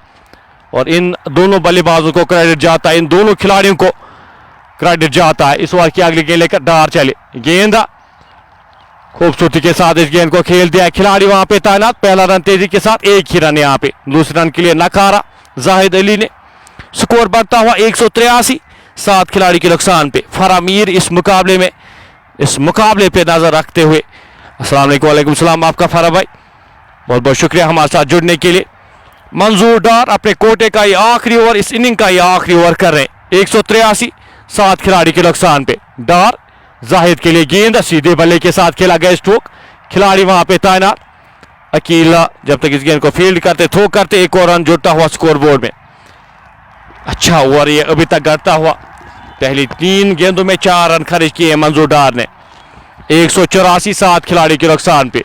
और इन दोनों बल्लेबाजों को क्रेडिट जाता है। इन दोनों खिलाड़ियों को क्रेडिट जाता है। इस ओवर की अगली गेंद लेकर डार चले। गेंद खूबसूरती के साथ इस गेंद को खेल दिया। खिलाड़ी वहां पे तैनात। पहला रन तेजी के साथ 1 ही रन यहाँ पे। दूसरे रन के लिए नकारा जाहिद अली ने। स्कोर बढ़ता हुआ 183 7 खिलाड़ी के नुकसान पे। फरामीर इस मुकाबले पे नजर रखते हुए अस्सलाम वालेकुम सलाम आपका फरा भाई बहुत बहुत शुक्रिया हमारे साथ जुड़ने के लिए। मंजूर डार अपने कोटे का ये आखिरी ओवर इस इनिंग का ये आखिरी ओवर कर रहे हैं। 183 7 खिलाड़ी के नुकसान पे। डार जाहिद के लिए गेंद सीधे बल्ले के साथ खेला गया स्ट्रोक। खिलाड़ी वहां पे तैनात। अकील जब तक इस गेंद को फील्ड करते थ्रो करते 1 और रन जुड़ता हुआ स्कोर बोर्ड में। अच्छा ओवर ये अभी तक घटता हुआ। पहली 3 गेंदों में 4 रन खर्च किए मंजूर डार ने। 184 7 खिलाड़ी के नुकसान पे।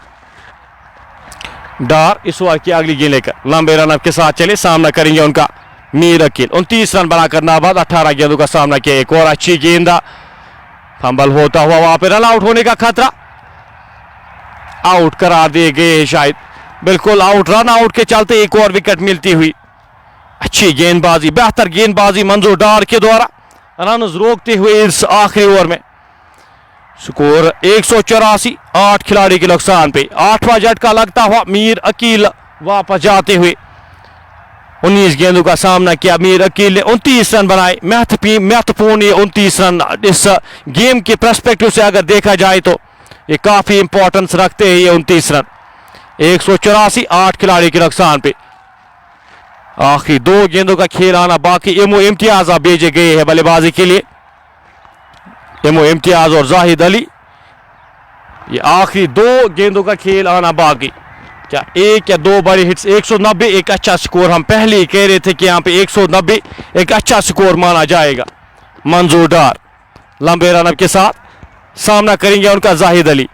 डार इस ओवर की अगली गेंद लेकर लंबे रन के साथ चले सामना करेंगे उनका मीर अकील। 29 रन बनाकर नाबाद 18 गेंदों का सामना किया। एक और अच्छी गेंदा फंबल होता हुआ वहां पर रन आउट होने का खतरा। आउट करार दिए गए शायद बिल्कुल आउट। रन आउट के चलते एक और विकेट मिलती हुई। अच्छी गेंदबाजी बेहतर गेंदबाजी मंजूर डार के द्वारा रन रोकते हुए इस आखिरी ओवर में। स्कोर 184 8 खिलाड़ी के नुकसान पे। 8वां झटका लगता हुआ मीर अकील वापस जाते हुए 19 गेंदों का सामना किया। मीर अकील ने 29 रन बनाए। महत्वपूर्ण ये 29 रन इस गेम के पर्सपेक्टिव से अगर देखा जाए तो ये काफी इंपॉर्टेंस रखते हैं ये 29 रन। 184 8 खिलाड़ी के नुकसान पे। आखिरी 2 गेंदों का खेल आना बाकी। एमओ इम्तियाज भेजे गए हैं बल्लेबाजी के लिए। एमओ इम्तियाज और जाहिद अली ये आखिरी 2 गेंदों का खेल आना बाकी। क्या 1 या 2 बड़े हिट्स। 190 एक अच्छा स्कोर, हम पहले ही कह रहे थे कि यहाँ पे 190 एक अच्छा स्कोर माना जाएगा। मंजूर डार लंबे रनअप के साथ सामना करेंगे उनका जाहिद अली।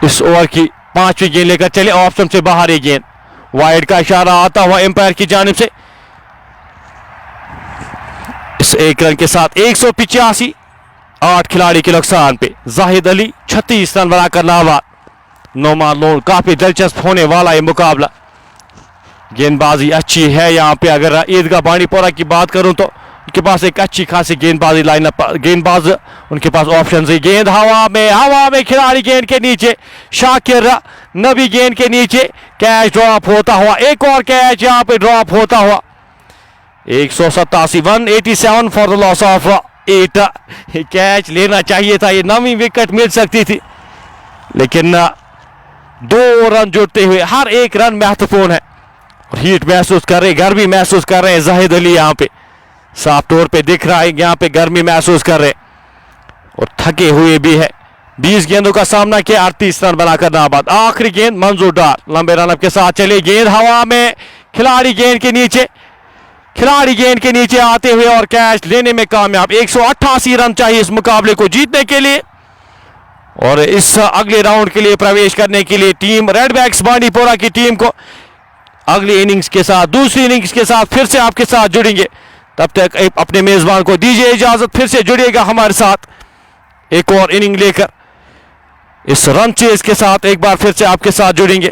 इस ओवर की 5वीं गेंद लेकर चले, ऑप्शन से बाहर एक गेंद, वाइड का इशारा आता हुआ एम्पायर की जानिब से। इस 1 रन के साथ 185, 8 खिलाड़ी के नुकसान पे जाहिद अली 36 रन बनाकर नाबाद। नोमान लोन काफी दिलचस्प होने वाला ये मुकाबला। गेंदबाजी अच्छी है यहाँ पे। अगर ईदगाह बांडीपोरा की बात करूं तो उनके पास एक अच्छी खासी गेंदबाजी लाइनअप, गेंदबाज उनके पास ऑप्शन है। गेंद हवा में खिलाड़ी गेंद के नीचे, शाकिर नबी गेंद के नीचे, कैच ड्रॉप होता हुआ, एक और कैच यहाँ पे ड्रॉप होता हुआ। 187 187 for the loss of 8। Catch लेना चाहिए था, ये 9वीं विकेट मिल सकती थी, लेकिन 2 रन जुड़ते हुए हर एक रन महत्वपूर्ण है। हीट महसूस कर रहे, गर्मी महसूस कर रहे हैं जाहिद अली, यहाँ पे साफ तौर पे दिख रहा है यहाँ पे गर्मी महसूस कर रहे और थके हुए भी है। 20 गेंदों का सामना किया, 38 रन बनाकर नाबाद। आखिरी गेंद मंजूर डार लंबे रनअप के साथ चले, गेंद हवा में, खिलाड़ी गेंद के नीचे आते हुए और कैच लेने में कामयाब। 188 रन चाहिए इस मुकाबले को जीतने के लिए और इस अगले राउंड के लिए प्रवेश करने के लिए टीम रेडबैक्स बांडीपोरा की टीम को अगली इनिंग्स के साथ, दूसरी इनिंग्स के साथ फिर से आपके साथ जुड़ेंगे। तब तक अपने मेजबान को दीजिए इजाजत, फिर से जुड़िएगा हमारे साथ एक और इनिंग लेकर। इस रन चेज के साथ एक बार फिर से आपके साथ जुड़ेंगे।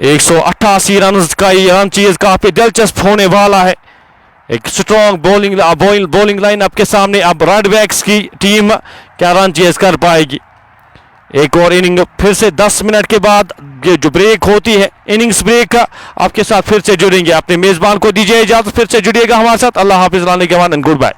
188 रन का ये रन चेज काफी दिलचस्प होने वाला है। एक स्ट्रॉन्ग बॉलिंग लाइन आपके सामने। अब रेडबैक्स की टीम क्या रन चेज कर पाएगी। एक और इनिंग फिर से 10 मिनट के बाद जो ब्रेक होती है, इनिंग्स ब्रेक, आपके साथ फिर से जुड़ेंगे। अपने मेजबान को दीजिए इजाजत, फिर से जुड़िएगा हमारे साथ। अल्लाह हाफिज, गुड बाय।